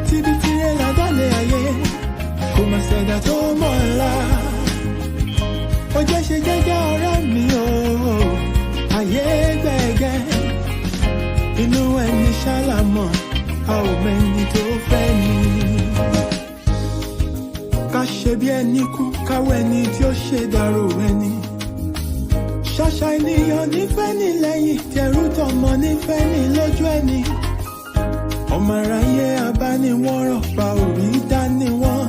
Tíbi tirẹ̀ ládàlẹ̀ ayé, kò má ṣẹ̀dá tó mọ̀ ńlá. Ó jẹ́ ṣe jẹ́jẹ́ ọ̀rẹ́ mi o, ayé gbẹ̀gẹ́. Inú ẹni ṣálámọ̀, a ò mẹ́ni tó fẹ́ ni. Ká ṣe bí ẹni kú, káwọ́ ẹni tí ó ṣe dàrò ẹni. Ṣàṣà ènìyàn nífẹ̀ẹ́ ní lẹ́yìn, tẹrú tọmọ nífẹ̀ẹ́ ní lójú ẹni. Ọmọ aráyé abániwọ́rọ̀ pa orí dání wọ́n.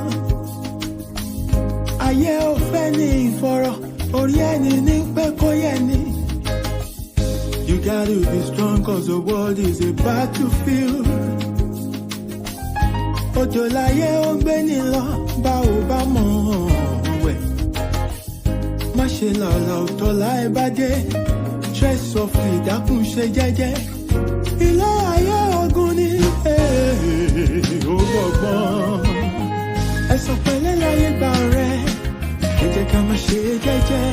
Ayé ò fẹ́ ní ìfọ̀rọ̀, orí ẹni ní pé kó yẹ ni. You gotta be strong cause the world is a battlefield. Òjò láyé ó gbé ní lọ, bá ò bá mọ̀ wẹ̀. Má ṣe lọ́la òtọ́ láì bá dé. Tread softly, dákun ṣe jẹ́jẹ́. Ilé ayé ogun ni ó gbọ̀gbọ́n. Ẹ̀sọ̀ pẹ̀lẹ́ láyé gbà rẹ̀, ẹ jẹ́ ká má ṣe jẹ́jẹ́.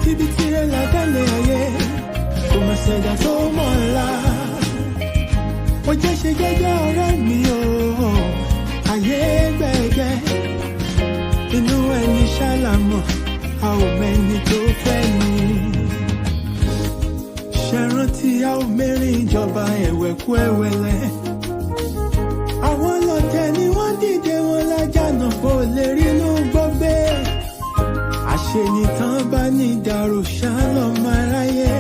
Tíbi tirẹ̀ ládàlẹ̀ ayé, kò má ṣẹ̀dá tó mọ̀ ńlá. Ó jẹ́ ṣe jẹ́jẹ́ ọ̀rẹ́ mi o, ayé gbẹ̀gẹ́. Inú ẹni ṣálámọ̀, a ò mẹ́ni tó fẹ́ ni. Ṣẹ̀rántí a ò mẹ́rin ìjọba ẹ̀wẹ̀kú ẹ̀wẹ̀lẹ̀. Àwọn lọ́tẹ̀ ni wọ́n dìde wọn lájànà kó lè rí inú gbọ́gbé. Àṣenìtàn bá ní ìdàrú ṣálọ̀ máa ráyé.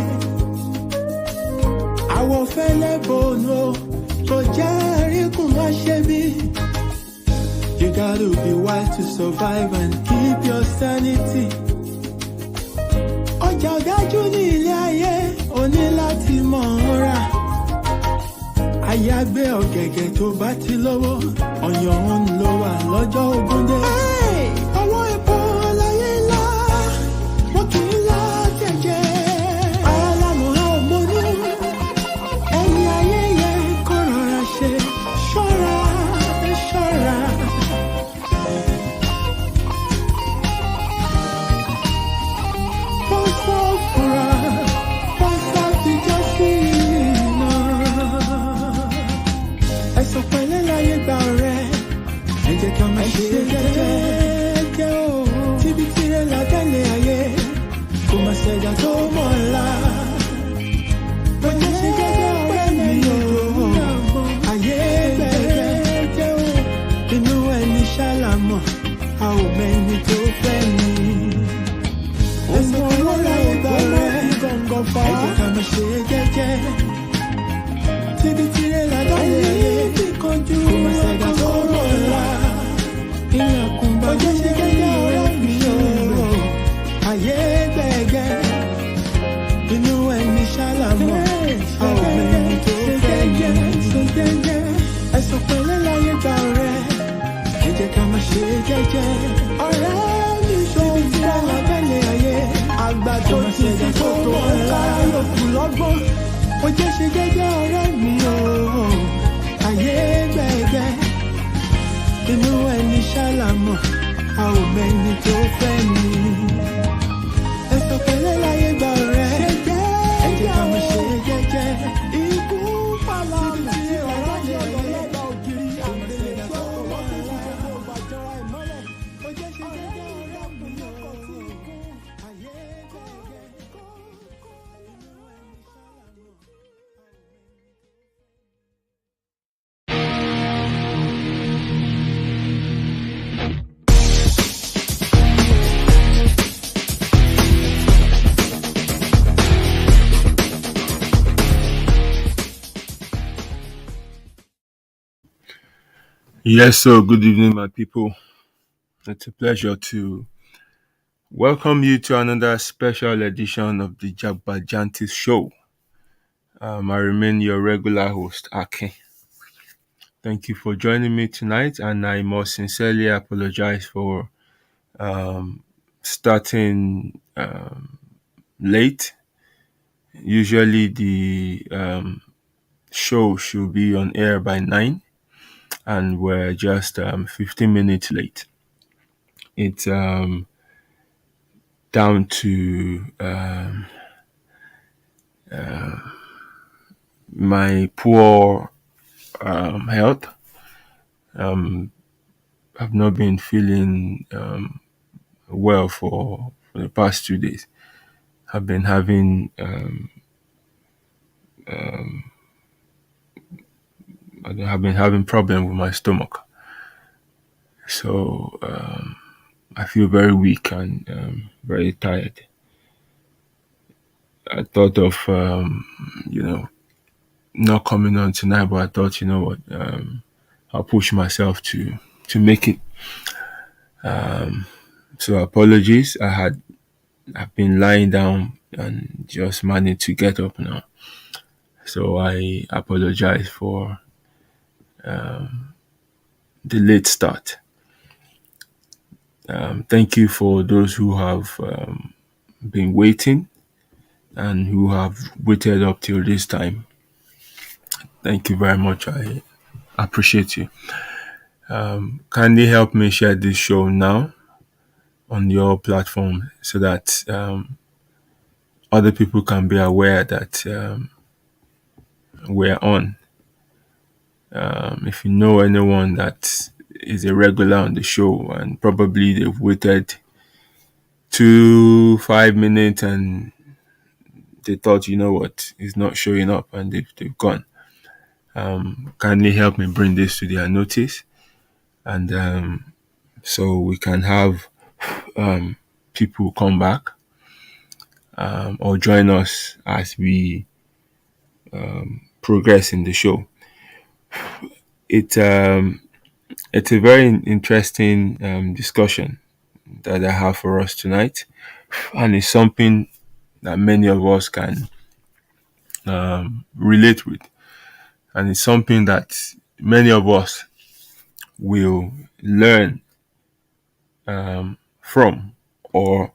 Àwọ̀ fẹ́lẹ́ bòónù tó jẹ́ àríkùn wá ṣe bí. You gotta be wise to survive and keep your sanity. Ọjà ọ̀dájú ní ilé ayé, o ní láti mọ̀ ọ́n rà. Àyàgbé ọ̀gẹ̀gẹ̀ tó bá ti lówó, ọ̀yàn òun ló wà lọ́jọ́ ogún dé. Ọwọ́ epo láyé ńlá, wọ́n kì í lá jẹ̀jẹ̀. Ara lámọ̀ á ò mọ́nú, ẹni ayé yẹ kó rọra ṣe. Ṣọ́ra, ṣọ́ra. Pọ́sọ̀ fura, pọ́sọ̀ ti jọ́ sí iná. Ẹ̀sọ̀ pẹ̀lẹ́ láyé gbà rẹ̀, ẹ jẹ́ ká má ṣe jẹ́jẹ́ o. Tíbi tirẹ̀ ládàlẹ̀ ayé, kò má ṣẹ̀dá tó mọ̀ ńlá. Ó jẹ́ ṣe jẹ́jẹ́ ọ̀rẹ́ mi o, ayé gbẹ̀gẹ́ o. Inú ẹni ṣálámọ̀, a ò mẹ́ni tó fẹ́ ni. Ẹ̀sọ̀ pẹ̀lẹ́ láyé gbà rẹ̀, ẹ jẹ́ ká má ṣe jẹ́jẹ́. Tíbi tirẹ̀ ládàlẹ̀ ayé, kò má ṣẹ̀dá tó mọ̀ ńlá. Ilẹ̀kùn bá jẹ́ ṣe jẹ́jẹ́ ọ̀rẹ́ mi o, ayé gbẹ̀gẹ́. Inú ẹni ṣálámọ̀, a ò mẹ́ni tó fẹ́ ni. Ẹ̀sọ̀ pẹ̀lẹ́ láyé gbà rẹ̀, ẹ jẹ́ ká má ṣe jẹ́jẹ́. Ọ̀rẹ́ mi ṣòwò tirẹ̀ ládàlẹ̀ ayé, àgbàdo ti fi tó mọ̀ ńlá lòkù lọ́gbọ́n. Ó jẹ́ ṣe jẹ́jẹ́ ọ̀rẹ́ mi o, ayé gbẹ̀gẹ́. Inú ẹni ṣálámọ̀, a ò mẹ́ni tó fẹ́ ni. Ẹ̀sọ̀ pẹ̀lẹ́ láyé gbà rẹ̀, ẹ jẹ́ ká má ṣe jẹ́jẹ́. Ikú pàlà mi ọ̀rọ̀ ni ọ̀lọ́lọ́gbà ògiri. Àmì ṣẹ̀dá tó mọ̀ ńlá. Ó jẹ́ ṣe jẹ́jẹ́ ọ̀rẹ́ mi o, ayé gbẹ̀gẹ́. Yes, so good evening, my people. It's a pleasure to welcome you to another special edition of the Jagbajantis Show. I remain your regular host, Akin. Thank you for joining me tonight, and I must sincerely apologize for starting late. Usually the show should be on air by 9, and we're just 15 minutes late. It's down to my poor health. I've not been feeling well for the past 2 days. I've been having I've been having problem with my stomach, so I feel very weak and very tired. I thought of not coming on tonight, but I thought, you know what, I'll push myself to make it. So apologies. I've been lying down and just managed to get up now. So I apologize for the late start. Thank you for those who have been waiting and who have waited up till this time. Thank you very much. I appreciate you. Kindly help me share this show now on your platform so that other people can be aware that we're on. If you know anyone that is a regular on the show and probably they've waited 5 minutes and they thought, you know what, he's not showing up and they've gone. Kindly help me bring this to their notice, and so we can have people come back or join us as we progress in the show. It's a very interesting discussion that I have for us tonight, and it's something that many of us can relate with, and it's something that many of us will learn from or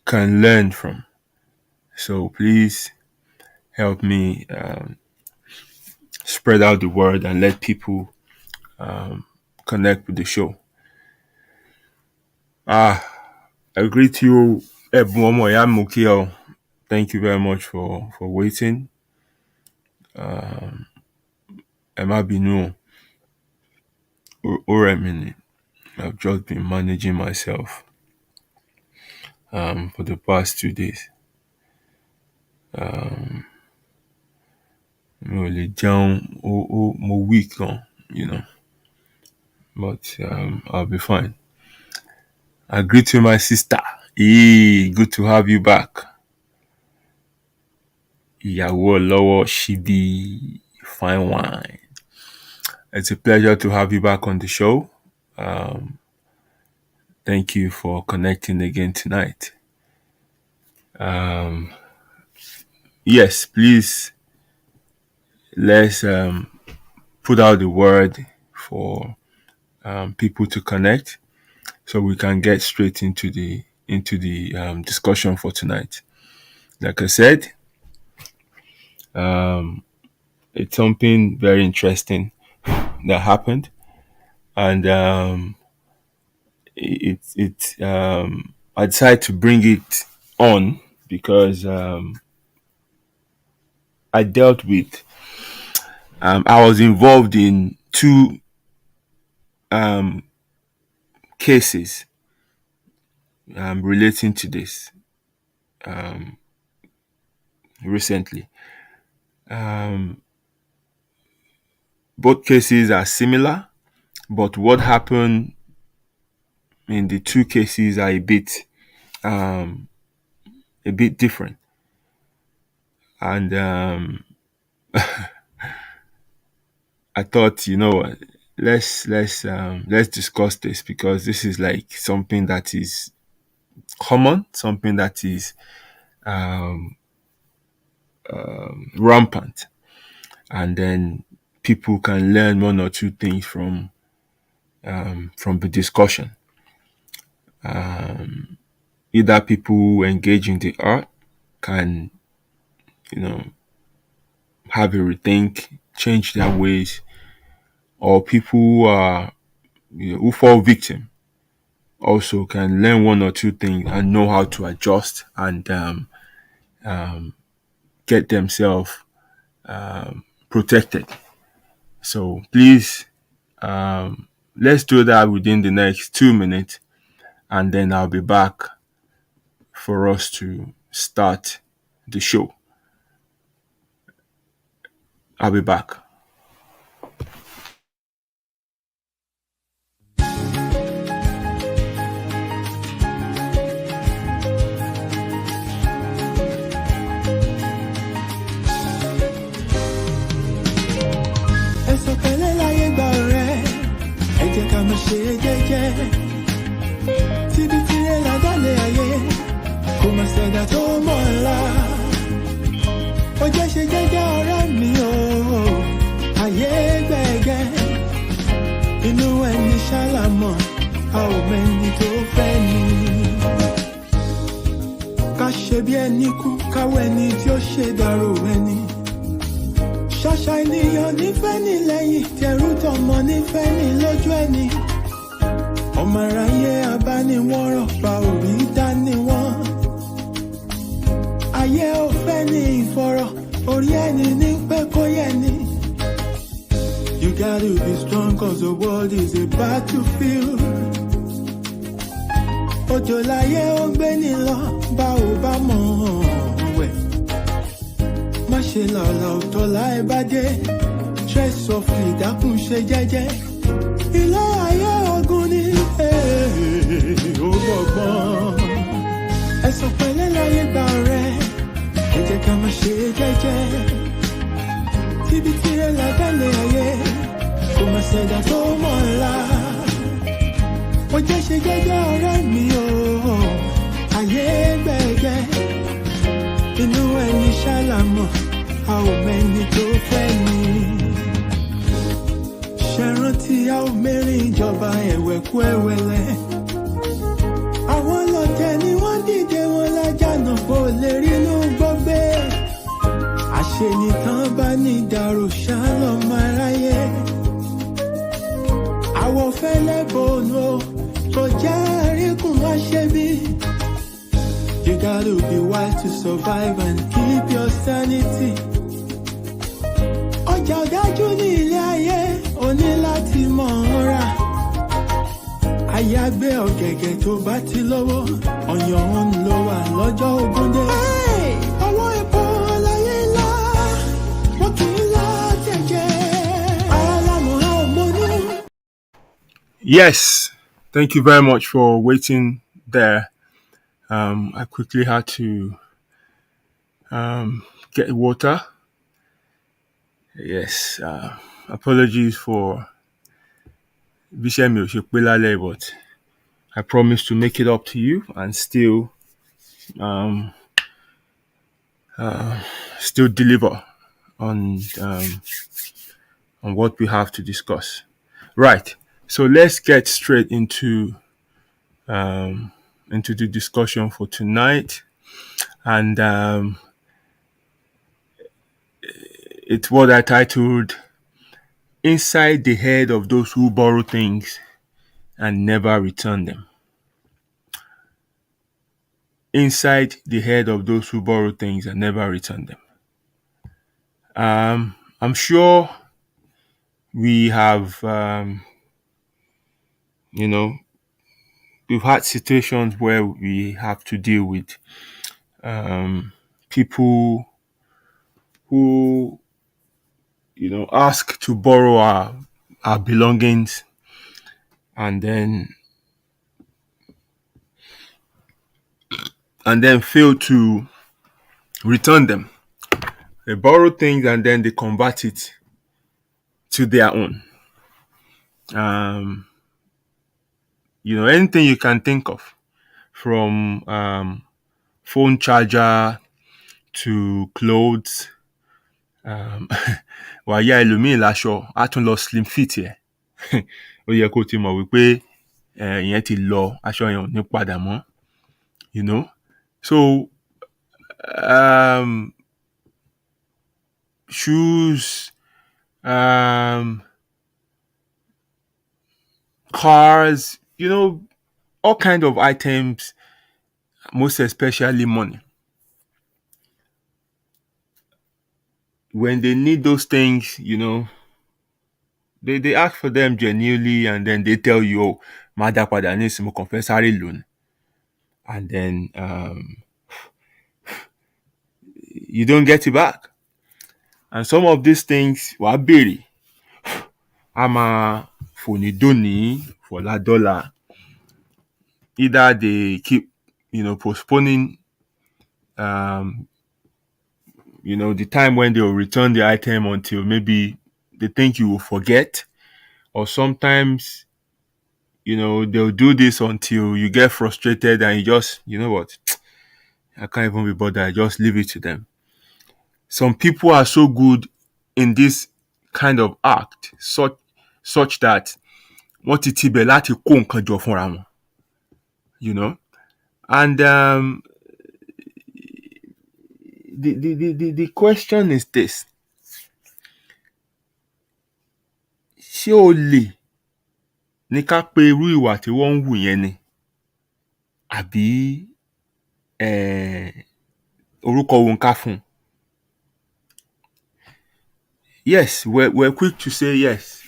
can learn from. So please help me spread out the word and let people connect with the show. I greet you, Ebuomo Yamukio. Thank you very much for waiting. Emma Binu Oremini. I've just been managing myself for the past 2 days. Really down more week on, but I'll be fine. I greet you, my sister. Good to have you back. Ìyàwó Olówó Shibi Fine Wine. It's a pleasure to have you back on the show. Thank you for connecting again tonight. Yes, please, let's put out the word for people to connect so we can get straight into the discussion for tonight. Like I said, it's something very interesting that happened, and I decided to bring it on because I dealt with I was involved in two cases relating to this recently. Both cases are similar, but what happened in the two cases are a bit different. And I thought, let's discuss this because this is like something that is common, something that is rampant, and then people can learn one or two things from the discussion. Either people who engage in the art can, have a rethink, change their ways, or people who are, who fall victim also can learn one or two things and know how to adjust and get themselves protected. So please, let's do that within the next 2 minutes, and then I'll be back for us to start the show. I'll be back. Ẹ̀sọ̀ pẹ̀lẹ́ láyé gbà ọ̀rẹ́, ẹ jẹ́ ká máa ṣe jẹ́jẹ́. Tíbi tiré ládàlẹ̀ ayé, kò má ṣẹ̀dá tó mọ̀ ọ́la. Ó jẹ́ ṣe jẹ́jẹ́ ọ̀rẹ́ mi o, ayé gbẹ̀gẹ́. Inú ẹni ṣálámọ̀, a ò mẹ́ni tó fẹ́ ni. Ká ṣe bí ẹni kú, káwọ́ ẹni tí ó ṣe dàrú ẹni. Ṣàṣà ènìyàn nífẹ̀ẹ́ ní lẹ́yìn, tẹrú tọmọ nífẹ̀ẹ́ ní lójú ẹni. Ọmọ aráyé abániwọ́rọ̀ pa orí dání wọ́n. Ayé ò fẹ́ ní ìfọ̀rọ̀, orí ẹni ní pé kó yẹ ni. You gotta be strong cause the world is a battlefield. Òjò láyé ó gbé ní lọ, bá ò bá mọ̀ wẹ̀. Má ṣe làlà ọ̀tọ̀ láì bá dé, tread softly dákun ṣe jẹ́jẹ́. Ilé ayé ogun ni ó gbọ̀gbọ́n. Ẹ̀sọ̀ pẹ̀lẹ́ láyé gbà ọ̀rẹ́, ẹ jẹ́ ká máa ṣe jẹ́jẹ́. Tíbi tiré ládàlẹ̀ ayé, kò má ṣẹ̀dá tó mọ̀ ọ́la. Ó jẹ́ ṣe jẹ́jẹ́ ọ̀rẹ́ mi o, ayé gbẹ̀gẹ́. Inú ẹni ṣálámọ̀, a ò mẹ́ni tó fẹ́ ni. Ṣẹ̀rántí a ò mẹ́rin ìjọba ẹ̀wẹ̀kú ẹ̀wẹ̀lẹ̀. Àwọn lọ́tẹ̀ ni wọ́n dìde wọn lájànà kó lè rí inú gbọ́gbé. Àṣenìtàn bá ní ìdàrú ṣálọ̀ máa ráyé. Àwọ̀ fẹ́lẹ́ bòónù kò jẹ́ àríkùn wá ṣe bí. You gotta be wise to survive and keep your sanity. Ọjà ọ̀dájú ní ilé ayé, o ní láti mọ̀ ọ́n rà. Àyàgbé ọ̀gẹ̀gẹ̀ tó bá ti lówó, ọ̀yàn ń lọ wà lọ́jọ́ ogún dé. Ọwọ́ epo láyé ńlá, wọ́n kì í lá jẹ̀jẹ̀. Alámọ̀ a ò mọ̀nú. Yes, thank you very much for waiting there. I quickly had to get water. Yes, apologies for Bishemi Oshepelale, but I promise to make it up to you and still deliver on what we have to discuss. Right. So let's get straight into the discussion for tonight, and it's what I titled "Inside the Head of Those Who Borrow Things and Never Return Them." Inside the head of those who borrow things and never return them. I'm sure we have, we've had situations where we have to deal with people who, ask to borrow our belongings and then fail to return them. They borrow things and then they convert it to their own. Anything you can think of, from phone charger to clothes. Wàyà ẹlòmíì láṣọ á tún lọ slim fit ẹ̀. Ó yẹ kó ti mọ̀ wípé ìyẹn ti lọ, aṣọ yẹn ò ní padà mọ́. So shoes, cars, all kind of items, most especially money. When they need those things, they ask for them genuinely, and then they tell you, oh, Mada Padanis mo confessary loan. And then you don't get it back. And some of these things were buried. Ama Fonidoni for la dollar. Either they keep, postponing the time when they will return the item until maybe they think you will forget. Or sometimes, they'll do this until you get frustrated and you just, you know what, I can't even be bothered. I just leave it to them. Some people are so good in this kind of act, such that wọ́n ti tibẹ̀ láti kó nǹkan jọ fúnra wọn. And the question is this: ṣé olè ní ká pe irú ìwà tí wọ́n ń hù yẹn ni? Àbí orúkọ wo ń ká fún? Yes, we're quick to say yes.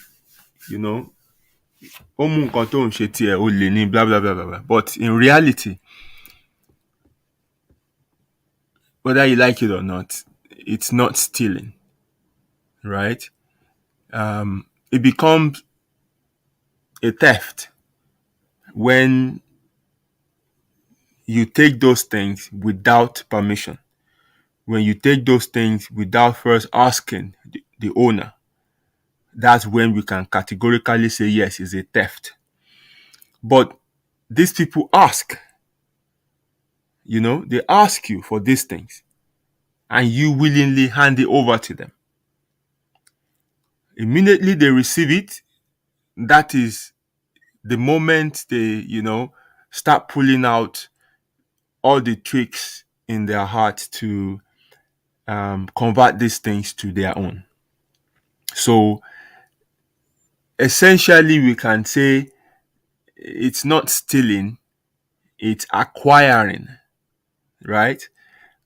Ó mú nǹkan tó ń ṣe tiẹ̀ olè ní blah blah blah blah blah. But in reality, whether you like it or not, it's not stealing, right? It becomes a theft when you take those things without permission, when you take those things without first asking the owner. That's when we can categorically say yes, it's a theft. But these people ask, they ask you for these things, and you willingly hand it over to them. Immediately they receive it, that is the moment they, start pulling out all the tricks in their heart to convert these things to their own. So essentially, we can say it's not stealing, it's acquiring, right?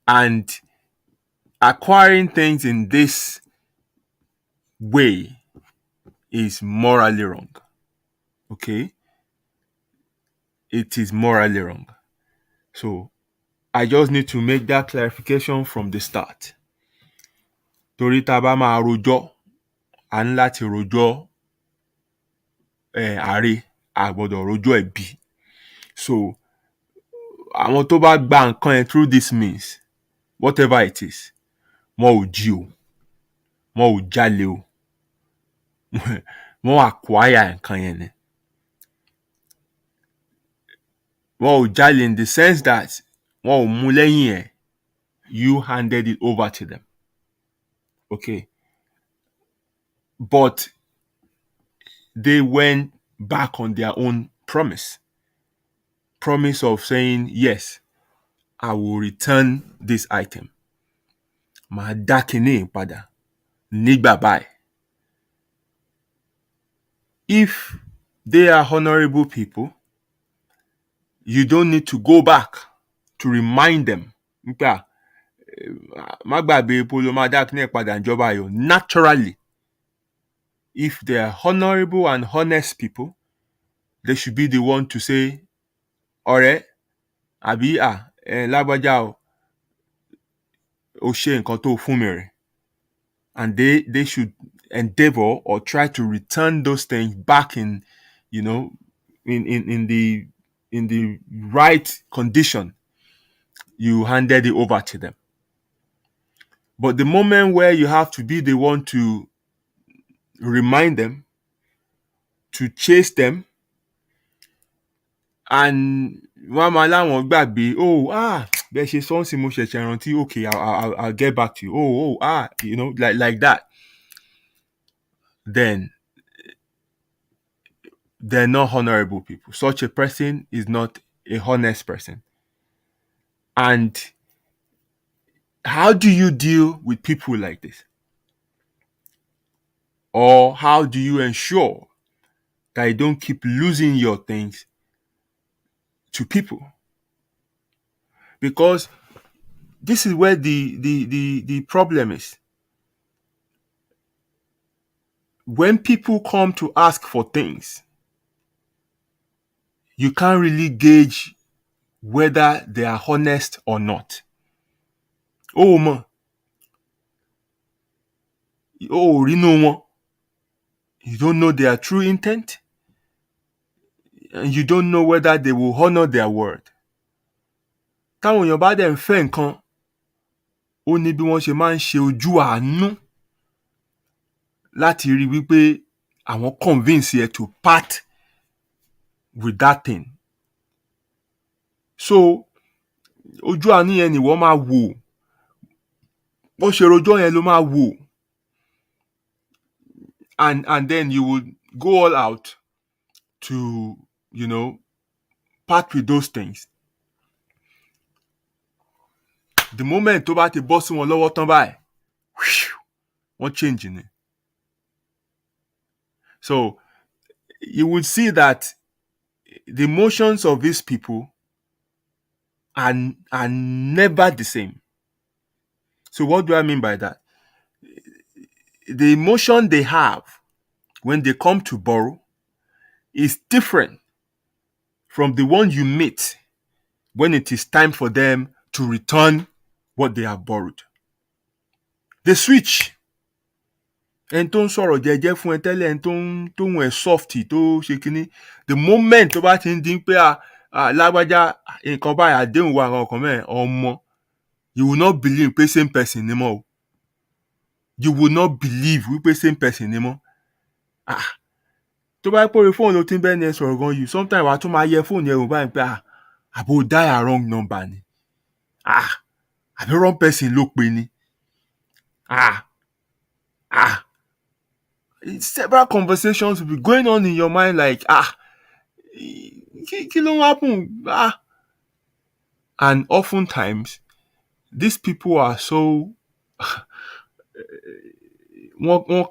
And acquiring things in this way is morally wrong. Okay? It is morally wrong. So I just need to make that clarification from the start. Torí tá bá máa rojọ́, a ní láti rojọ́ àre, a gbọ́dọ̀ rojọ́ ẹ̀bi. So àwọn tó bá gba nǹkan yẹn through this means, whatever it is, wọn ò jí o, wọn ò jalè o, wọn acquire nǹkan yẹn ni. Wọn ò jalè in the sense that wọn ò mú lẹ́yìn ẹ̀, you handed it over to them. Okay. But they went back on their own promise of saying, yes, I will return this item. Màá dá kinní padà nígbà báyìí. If they are honorable people, you don't need to go back to remind them. Naturally, if they are honorable and honest people, they should be the one to say, ọ̀rẹ́, àbí lágbájá o ṣe nǹkan tó fún mi rẹ̀. And they should endeavor or try to return those things back in, in the right condition you handed it over to them. But the moment where you have to be the one to remind them, to chase them, and wọ́n láwọn gbàgbé, bẹ́ẹ̀ ṣe sọ́ọ̀sì mo ṣẹ̀ṣẹ̀ rántí, okay, I'll get back to you. Like that. Then they're not honorable people. Such a person is not a honest person. And how do you deal with people like this? Or how do you ensure that you don't keep losing your things to people? Because this is where the problem is. when people come to ask for things, you can't really gauge whether they are honest or not. Oh, man. Oh, you know one. You don't know their true intent, and you don't know whether they will honor their word. Táwọn èèyàn bá dẹ̀ ń fẹ́ nǹkan, ó ní bí wọ́n ṣe máa ń ṣe ojú àánú láti rí wípé àwọn convince ẹ to part with that thing. So, ojú àánú yẹn ni wọ́n máa wò. Bó ṣe rojọ́ yẹn ló máa wò. And then you will go all out to, part with those things. The moment tó bá ti bọ́ sí wọn lọ́wọ́ tán báyìí, wọ́n change ni. So, you would see that the emotions of these people are never the same. So what do I mean by that? The emotion they have when they come to borrow is different from the one you meet when it is time for them to return what they have borrowed. They switch. Ẹni tó ń sọ̀rọ̀ jẹ́jẹ́ fún ẹ tẹ́lẹ̀, ẹni tó ń ẹ softy tó ṣe kínní. The moment tó bá ti ń dín pé lágbájá nǹkan báyìí àdéhùn wa àwọn ọkàn mẹ́rin ọmọ, you will not believe pé same person ni mọ́ o. You will not believe wípé same person ni mọ́. Tó bá pòrè fóònù ló ti ń bẹ́ẹ̀ ni ẹ sọ̀rọ̀ gan you sometimes wàá tún máa yẹ fóònù yẹn wò báyìí pé àbò dial wrong number ni. Àbí wrong person ló pe ni. Several conversations will be going on in your mind like, kí ló happen? And oftentimes, these people are so wọ́n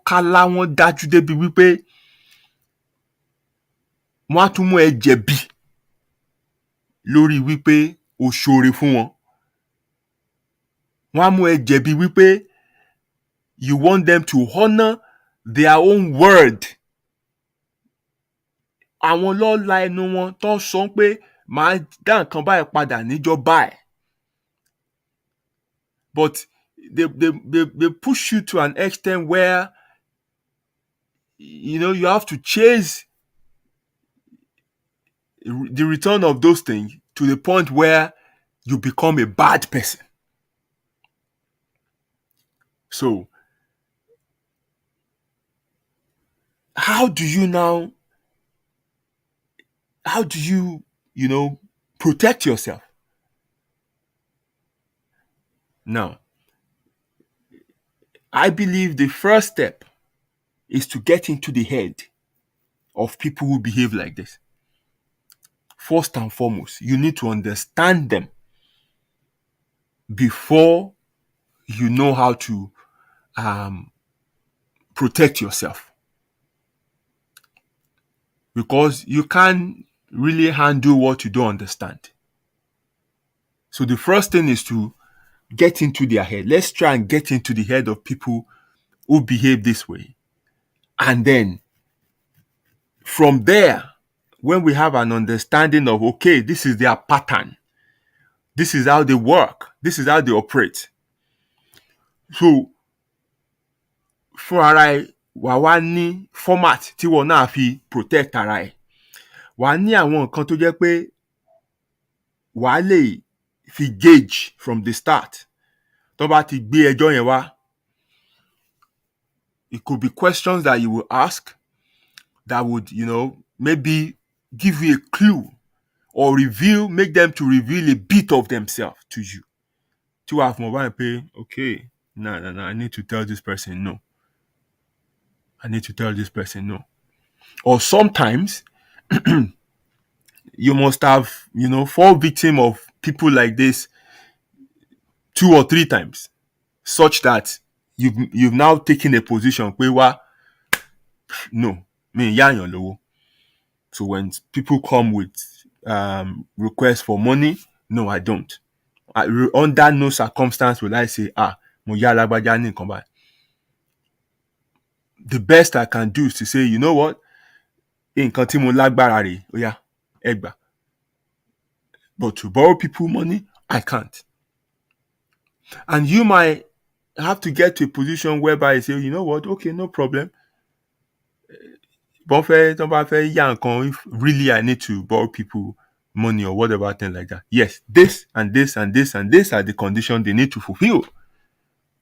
kálá wọ́n dájú débi wípé wọ́n á tún mú ẹ jẹ̀bi lórí wípé o ṣoore fún wọn. Wọ́n á mú ẹ jẹ̀bi wípé you want them to honor their own word. Àwọn ló la ẹnu wọn tó sọ pé màá dá nǹkan báyìí padà níjọ́ báyìí. But they push you to an extent where you have to chase the return of those things to the point where you become a bad person. So, how do you protect yourself? Now, I believe the first step is to get into the head of people who behave like this. First and foremost, you need to understand them before you know how to protect yourself. Because you can't really handle what you don't understand. So the first thing is to get into their head. Let's try and get into the head of people who behave this way. And then from there, when we have an understanding of, okay, this is their pattern, this is how they work, this is how they operate. So, fún ara ẹ, wà wá ní format tí wọ́n náà fi protect ara ẹ. Wà á ní àwọn nǹkan tó jẹ́ pé wà á lè fi gauge from the start. Tó bá ti gbé ẹjọ́ yẹn wá, it could be questions that you will ask that would, maybe give you a clue or make them to reveal a bit of themselves to you. To have mobile pay, okay, no, I need to tell this person no. I need to tell this person no. Or sometimes, you must have, fall victim of people like this 2 or 3 times, such that you've now taken a position where no, me yan low. So when people come with requests for money, no, I don't. Under no circumstance will I say, mo ya lagbaja ni nkan báyìí. the best I can do is to say, you know what? Nǹkan tí mo lágbára rèé, ó yá, ẹ gbà. But to borrow people money, I can't. And you might have to get to a position whereby you say, you know what? Okay, no problem. If really I need to borrow people money or whatever thing like that. Yes, this and this and this and this are the conditions they need to fulfill.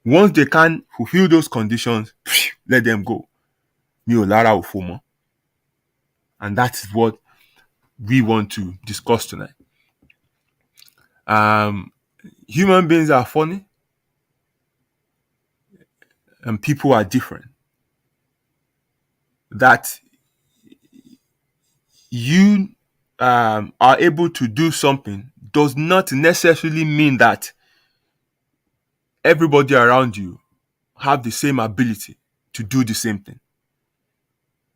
Once they can fulfill those conditions, let them go. Mi ò lára òfò mọ́. And that is what we want to discuss tonight. Human beings are funny and people are different. That you are able to do something does not necessarily mean that everybody around you have the same ability to do the same thing.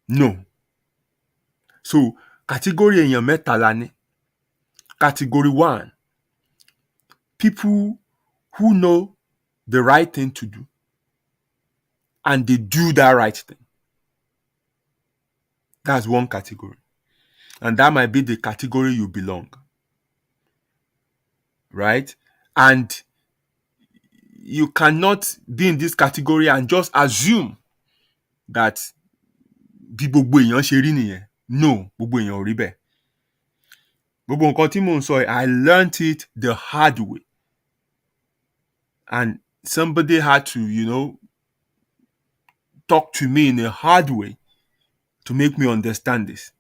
No. So, category èèyàn mẹ́ta la ní. Category 1, people who know the right thing to do and they do that right thing. That's one category. And that might be the category you belong. Right? And you cannot be in this category and just assume that bí gbogbo èèyàn ṣe rí nìyẹn. No, gbogbo èèyàn ò rí bẹ́ẹ̀. Gbogbo nǹkan tí mò ń sọ, I learned it the hard way. And somebody had to, talk to me in a hard way to make me understand this.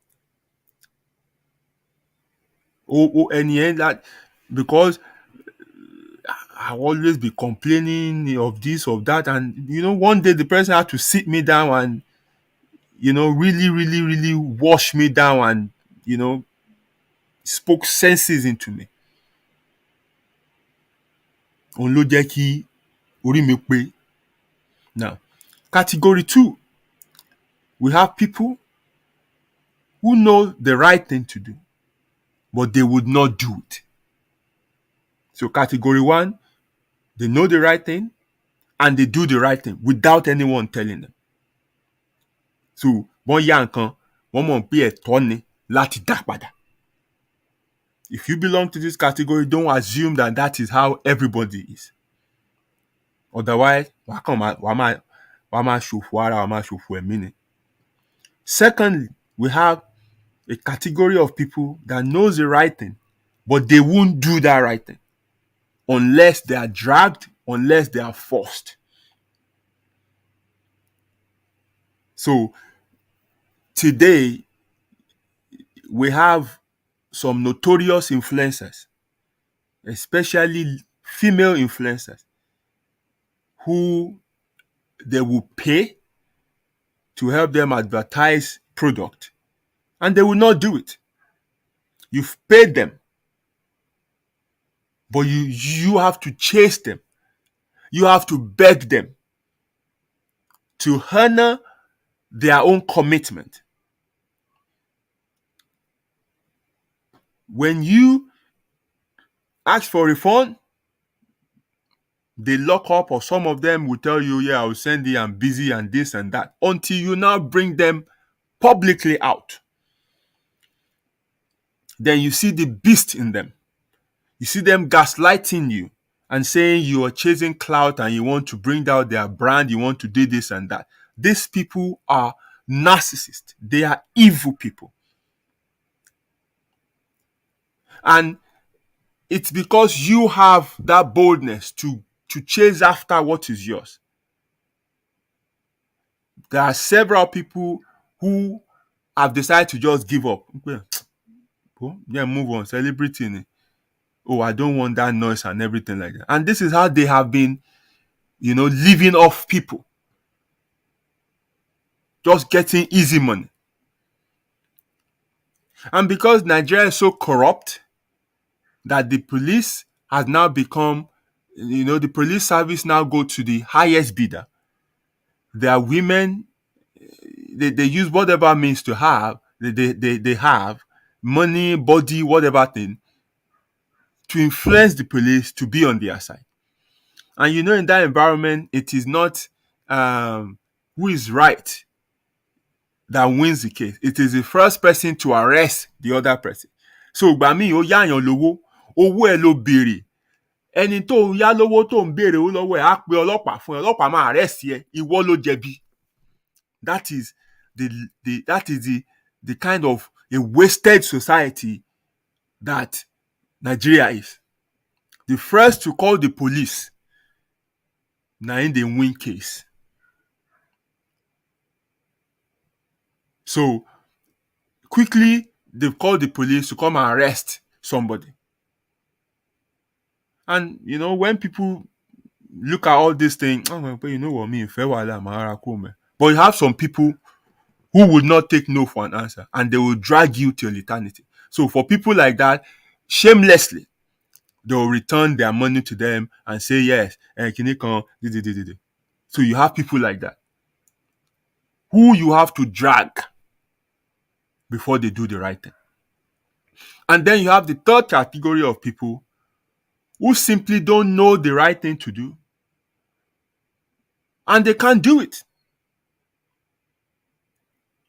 And that because I always be complaining of this, of that. And, one day the person had to sit me down and, really, really, really wash me down and, spoke senses into me. Òun ló jẹ́ kí orí mi pé. Now, category 2, we have people who know the right thing to do, but they would not do it. So category 1, they know the right thing and they do the right thing without anyone telling them. So, wọ́n yá nǹkan, wọ́n mọ̀ pé ẹ̀tọ́ ni láti dá padà. If you belong to this category, don't assume that is how everybody is. Otherwise, wàá máa ṣòfò ara, wàá máa ṣòfò ẹ̀mí ni. Secondly, we have a category of people that knows the right thing, but they won't do that right thing unless they are dragged, unless they are forced. So, today, we have some notorious influencers, especially female influencers, who they will pay to help them advertise product, and they will not do it. You've paid them, but you have to chase them. You have to beg them to honor their own commitment. When you ask for refund, they lock up, or some of them will tell you, yeah, I'll send you, I'm busy and this and that, until you now bring them publicly out. Then you see the beast in them. You see them gaslighting you and saying you are chasing clout and you want to bring down their brand, you want to do this and that. These people are narcissists. They are evil people. And it's because you have that boldness to chase after what is yours. There are several people who have decided to just give up. Yeah, move on. Celebrity. Oh, I don't want that noise and everything like that. And this is how they have been, living off people. Just getting easy money. And because Nigeria is so corrupt that the police has now become, the police service now go to the highest bidder. There are women, they use whatever means to have, they have money, body, whatever thing, to influence the police to be on their side. And in that environment, it is not who who is right that wins the case. It is the first person to arrest the other person. So ìgbà míì ó yáàyàn lówó, owó ẹ̀ ló béèrè. Ẹni tó ń yá lówó tó ń béèrè owó lọ́wọ́ ẹ̀ á pe ọlọ́pàá fún ẹ, ọlọ́pàá máa arrest ẹ, ìwọ ló jẹ̀bi. That is the kind of a wasted society that Nigeria is. The first to call the police, na in the win case. So quickly they've called the police to come and arrest somebody. And when people look at all these things, but you know what I mean, but you have some people who would not take no for an answer, and they will drag you till eternity. So for people like that, shamelessly, they will return their money to them and say, yes, can you come? So you have people like that who you have to drag before they do the right thing. And then you have the third category of people who simply don't know the right thing to do, and they can't do it.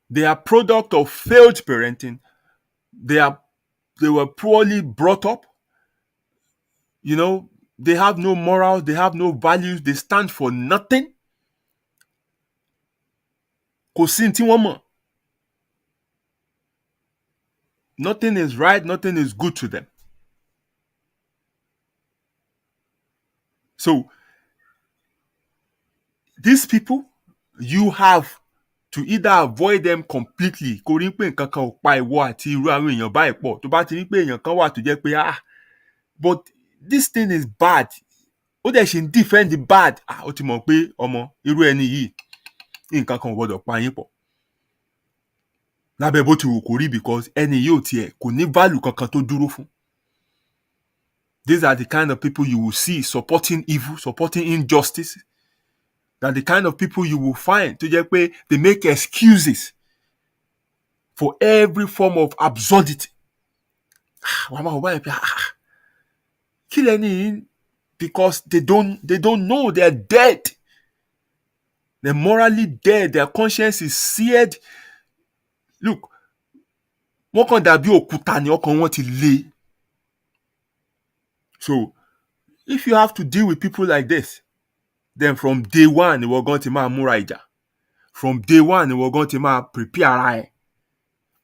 They are product of failed parenting. They were poorly brought up. They have no morals, they have no values, they stand for nothing. Kò sí ní tí wọ́n mọ̀. Nothing is right, nothing is good to them. So these people, you have to either avoid them completely. Kò rí pé nǹkan kan ò pa ìwọ àti irú àwọn èèyàn báyìí pọ̀. Tó bá ti rí pé èèyàn kan wà tó jẹ́ pé but this thing is bad. Ó dẹ̀ ṣe ń defend the bad. Ó ti mọ̀ pé ọmọ irú ẹni yìí nǹkan kan ò gbọdọ̀ pa yín pọ̀. Lábẹ́ bó ti wù kó rí, because ẹni yìí ò tiẹ̀ kò ní value kankan tó dúró fún. These are the kind of people you will see supporting evil, supporting injustice. They're the kind of people you will find tó jẹ́ pé they make excuses for every form of absurdity. Wàá máa wọ báyìí pé kí lẹ́ni yìí, because they don't know, they're dead. They're morally dead. Their conscience is seared. Look, wọ́n kàn dàbí òkúta ni, ọkàn wọn ti le. So if you have to deal with people like this, then from day one, ìwọ gan ti máa múra ìjà. From day one, ìwọ gan ti máa prepare ara ẹ̀.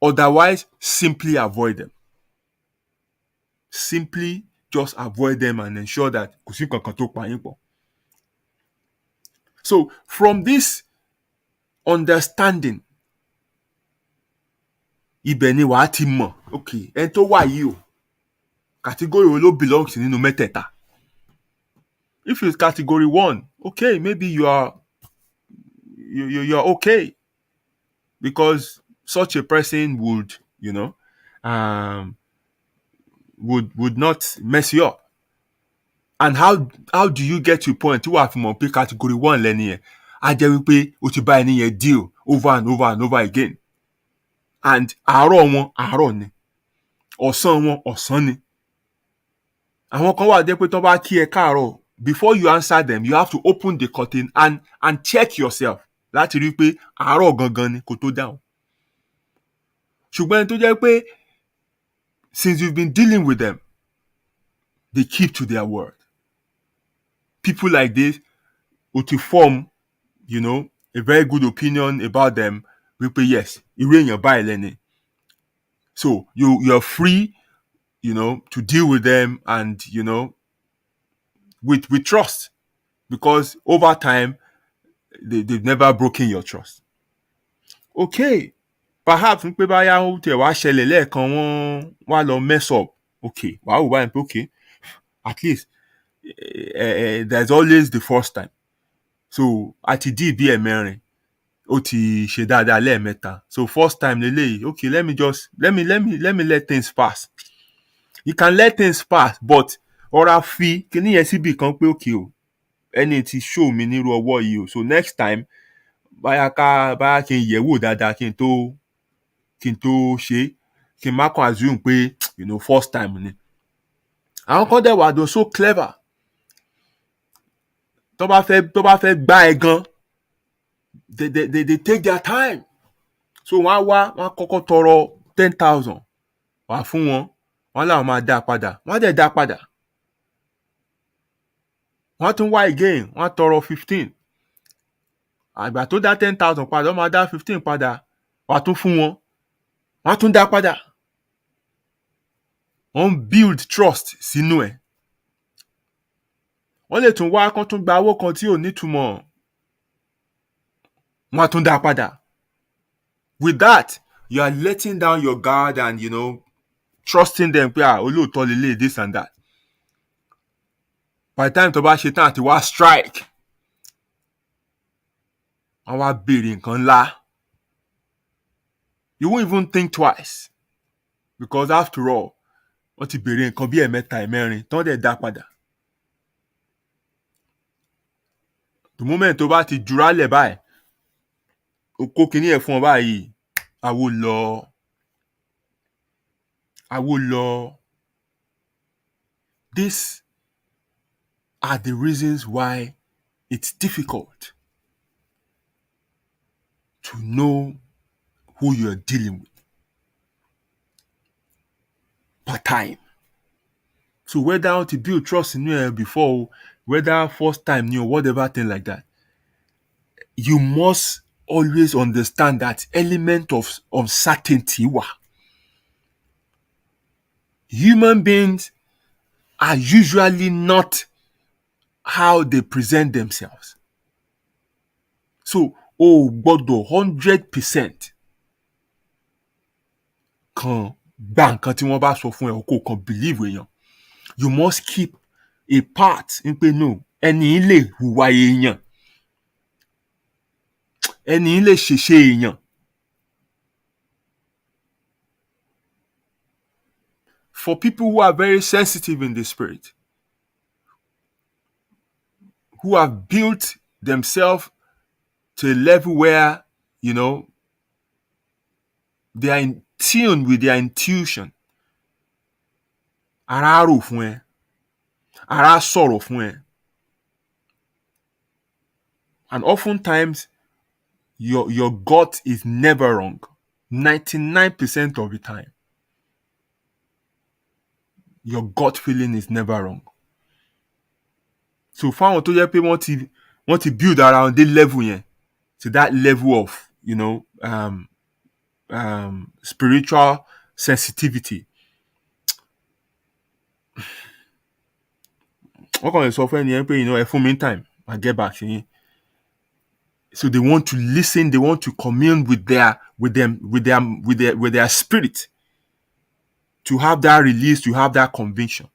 Otherwise, simply avoid them. Simply just avoid them and ensure that kò sí kankan tó pa yín pọ̀. So from this understanding, ibẹ̀ ni wàá ti mọ̀, okay, ẹni tó wà yìí o, category wo ló belong sí nínú mẹ́tẹ̀ẹ̀ta. If it's category 1, okay, maybe you're okay, because such a person would, would not mess you up. And how do you get to a point tí wàá fi mọ̀ pé category 1 lẹ́ni yẹn? Á jẹ́ wípé o ti bá ẹni yẹn deal over and over and over again. And àárọ̀ wọn àárọ̀ ni, ọ̀sán wọn ọ̀sán ni. Àwọn kan wà jẹ́ pé tó bá kí ẹ káàárọ̀, before you answer them, you have to open the curtain and check yourself láti rí pé àárọ̀ gangan ni kó tó dáhùn. Ṣùgbọ́n ẹni tó jẹ́ pé since you've been dealing with them, they keep to their word. People like this will to form, a very good opinion about them. Wípé yes, irú èèyàn báyìí lẹ́ni. So you're free, to deal with them and, with trust, because over time they've never broken your trust. Okay, perhaps wípé báyà ó tẹ̀ wá ṣẹlẹ̀ lẹ́ẹ̀kan wọ́n wá lọ mess up. Okay, wàá wò báyìí pé okay, at least there's always the first time. So àti dí bí ẹ̀mẹrin ó ti ṣe dáadáa lẹ́ẹ̀mẹ́ta. So first time lélẹ́yìí, okay, let me let things pass. You can let things pass, but ọ̀rá fi kíní yẹn síbì kan pé okay o, ẹni tí show mi nírú ọwọ́ yìí o. So next time báyà kí n yẹ̀wò dáadáa kí n tó ṣe, kí n má kàn assume pé first time ni. Àwọn kan dẹ̀ wà they're so clever. Tó bá fẹ́ gbá ẹ gan, they take their time. So wọ́n kọ́kọ́ tọrọ 10,000 wá fún wọn, wọ́n làwọn máa dá padà, wọ́n dẹ̀ dá padà. Wọ́n tún wá again, wọ́n tọrọ 15. Àgbà tó dá 10,000 padà, wọ́n máa dá 15 padà, wá tún fún wọn, wọ́n tún dá padà. Wọ́n build trust sínú ẹ̀. Wọ́n lè tún wá kán tún gba owó kan tí ò nítumọ̀, wọ́n tún dá padà. With that, you are letting down your guard and, trusting them pé olóòótọ́ lélẹ̀, this and that. By the time tó bá ṣe tán àti wá strike, wọ́n wá béèrè nǹkan ńlá. You won't even think twice, because after all, wọ́n ti béèrè nǹkan bí ẹ̀mẹ́ta ẹ̀mẹ́rin tán dẹ̀ dá padà. The moment tó bá ti jurálẹ̀ báyìí, o kó kinní ẹ̀ fún ọ báyìí, àwo lọ. These are the reasons why it's difficult to know who you're dealing with per time. So whether how to build trust in you before, whether first time or whatever thing like that, you must always understand that element of uncertainty. Human beings are usually not how they present themselves. So, gbọ́dọ̀ 100% kan gba nǹkan tí wọ́n bá sọ fún ẹ, o kò kàn believe èèyàn. You must keep a part in pé no, ẹni lè hùwà èèyàn, ẹni lè ṣèṣe èèyàn. For people who are very sensitive in the spirit, who have built themselves to a level where, they are in tune with their intuition. Ara rò fún ẹ, ara sọ̀rọ̀ fún ẹ. And oftentimes, your gut is never wrong. 99% of the time, your gut feeling is never wrong. So fáwọn tó jẹ́ pé wọ́n ti build around the level yẹn, to that level of, spiritual sensitivity. Wọ́n kàn lè sọ fún ẹni yẹn pé, ẹ fún mi time, I'll get back to you. So they want to listen, they want to commune with their spirit, to have that release, to have that conviction.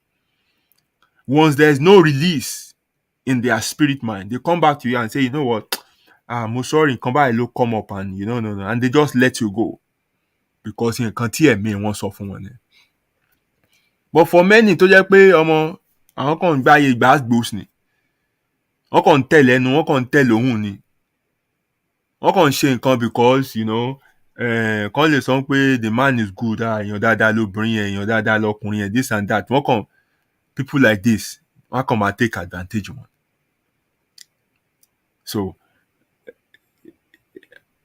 Once there's no release in their spirit mind, they come back to you and say, you know what, I'm sorry, come back, look, come up, and no, and they just let you go because nǹkan tí ẹ̀mí wọn sọ fún wọn ni. But for many tó jẹ́ pé àwọn kan ń gbáyé gbàgbós ni, wọ́n kàn ń tẹ̀lé ẹnu, wọ́n kàn ń tẹ̀lé ohùn ni, wọ́n kàn ń ṣe nǹkan because kàn lè sọ pé the man is good, èèyàn dáadáa lóbìnrin yẹn, èèyàn dáadáa lọkùnrin yẹn, this and that. Wọ́n kàn, people like this, wọ́n kàn máa take advantage wọn. So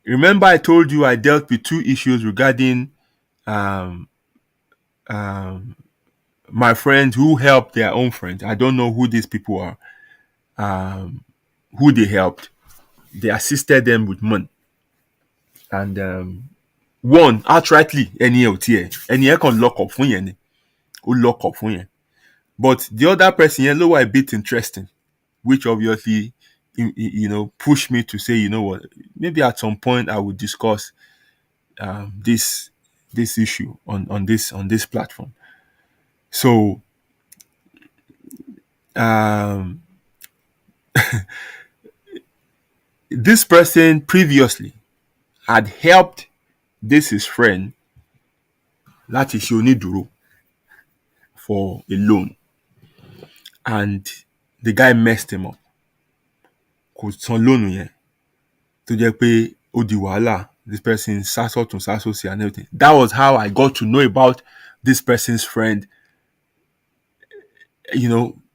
remember I told you I dealt with 2 issues regarding my friends who helped their own friends. I don't know who these people are, who they helped. They assisted them with money. And one, outrightly, ẹni ẹ kàn lock up fún yẹn ni. Ó lock up fún yẹn. But the other person yẹn ló wà a bit interesting, which obviously, pushed me to say, you know what, maybe at some point I would discuss this issue on this platform. So this person previously had helped his friend láti ṣe onídùúró for a loan, and the guy messed him up. Kò san loan yẹn, tó jẹ́ pé ó di wàhálà. This person sásọ̀tún sásòsì and everything. That was how I got to know about this person's friend,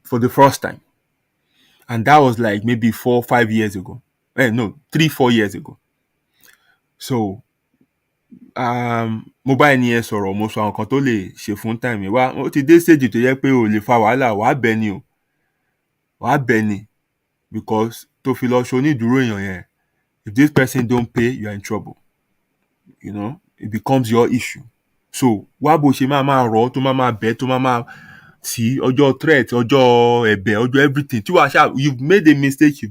for the first time. And that was like maybe 4 or 5 years ago. No, 3-4 years ago. So mo bá ẹni yẹn sọ̀rọ̀, mo sọ àwọn kan tó lè ṣe fún time yẹn. Wá ó ti dé stage tó yẹ pé o lè fa wàhálà, wàá bẹ ni o, wàá bẹ ni, because tó fi lọ ṣe onídùúró èèyàn yẹn, if this person don't pay, you are in trouble. You know, it becomes your issue. So wá bó ṣe máa rọ̀ tó máa bẹ̀ tó máa sí ọjọ́ threat, ọjọ́ ẹ̀bẹ̀, ọjọ́ everything. Tí wàá ṣá, you've made a mistake,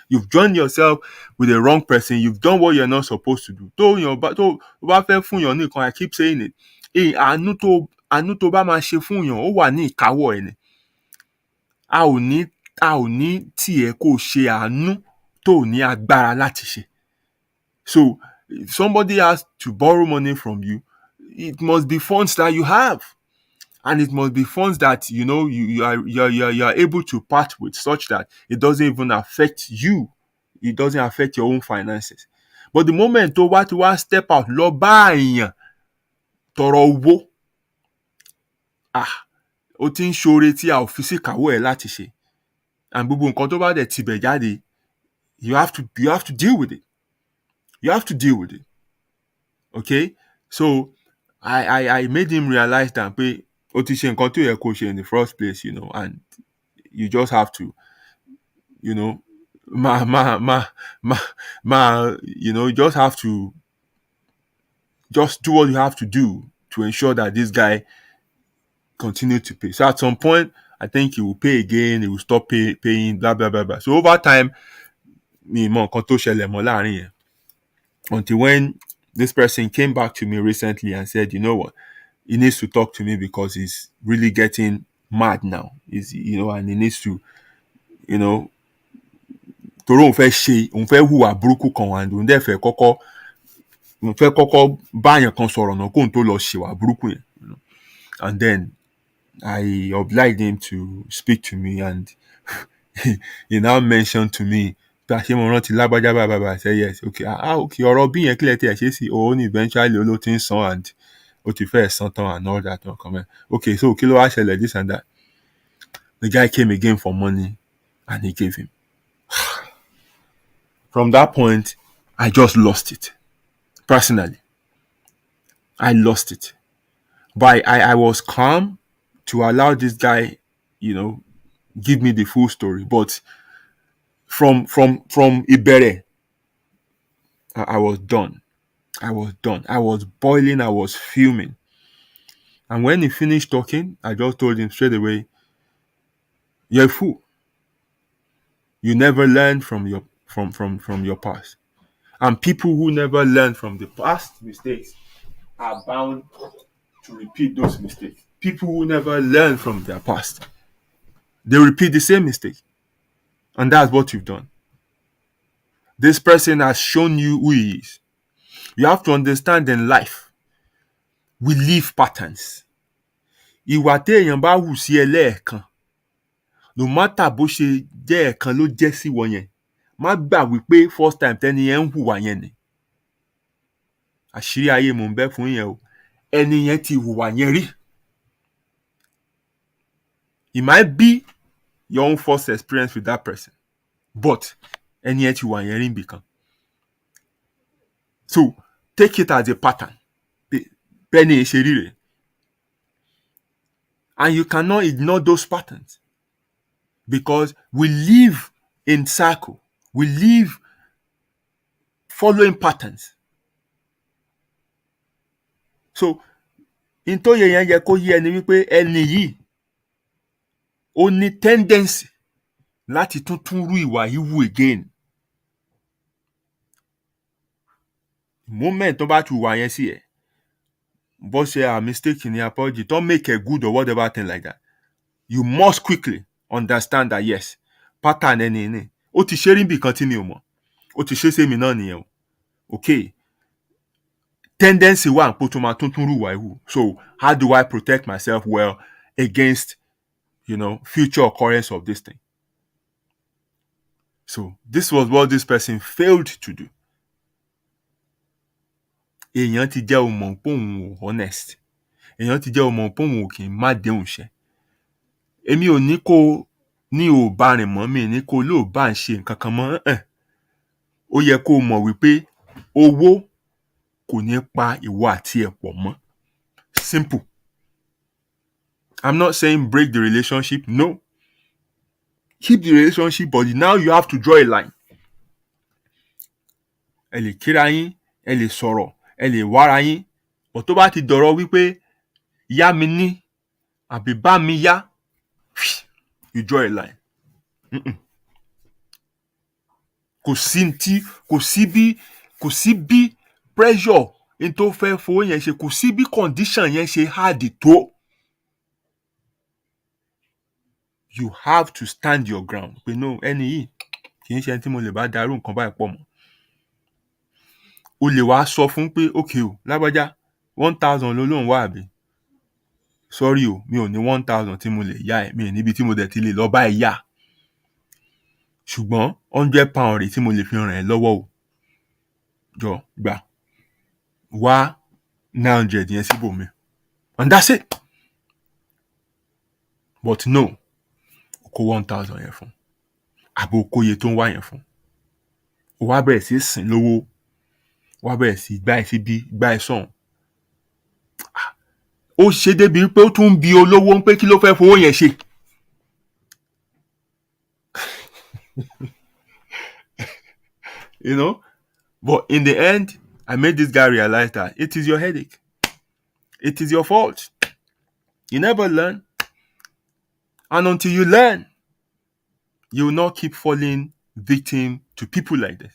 you've joined yourself with the wrong person, you've done what you're not supposed to do. Tó bá fẹ́ fún yàn nìkan, I keep saying it. Àánú tó bá máa ṣe fún yàn, ó wà ní ìkáwọ́ ẹ̀ ni. A ò ní tiẹ̀ kó ṣe àánú tó ní agbára láti ṣe. So if somebody has to borrow money from you, it must be funds that you have. And it must be funds that you are able to part with, such that it doesn't even affect you. It doesn't affect your own finances. But the moment tó wá ti wá step out lọ bá èèyàn tọrọ owó, ó ti ń ṣoore tí a ò fi sí ìkáwọ́ ẹ̀ láti ṣe. And gbogbo nǹkan tó bá dẹ̀ tibẹ̀ jáde, you have to deal with it. You have to deal with it. Okay? So I made him realize that pé ó ti ṣe nǹkan tó yẹ kó ṣe in the first place, and you just have to, you just have to just do what you have to do to ensure that this guy continue to pay. So at some point, I think he will pay again, he will stop paying, blah, blah, blah, blah. So over time, mi mọ nǹkan tó ṣẹlẹ̀ mọ́ láàrin yẹn. Until when this person came back to me recently and said, you know what, he needs to talk to me because he's really getting mad now. And he needs to, torí òun fẹ́ hùwà burúkú kan, and òun dẹ̀ fẹ́ kọ́kọ́ báyàn kan sọ̀rọ̀ náà kóun tó lọ ṣèwà burúkú yẹn. And then I obliged him to speak to me, and he now mentioned to me, ṣé mo rántí lágbájá bàbá. I said yes. Okay, okay, ọ̀rọ̀ bí yẹn kílẹ̀ tí ẹ ṣe sí, òun eventually ló ti ń san, and ó ti fẹ́ san tán and all that. Okay, so kí ló wá ṣẹlẹ̀, this and that. The guy came again for money, and he gave him. From that point, I just lost it. Personally, I lost it. But I was calm to allow this guy, give me the full story. But from Ibere, I was done. I was boiling. I was fuming. And when he finished talking, I just told him straight away, you're a fool. You never learn from your past. And people who never learn from the past mistakes are bound to repeat those mistakes. People who never learn from their past, they repeat the same mistake. And that's what you've done. This person has shown you who he is. You have to understand, in life, we leave patterns. Ìwà téèyàn bá hù sí ẹ lẹ́ẹ̀kan, no matter bó ṣe jẹ́ ẹ̀kan ló jẹ́ sí wọn yẹn, má gbà wípé first time tẹ́ni yẹn ń hùwà yẹn ni. Àṣírí ayé mò ń bẹ́ fún yẹn o. Ẹni yẹn ti hùwà yẹn rí. It might be your own first experience with that person, but ẹni yẹn ti hùwà yẹn rí nbìkan. So take it as a pattern. Bẹ́ẹ̀ni ṣe rí rẹ̀. And you cannot ignore those patterns, because we live in circle. We live following patterns. So in tó yẹ kó yé ẹni wípé ẹni yìí ó ní tendency láti tún rú ìwà yìí wù again. Moment tó bá ti wà yẹn sí ẹ, bó ṣe a mistake ní apology, don't make a good or whatever thing like that. You must quickly understand that yes, pattern ẹni ó ti ṣe rí nbìkan tí mi ò mọ̀, ó ti ṣe sí mi náà nìyẹn o. Okay, tendency wà pé tó máa tún rú ìwà yìí wù. So how do I protect myself well against, future occurrence of this thing? So this was what this person failed to do. Èèyàn ti jẹ́ ọmọ pé òun ò honest. Èèyàn ti jẹ́ ọmọ pé òun ò kì í má déhùn ṣẹ. Èmi ò ní kó ní ò bá rìn mọ́, mi ní kó lóò bá ń ṣe nǹkan kan mọ́. ó yẹ kó mọ̀ wípé owó kò ní pa ìwọ àti ẹ̀ pọ̀ mọ́. Simple. I'm not saying break the relationship. No. Keep the relationship, but now you have to draw a line. Ẹ lè kíra yín, ẹ lè sọ̀rọ̀, ẹ lè wára yín. But tó bá ti dọ̀rọ̀ wípé yá mi ní àbí bá mi yá, you draw a line. Kò sí bí pressure in tó fẹ́ fowó yẹn ṣe, kò sí bí condition yẹn ṣe hard tó. You have to stand your ground. Pé no, ẹni yìí kì í ṣe ẹni tí mo lè bá darú nǹkan báyìí pọ̀ mọ́. O lè wá sọ fún pé okay o, lágbájá 1,000 ló lóun wá àbí? Sorry o, mi ò ní 1,000 tí mo lè yá ẹ, mi ò níbi tí mo dẹ̀ ti lè lọ bá ẹ yá. Ṣùgbọ́n £100 rèé tí mo lè fi ràn ẹ́ lọ́wọ́ o. Jọ gbà. Wá 900 yẹn síbòmí. And that's it. But no, o kó 1,000 yẹn fún. Àbò kó iye tó ń wá yẹn fún. O wá bẹ̀rẹ̀ sí sìn lówó. O wá bẹ̀rẹ̀ sí gbá ẹ síbí, gbá ẹ sọ̀hún. Ó ṣe débi pé ó tún bi olówó ń pé kí ló fẹ́ fowó yẹn ṣe. You know? But in the end, I made this guy realize that it is your headache. It is your fault. You never learn. And until you learn, you will not keep falling victim to people like this.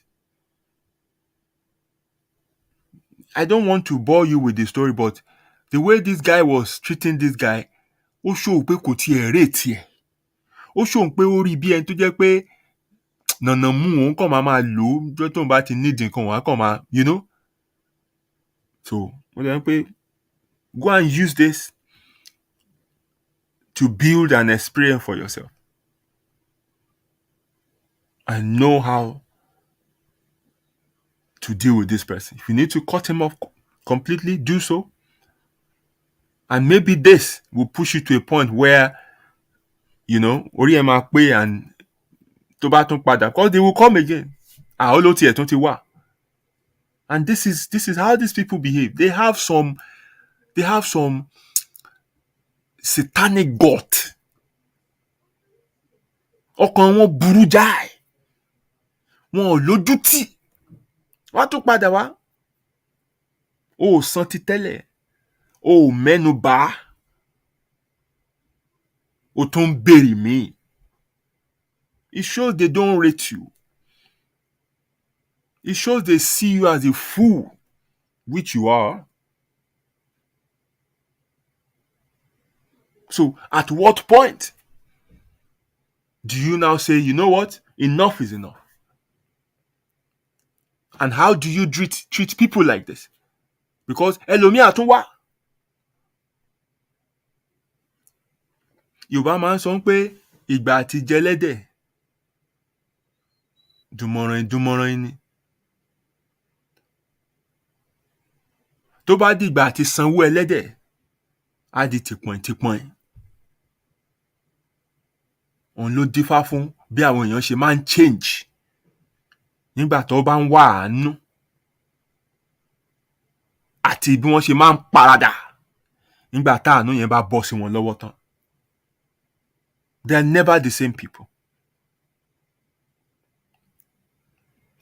I don't want to bore you with the story, but the way this guy was treating this guy, ó show pé kò tiẹ̀ rate ẹ̀. Ó show pé ó rí bí ẹni tó jẹ́ pé nànà mú òun kàn máa lò ó jọ́ tóun bá ti need nǹkan wọ́n á kàn máa, you know. So, mo lè pé go and use this to build an experience for yourself. And know how to deal with this person. If you need to cut him off completely, do so. And maybe this will push you to a point where, you know, orí ẹ máa pé and tó bá tún padà, because they will come again. Ó tiẹ̀ tún ti wà. And this is how these people behave. They have some satanic gut. Ọkàn wọn burú jáì. Wọn ò lójútì. Wọ́n tún padà wá. O ò san ti tẹ́lẹ̀. O ò mẹ́nu bà. O tún béèrè mí. It shows they don't rate you. It shows they see you as a fool, which you are. So, at what point do you now say, you know what? Enough is enough. And how do you treat people like this? Because ẹlòmíà tún wà. Yorùbá máa ń sọ pé ìgbà àti jẹlẹ́dẹ̀ dùmọ̀ràn ni. Tó bá dìgbà àti sanwó ẹlẹ́dẹ̀, á di tìpọ̀n. Òun ló dífá fún bí àwọn èèyàn ṣe máa ń change nígbà tó bá ń wá àánú àti bí wọ́n ṣe máa ń paradà nígbà tá àánú yẹn bá bọ́ sí wọn lọ́wọ́ tán. They are never the same people.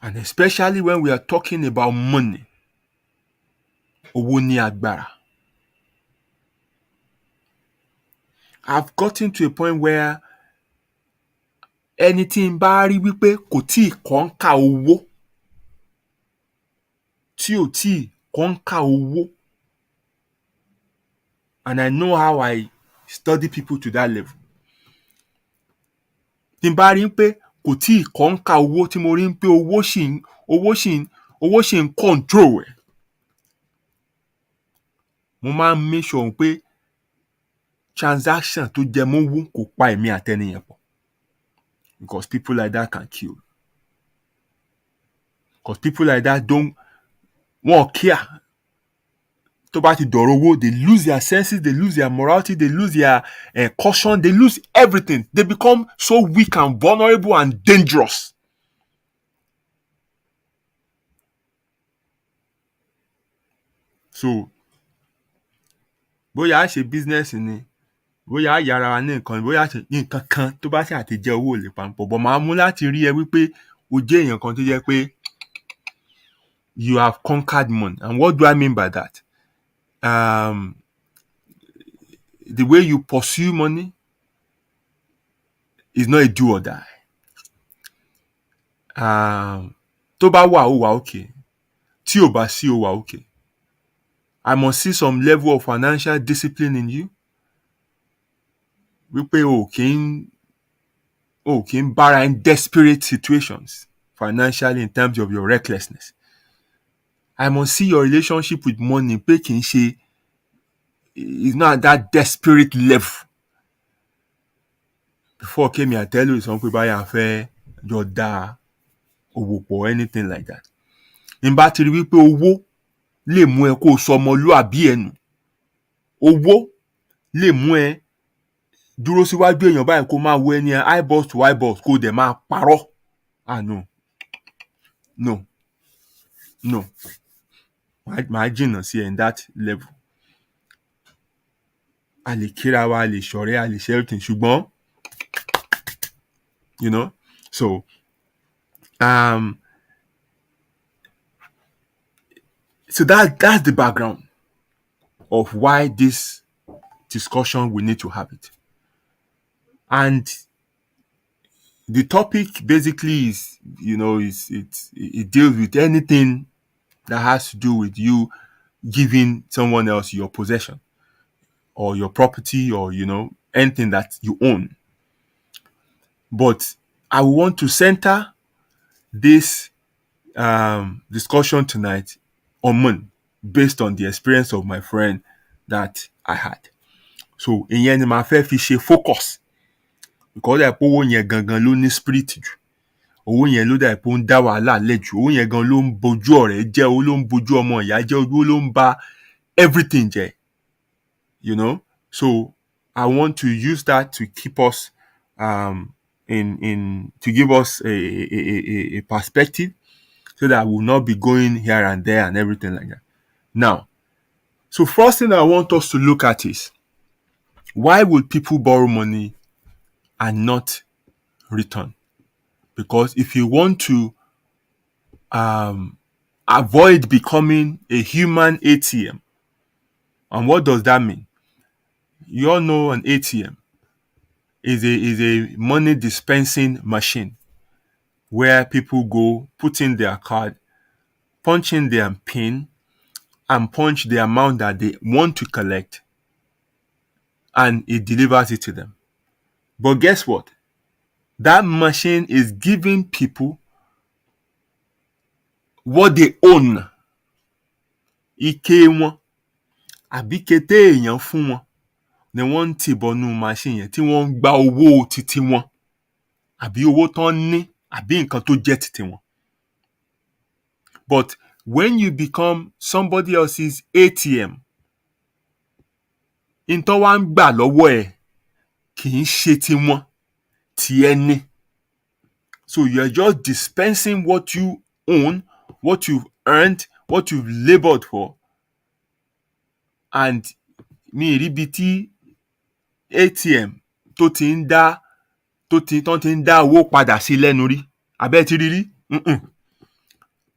And especially when we are talking about money. Owó ní agbára. I've gotten to a point where ẹni tí n bá rí wípé kò tíì kọ́ńkà owó, tí ò tíì kọ́ńkà owó, and I know how I study people to that level. Tí n bá rí pé kò tíì kọ́ńkà owó, tí mo rí pé owó ṣì ń control ẹ̀, mo máa ń make sure pé transaction tó jẹ mọ́ owó kò pa èmi àtẹni yẹn pọ̀. Because people like that can kill. Because people like that don't care. Tó bá ti dọ̀rọ̀ owó, they lose their senses, they lose their morality, they lose their caution, they lose everything. They become so weak and vulnerable and dangerous. So bóyá a ṣe business ni, bóyá a yára wa ní nǹkan, bóyá a ṣe nǹkan kan tó bá ṣáà ti jẹ́ owó ò lè pa pọ̀. But màá mú láti rí ẹ wípé o jẹ́ èèyàn kan tó jẹ́ pé you have conquered money. And what do I mean by that? The way you pursue money is not a do or die. Tó bá wà ó wà okay. Tí ò bá sí ó wà okay. I must see some level of financial discipline in you. Wípé o kì í bára in desperate situations financially in terms of your recklessness. I must see your relationship with money pé kì í ṣe is not at that desperate level. Before came here, I tell you something báyà fẹ́ jọ dá owó pọ̀ or anything like that. N bá ti rí wípé owó lè mú ẹ kó sọ ọmọlúàbí ẹ nù. Owó lè mú ẹ dúró síwájú èèyàn báyìí kó máa wo ẹni eyeballs to eyeballs kó dẹ̀ máa parọ́. No. Màá jìnnà sí ẹ in that level. A lè kíra wa, a lè ṣọ̀rẹ́, a lè ṣe everything, ṣùgbọ́n so so that's the background of why this discussion we need to have it. And the topic basically is, it deals with anything that has to do with you giving someone else your possession or your property or, anything that you own. But I want to center this discussion tonight on money based on the experience of my friend that I had. So, ìyẹn ni màá fẹ́ fi ṣe focus. Because owó yẹn gangan ló ní spirit jù. Owó yẹn ló dà pé ó ń dá wàhálà lẹ̀ jù. Owó yẹn gan ló ń bojú ọ̀rẹ́ jẹ́, owó ló ń bojú ọmọ ìyá jẹ́, owó ló ń ba everything jẹ́. So I want to use that to keep us to give us a perspective so that we'll not be going here and there and everything like that. Now, so first thing I want us to look at is, why would people borrow money and not return? Because if you want to avoid becoming a human ATM, and what does that mean? You all know an ATM is a money dispensing machine where people go, put in their card, punch in their PIN, and punch the amount that they want to collect, and it delivers it to them. But guess what? That machine is giving people what they own. Ike wọn àbí kété èèyàn fún wọn ni wọ́n ń tìbọnú machine yẹn tí wọ́n ń gba owó títí wọn àbí owó tán ní àbí nǹkan tó jẹ́ títí wọn. But when you become somebody else's ATM, n tó wá ń gbà lọ́wọ́ ẹ̀ kì í ṣe tiwọn, ti ẹni. So you're just dispensing what you own, what you've earned, what you've labored for. And mi ríbi tí ATM tó ti ń dá owó padà sí lẹ́nu rí. Abẹ́ ti rí rí?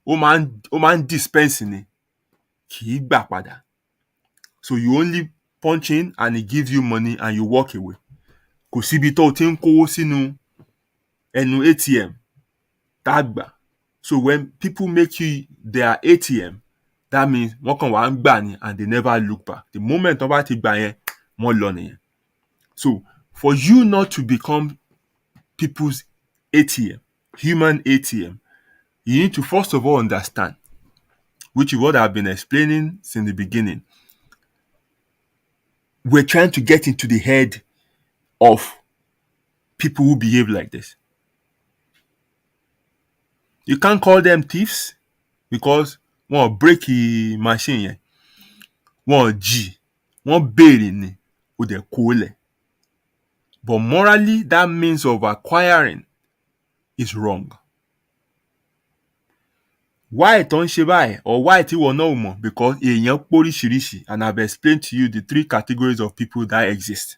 Ó máa ń dispense ni, kì í gbà padà. So you only punch in and it gives you money and you walk away. Kò síbi tó ti ń kówó sínú ẹnu ATM tá gbà. So when people make you their ATM, that means wọ́n kàn wá ń gbà ni and they never look back. The moment wọ́n bá ti gbà yẹn, wọ́n lọ nìyẹn. So for you not to become people's ATM, human ATM, you need to first of all understand, which is what I've been explaining since the beginning. We're trying to get into the head of people who behave like this. You can't call them thieves because wọ́n break the machine yẹn. Wọ́n jí, wọ́n béèrè ni, ó dẹ̀ kó lẹ̀. But morally, that means of acquiring is wrong. Why tó ń ṣe báyìí or why tí wọ́n náà ò mọ̀? Because èèyàn póríṣiríṣi, and I've explained to you the 3 categories of people that exist.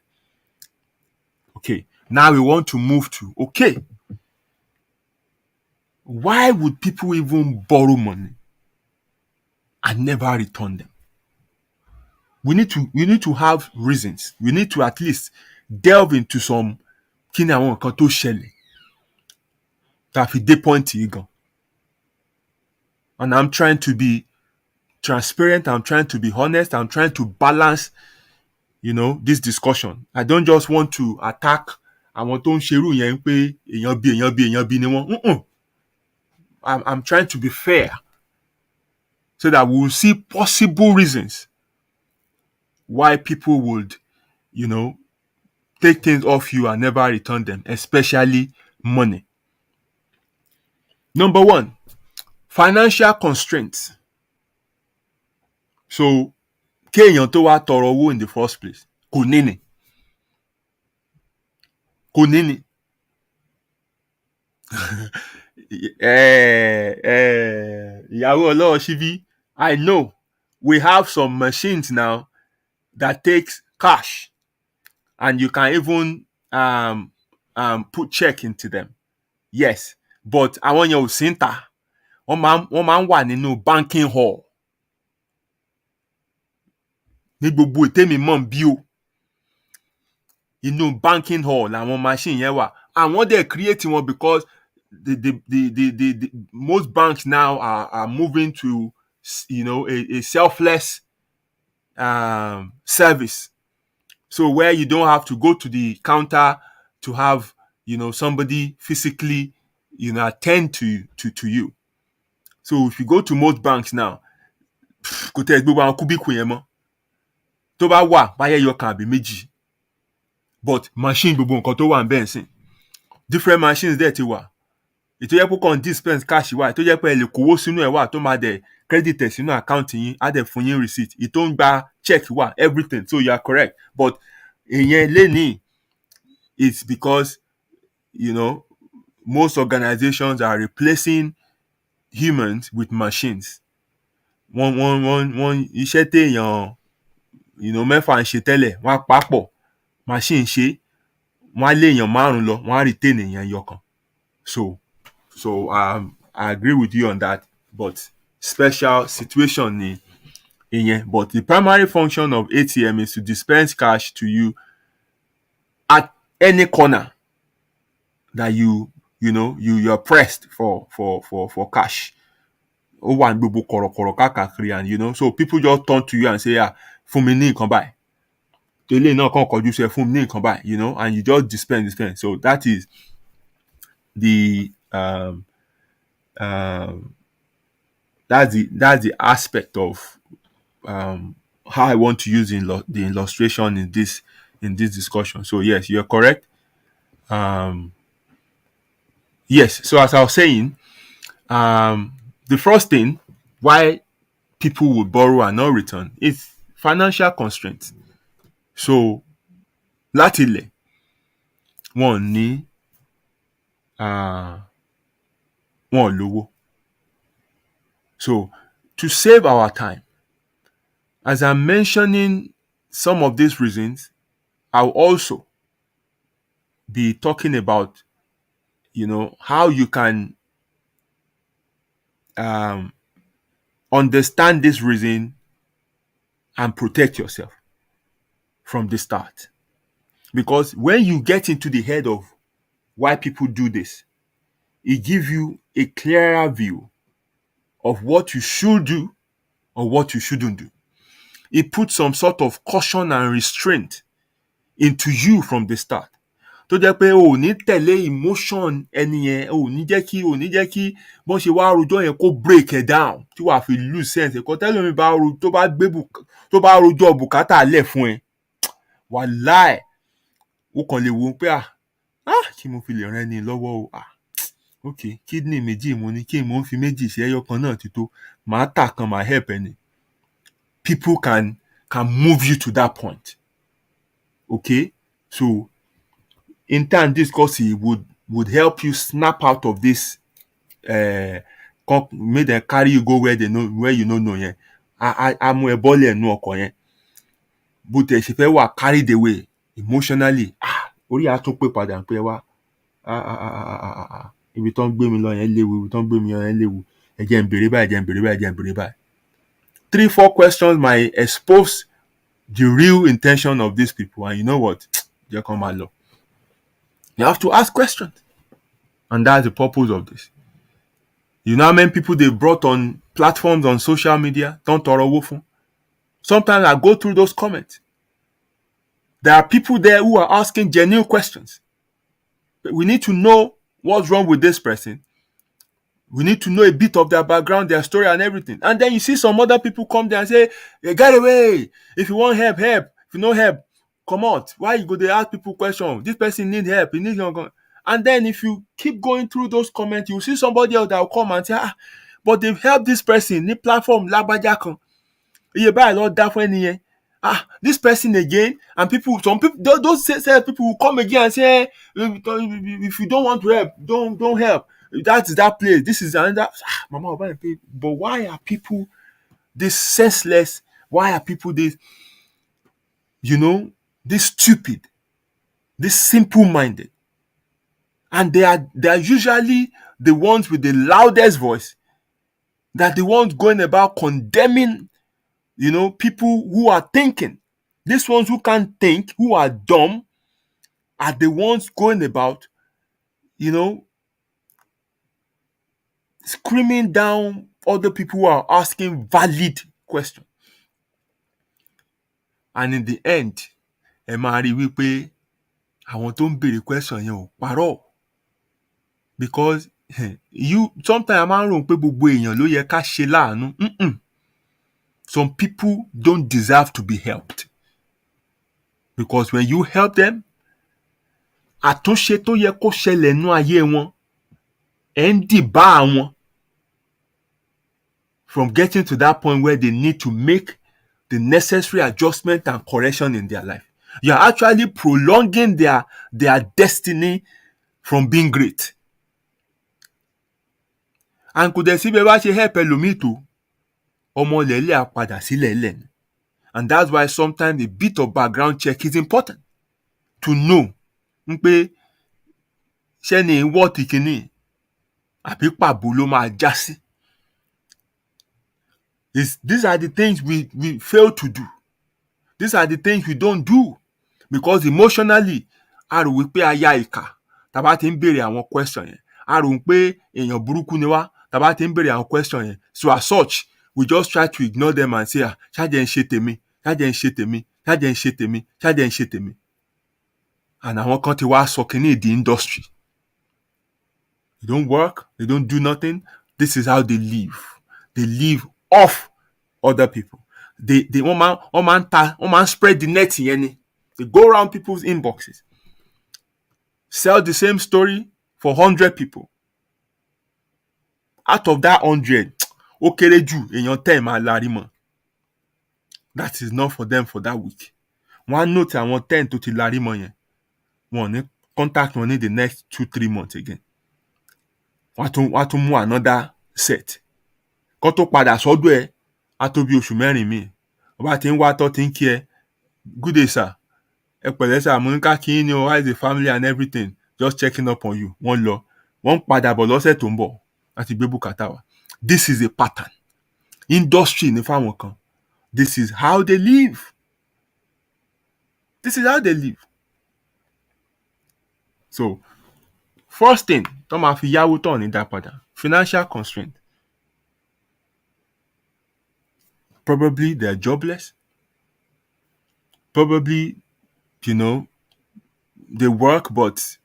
Okay, now we want to move to, okay, why would people even borrow money and never return them? We need to have reasons. We need to at least delve into some kí ni àwọn nǹkan tó ṣẹlẹ̀ tá a fi dé point yìí gan. And I'm trying to be transparent. I'm trying to be honest. I'm trying to balance, this discussion. I don't just want to attack àwọn tó ń ṣerú yẹn pé èèyàn bí ni wọ́n. I'm trying to be fair so that we'll see possible reasons why people would, take things off you and never return them, especially money. Number 1, financial constraints. So, kéèyàn tó wá tọrọ owó in the first place, kò ní ni. Ìyàwó ọlọ́wọ́ ṣíbí, I know we have some machines now that takes cash, and you can even put check into them. Yes, but àwọn yẹn ò sí ń tà. Wọ́n máa ń wà nínú banking hall. Ní gbogbo ìtẹ́mi mọ̀ bí o. Inú banking hall làwọn machine yẹn wà. Àwọn dẹ̀ create wọn because the most banks now are moving to, a selfless service. So where you don't have to go to the counter to have, somebody physically, attend to you. So if you go to most banks now, kò tẹ̀ gbogbo àwọn kúbíkù yẹn mọ́. Tó bá wà, báyẹ̀ yọkàn àbí méjì. But machine gbogbo nǹkan tó wà ń bẹ́ẹ̀ sìn. Different machines dẹ̀ ti wà. Ètò yẹ kó kàn dispense cash wà. Ètò yẹ pé ẹ lè kówó sínú ẹ̀ wà tó máa dẹ̀ credit ẹ̀ sínú account yín. Á dẹ̀ fún yín receipt. Ètò ń gba check wà, everything. So you are correct. But ìyẹn lénìí, it's because, most organizations are replacing humans with machines. Wọ́n iṣẹ́ téèyàn, mẹ́fà ń ṣe tẹ́lẹ̀, wọ́n á papọ̀. Machine ṣe, wọ́n á lé èèyàn 5 lọ, wọ́n á retain èèyàn yọkan. So I agree with you on that, but special situation ni ìyẹn. But the primary function of ATM is to dispense cash to you at any corner that you're pressed for cash. Ó wà ní gbogbo kọ̀rọ̀kọ̀rọ̀ káàkiri, and so people just turn to you and say, fún mi ní nǹkan báyìí. Tẹ́lẹ̀ náà kàn kọjú sí ẹ, fún mi ní nǹkan báyìí, and you just dispense. So that is the that's the aspect of how I want to use the illustration in this discussion. So yes, you're correct. Yes, so as I was saying, the first thing why people would borrow and not return is financial constraints. So láti ilẹ̀, wọ́n ní wọ́n lówó. So to save our time, as I'm mentioning some of these reasons, I'll also be talking about, how you can understand this reason and protect yourself from the start. Because when you get into the head of why people do this, it gives you a clearer view of what you should do or what you shouldn't do. It puts some sort of caution and restraint into you from the start. Tó jẹ́ pé o ò ní tẹ̀lé emotion ẹni yẹn, o ò ní jẹ́ kí bọ́n ṣe wá rojọ́ yẹn kó break it down tí wàá fi lose sense. Ẹ̀kọ́ tẹ́lẹ̀ mi tó bá rojọ́ bùkátà lẹ̀ fún ẹ, wàláì, o kàn lè wo pé kí mo fi lè ràn ẹni lọ́wọ́ o. Okay, kidney méjì mo ní, kí mo fi méjì ṣe ẹyọ kan náà ti tó, màá tà kan, màá help ẹni. People can move you to that point. Okay, so in time discourse would help you snap out of this make them carry you go where you no know yẹn á mú ẹ bọ́lẹ̀ ẹnu ọkọ̀ yẹn bó tẹ̀ ṣe fẹ́ wà carried away emotionally orí á tún pè padà pé wá ibi tó ń gbé mi lọ yẹn léwu ibi tó ń gbé mi lọ yẹn léwu ẹ jẹ́ n béèrè báyìí ẹ jẹ́ n béèrè báyìí ẹ jẹ́ n béèrè báyìí 3-4 questions might expose the real intention of these people, and you know what? Jẹ́ kán máa lọ. You have to ask questions, and that's the purpose of this. You know how many people they brought on platforms on social media? Don't tọrọ owó fún. Sometimes I go through those comments. There are people there who are asking genuine questions. We need to know what's wrong with this person. We need to know a bit of their background, their story, and everything. And then you see some other people come there and say, hey, get away. If you want help, help. If you no help, come out. Why you go there ask people questions? This person need help. He needs help. And then if you keep going through those comments, you see somebody else that will come and say, but they've helped this person. The platform, lágbájá kan. Iye báyìí ló dá fún ẹni yẹn. This person again, and some people, those people will come again and say, if you don't want to help, don't help. That's that place. This is another. Mama, but why are people this senseless? Why are people this, this stupid, this simple-minded? And they are usually the ones with the loudest voice, that the ones going about condemning, people who are thinking. These ones who can't think, who are dumb, are the ones going about, screaming down other people who are asking valid questions. And in the end, ẹ máa rí wípé àwọn tó ń béèrè question yẹn ò parọ́. Because sometimes máa ń rò pé gbogbo èèyàn ló yẹ ká ṣe láàánú. Some people don't deserve to be helped. Because when you help them, àtúnṣe tó yẹ kó ṣẹlẹ̀ nú ayé wọn, ẹ̀ ń dìbà wọn from getting to that point where they need to make the necessary adjustment and correction in their life. You are actually prolonging their destiny from being great. And kò dẹ̀ sí bẹ́ẹ̀ bá ṣe help ẹlòmíì tó, ọmọ lẹ́lẹ́ á padà sílẹ̀ lẹ́nu. And that's why sometimes a bit of background check is important to know pé ṣé ni wọ́ọ̀tì kìíní àbí pàbó ló máa já sí. These are the things we fail to do. These are the things we don't do. Because emotionally, a rò wípé a ya ìkà tá bá ti ń béèrè àwọn question yẹn. A rò pé èèyàn burúkú ni wá tá bá ti ń béèrè àwọn question yẹn. So as such, we just try to ignore them and say, ṣáàjẹ́ ń ṣe tèmi, ṣáàjẹ́ ń ṣe tèmi, ṣáàjẹ́ ń ṣe tèmi, ṣáàjẹ́ ń ṣe tèmi. And àwọn kan ti wá sọ kìíní the industry. They don't work, they don't do nothing. This is how they live. They live off other people. They man spread the net yẹn ni. They go around people's inboxes, sell the same story for 100 people. Out of that 100, ó kéré jù èèyàn 10 máa lárí mọ́. That is not for them for that week. Wọ́n á note àwọn 10 tó ti lárí mọ́ yẹn. Wọ́n ní contact wọn ní the next 2-3 months again. Wọ́n á tún mú another set. Kó tó padà sọ́dọ̀ ẹ̀, á tó bí oṣù mẹ́rin míì. Ọba tí ń wá tọ́ tí ń kí ẹ. Good day, sir. Ẹ pẹ̀lẹ́ sir, mo ní ká kí yín ní o, how is the family and everything? Just checking up on you. Wọ́n lọ. Wọ́n padà bọ̀ lọ́sẹ̀ tó ń bọ̀ láti gbé bùkátà wá. This is a pattern. Industry ní fáwọn kan. This is how they live. This is how they live. So, first thing, tó máa fi yáwó tọ̀ ní dá padà. Financial constraint. Probably they're jobless. Probably, they work, but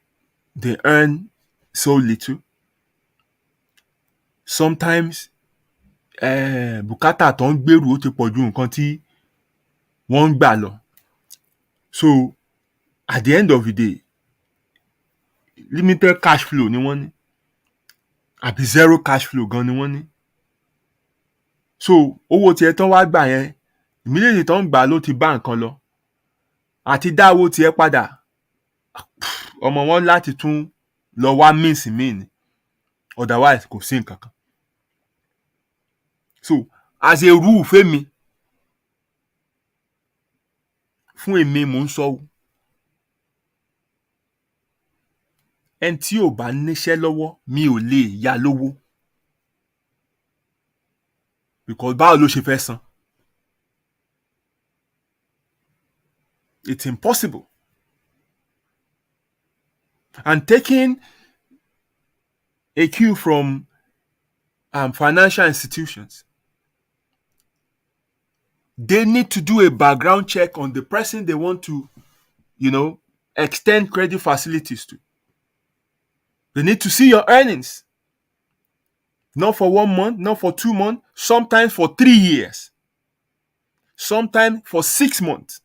they earn so little. Sometimes, bùkátà tó ń gbèrú ó ti pọ̀ ju nǹkan tí wọ́n ń gbà lọ. So, at the end of the day, limited cash flow ni wọ́n ní. Àbí zero cash flow gan ni wọ́n ní. So, owó tiẹ̀ tán wá gbà yẹn, immediately tán gbà ló ti bá nǹkan lọ. Àti dá owó tiẹ̀ padà, ọmọ wọn láti tún lọ wá means míì ni. Otherwise, kò sí nǹkan kan. So as a rule fún èmi mò ń sọ o, ẹni tí ò bá níṣẹ́ lọ́wọ́ mi ò lè yá lówó, because báwo ló ṣe fẹ́ san? It's impossible. And taking a cue from financial institutions, they need to do a background check on the person they want to, extend credit facilities to. They need to see your earnings. Not for 1 month, not for 2 months, sometimes for 3 years, sometimes for 6 months.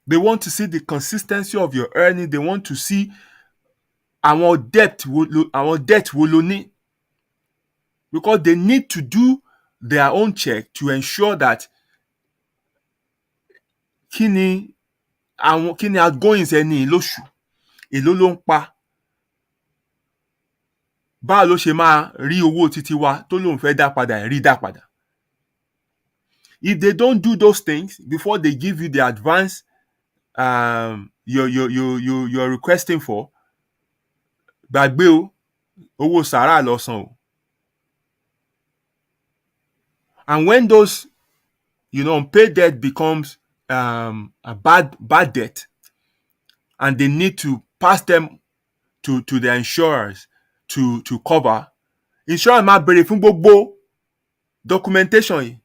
They want to see the consistency of your earnings. They want to see our debt wo lo ní. Because they need to do their own check to ensure that kí ni outgoings ẹni lóṣù, èló ló ń pa, báwo ló ṣe máa rí owó títí wa tó lóun fẹ́ dá padà rí dá padà. If they don't do those things before they give you the advance you're requesting for, gbàgbé o, owó sàrà lọ san o. And when those unpaid debt becomes a bad debt, and they need to pass them to the insurers to cover, insurance máa béèrè fún gbogbo documentation yìí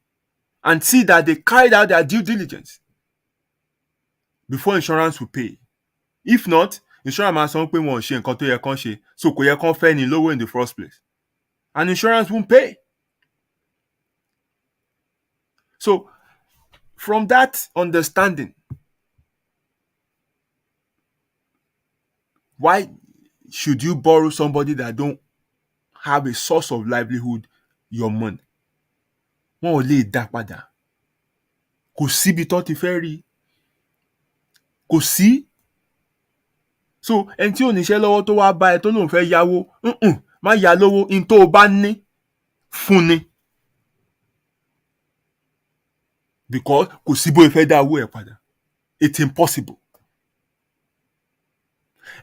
and see that they carried out their due diligence before insurance will pay. If not, insurance máa sọ pé wọn ò ṣe nǹkan tó yẹ kán ṣe, so kò yẹ kán fẹ́ ni lówó in the first place, and insurance won't pay. So from that understanding, why should you borrow somebody that don't have a source of livelihood your money? Wọn ò lè dá padà. Kò síbi tán ti fẹ́ rí. Kò sí. So ẹni tí ò níṣẹ́ lọ́wọ́ tó wá bá ẹ tó lóun fẹ́ yáwó, má yá lówó, in tó o bá ní fún ni. Because kò sí bó fẹ́ dá owó ẹ̀ padà. It's impossible.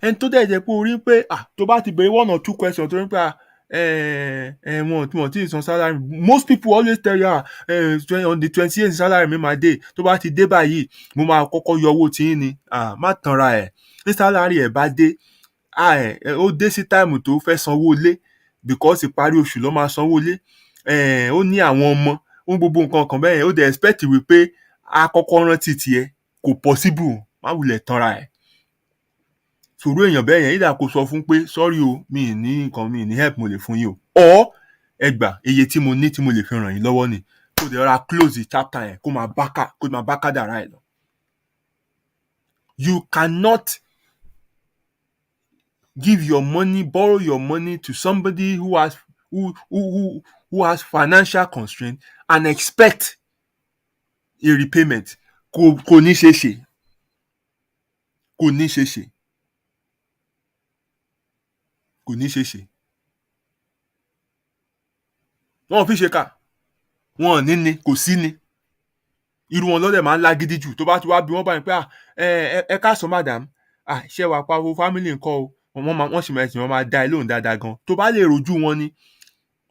Ẹni tó dẹ̀ jẹ́ pé orí pé tó bá ti béèrè 1 or 2 questions tó ní pé wọn tí ì san salary. Most people always tell you on the 28th salary mi máa dé, tó bá ti dé báyìí mo máa kọ́kọ́ yọ owó tí yín ni. Má tanra ẹ̀. Ní salary ẹ̀ bá dé, ó dé sí táìmù tó fẹ́ sanwó ilé, because ìparí oṣù ló máa sanwó ilé. Ó ní àwọn ọmọ, ó gbogbo nǹkan kan bẹ́ẹ̀ yẹn, ó dẹ̀ expect wípé a kọ́kọ́ rántí tiẹ̀. Kò possible. Má wulẹ̀ tanra ẹ̀. Sòrò èèyàn bẹ́ẹ̀ yẹn, ìdá kò sọ fún pé sorry o, mi ní help mo lè fún yín o. Or ẹgbà iye tí mo ní tí mo lè fi ràn yín lọ́wọ́ ni. Kò dẹ̀ rọra close the chapter yẹn kó máa bá kádàrá ẹ̀ lọ. You cannot give your money, borrow your money to somebody who has financial constraint and expect a repayment. Kò ní ṣe ṣe. Kò ní ṣe ṣe. Kò ní ṣe ṣe. Wọ́n ò fi ṣe kà. Wọ́n ò ní ni, kò sí ni. Irú wọn lọ́dẹ̀ máa ń lágídí jù. Tó bá ti wá bí wọ́n bá ní pé ẹ káàsán madam, ṣé wàá pawó family nǹkan o, wọ́n sì máa dá ẹ lóhùn dáadáa gan. Tó bá lè rojú wọn ni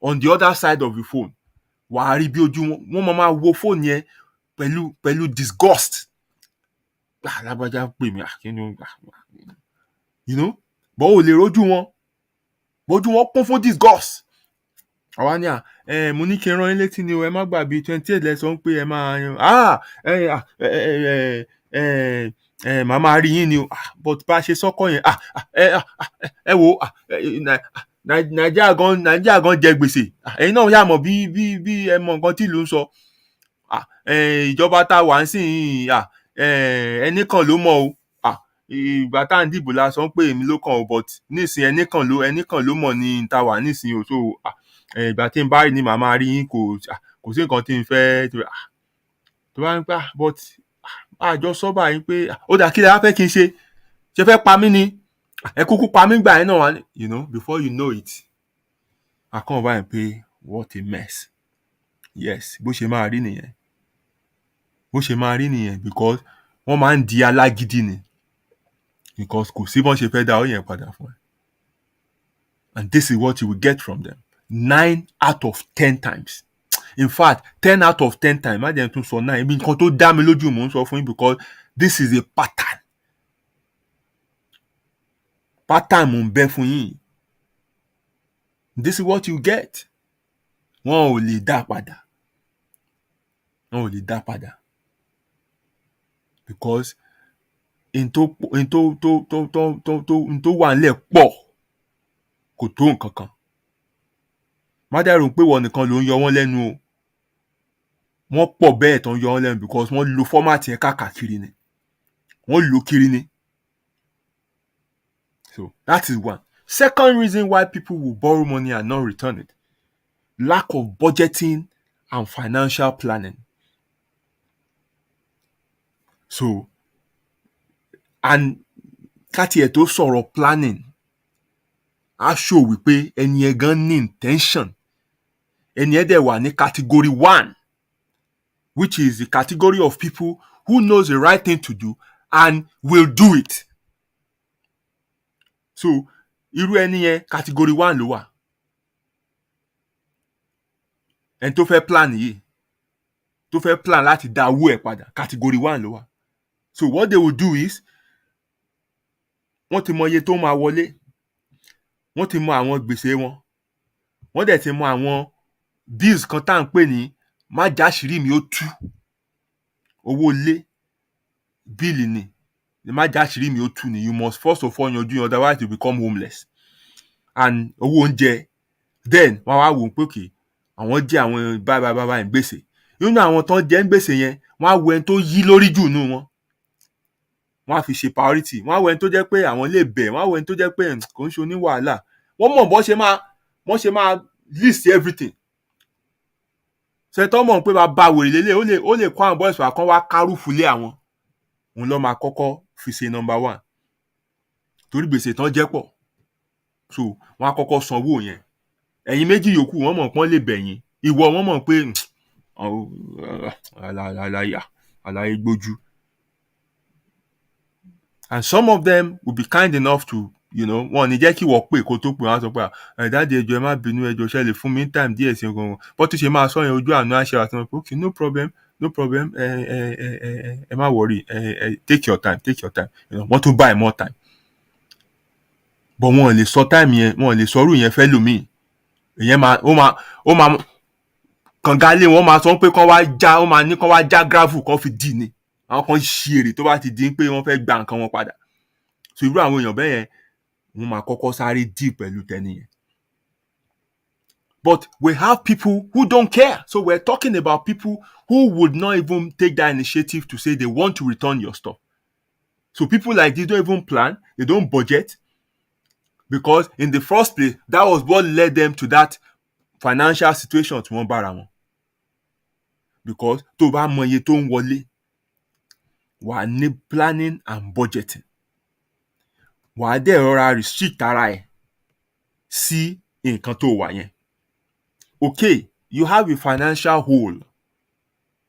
on the other side of the phone, wàá rí bí ojú wọn máa wo fóònù yẹn pẹ̀lú disgust. Lágbájá pè mí, bọ́ ò lè rojú wọn. Bójú wọn kún fún disgust. Àwa ni mo ní kí n rán yín létí ni o, ẹ má gbàgbé 28 lẹ́sọ̀ pé ẹ máa màá máa rí yín ni o. But bá a ṣe sọ́kọ̀ yẹn, ẹ wo Nàìjíríà gan jẹ gbèsè. Ẹ̀yin náà yà mọ̀ bí ẹ mọ nǹkan tí ìlú ń sọ. Ìjọba tá a wà ń sìn ẹnì kan ló mọ̀ o. Ìgbà tá à ń dìbò la sọ pé èmi ló kàn o, but nísìnyí ẹnì kan ló mọ̀ ní ta wà nísìnyí o. So ìgbà tí n bá rí ni màá máa rí yín, kò sí nǹkan tí n fẹ́ tó bá ń pa, but àjọ sọ́bà yín pé ó dà kí lè wá fẹ́ kí n ṣe fẹ́ pa mí ni, ẹ kúkú pa mí gbà yẹn náà wá, before you know it kàn báyìí pé what a mess. Yes, bó ṣe máa rí nìyẹn. Because wọ́n máa ń di alágídí ni. Because kò sí bọ́n ṣe fẹ́ dá owó yẹn padà fún ẹ. And this is what you will get from them. 9 out of 10 times. In fact, 10 out of 10 times. Má jẹ́ tún sọ 9. Ibi nǹkan tó dá mi lójú mò ń sọ fún yín because this is a pattern. Pattern mò ń bẹ fún yín. This is what you get. Wọ́n ò lè dá padà. Because n tó wà nílẹ̀ pọ̀ kò tó nǹkan kan. Má dẹ̀ rò pé wọ́n nìkan ló ń yọ wọ́n lẹ́nu o. Wọ́n pọ̀ bẹ́ẹ̀ tó ń yọ wọ́n lẹ́nu because wọ́n lo format yẹn káàkiri ni. Wọ́n lò kiri ni. So that is one. Second reason why people will borrow money and not return it. Lack of budgeting and financial planning. So, and káti ẹ̀ tó sọ̀rọ̀ planning, á show wípé ẹni yẹn gan ní intention. Ẹni yẹn dẹ̀ wà ní category 1, which is the category of people who knows the right thing to do and will do it. So, irú ẹni yẹn category 1 ló wà. Ẹni tó fẹ́ plan yìí, tó fẹ́ plan láti dá owó ẹ̀ padà, category 1 ló wà. So what they will do is, wọ́n ti mọ iye tó máa wọlé, wọ́n ti mọ àwọn gbèsè wọn, wọ́n dẹ̀ ti mọ àwọn bills kan tá à ń pè ní má jáṣírí mi ó tú. Owó ilé, bíìlì ni, má jáṣírí mi ó tú ni. You must first of all yanjú, otherwise you become homeless. And owó oúnjẹ, then wọ́n wá wò ó pé okay, àwọn jẹ́ àwọn báyìí gbèsè. Nínú àwọn tó ń jẹ gbèsè yẹn, wọ́n á wo ẹni tó yí lórí jù nínú wọn. Wọ́n á fi ṣe priority. Wọ́n á wo ẹni tó jẹ́ pé àwọn lè bẹ̀. Wọ́n á wo ẹni tó jẹ́ pé kò ń ṣe oní wàhálà. Wọ́n mọ̀ bọ́n ṣe máa list everything. Ṣètò mọ̀ pé bàbá wèrè lélẹ̀, ó lè kó àwọn boys wá kán wá kárùfù lé àwọn. Òun ló máa kọ́kọ́ fi ṣe number 1. Torí gbèsè tán jẹ́ pọ̀. So wọ́n á kọ́kọ́ sanwó yẹn. Ẹ̀yin méjì yòókù wọ́n mọ̀ pọ́n lè bẹ̀yìn. Ìwọ wọ́n mọ̀ pé àlàyé gbójú. And some of them will be kind enough to, wọ́n ní jẹ́ kí wọ́n pè kó tó pè wọ́n á sọ pé dáàdi ẹjọ́ ẹ má bínú, ẹjọ́ ṣe lè fún mi time díẹ̀ sí gan-an. Bó ti ṣe máa sọ yẹn ojú àánú àṣẹ àti wọn pé okay, no problem, ẹ má worry, take your time. Wọ́n tún buy more time. But wọ́n lè sọ time yẹn, wọ́n lè sọrú yẹn fẹ́ lòmíì. Ìyẹn ó máa kàngálé wọn máa sọ pé kán wá já gravel kán fi dì ní. Àwọn kan ṣí èrè tó bá ti di pé wọ́n fẹ́ gba nǹkan wọn padà. So irú àwọn èèyàn bẹ́ẹ̀ yẹn, wọ́n máa kọ́kọ́ sáré dì pẹ̀lú tẹni yẹn. But we have people who don't care. So we're talking about people who would not even take that initiative to say they want to return your stuff. So people like this don't even plan, they don't budget, because in the first place, that was what led them to that financial situation tí wọ́n bára wọn. Because tó bá mọ iye tó ń wọlé, wà á ní planning and budgeting. Wà á dẹ̀ rọra restrict ara ẹ̀ sí nǹkan tó wà yẹn. Okay, you have a financial hole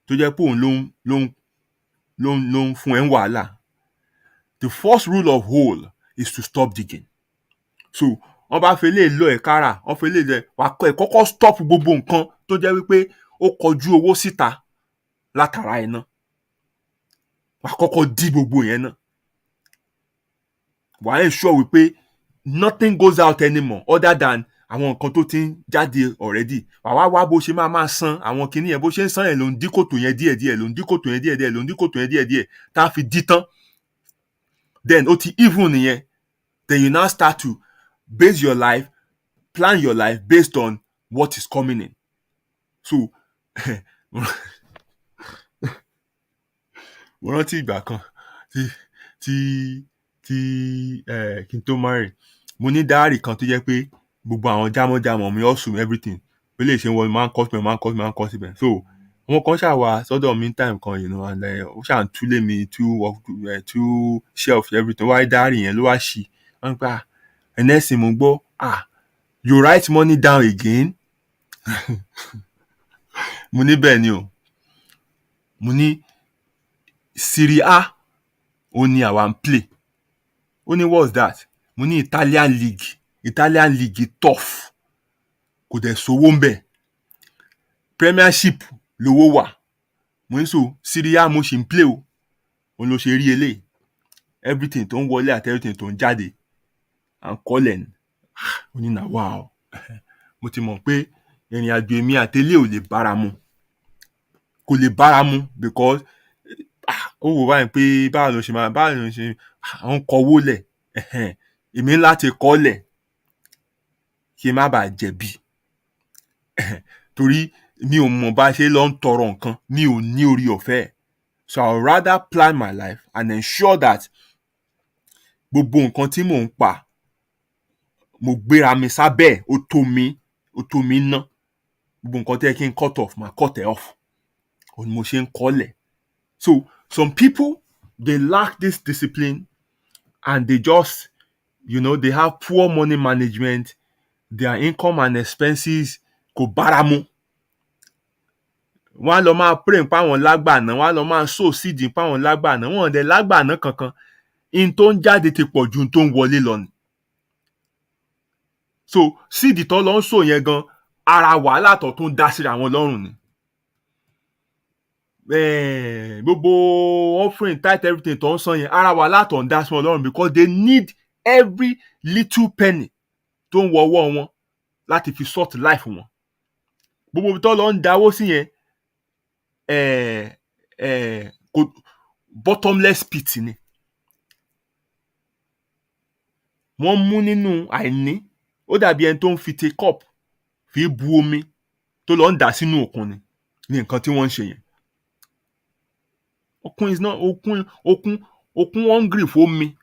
tó jẹ́ pé òun ló ń fún ẹ ń wàhálà. The first rule of hole is to stop digging. So wọ́n bá fẹ́ lè lọ ẹ̀ kára, wọ́n fẹ́ lè lọ wà á kọ́kọ́ stop gbogbo nǹkan tó jẹ́ wípé ó kọjú owó síta látara ẹ̀ náà. Wà á kọ́kọ́ dí gbogbo yẹn náà. Wà á ensure wípé nothing goes out anymore other than àwọn nǹkan tó ti ń jáde already. Wà á wá bó ṣe máa san àwọn kinní yẹn, bó ṣe ń san yẹn ló ń dí kòtò yẹn díẹ̀díẹ̀, ló ń dí kòtò yẹn díẹ̀díẹ̀ tá a fi dí tán. Then ó ti even nìyẹn. Then you now start to base your life, plan your life based on what is coming in. So mo rántí ìgbà kan tí kí n tó marry, mo ní diary kan tó jẹ́ pé gbogbo àwọn jámọ́jámọ́ mi, hustle everything, bí lè ṣe wọ́n máa ń kọ́ síbẹ̀. So wọn kan ṣàwà sọ́dọ̀ mi time kan, and ó ṣà ń túlé mi tú shelf everything. Wáyé diary yẹn ló wá ṣí. Wọ́n gbà ẹnẹ́sìn mo gbọ́ You write money down again? Mo ní bẹ́ẹ̀ ni o. Mo ní Serie A ó ní àwa ń play. Ó ní what's that? Mo ní Italian League tough. Kò dẹ̀ sówó ń bẹ̀. Premiership lówó wà. Mo ní so Serie A mo ṣì ń play o. Òun ló ṣe rí eléyìí. Everything tó ń wọlé àti everything tó ń jáde. I'm calling. Mo ní na wow. Mo ti mọ̀ pé ìrìn àjò èmi àtẹlé ò lè bára mu. Kò lè bára mu because ó wò báyìí pé báwo ló ṣe àwọn kọwó lẹ̀. Èmi láti kọ́lẹ̀ kí n má bàa jẹ̀bi. Torí mi ò mọ̀ bá ṣe lọ ń tọrọ nǹkan, mi ò ní orí ọ̀fẹ́. So I would rather plan my life and ensure that gbogbo nǹkan tí mò ń pa mo gbéra mi sábẹ́ ó tó mi ná. Gbogbo nǹkan tí ẹ kí n cut off, máa cut it off. Òun mo ṣe ń kọ́lẹ̀. So some people, they lack this discipline and they just, they have poor money management. Their income and expenses kò bára mu. Wọ́n á lọ máa pray pa àwọn lágbàná, wọ́n á lọ máa sow seed pa àwọn lágbàná. Wọ́n ò dẹ̀ lágbàná kankan. In tó ń jáde ti pọ̀ ju in tó ń wọlé lọ ni. So seed tó lọ ń sow yẹn gan, ara wàhálà tó tún dá síra wọn lọ́rùn ni. Gbogbo offering, tithe, everything tó ń san yẹn, ara wàhálà tó ń dá sí wọn lọ́rùn because they need every little penny tó ń wọwọ́ wọn láti fi sort life wọn. Gbogbo tó lọ ń dáwó sí yẹn, bottomless pit ni. Wọ́n mú nínú àìní. Ó dàbí ẹni tó ń fi teacup fi bu omi tó lọ ń dà sínú òkun ni nǹkan tí wọ́n ń ṣe yẹn. Òkun hungry fún omi.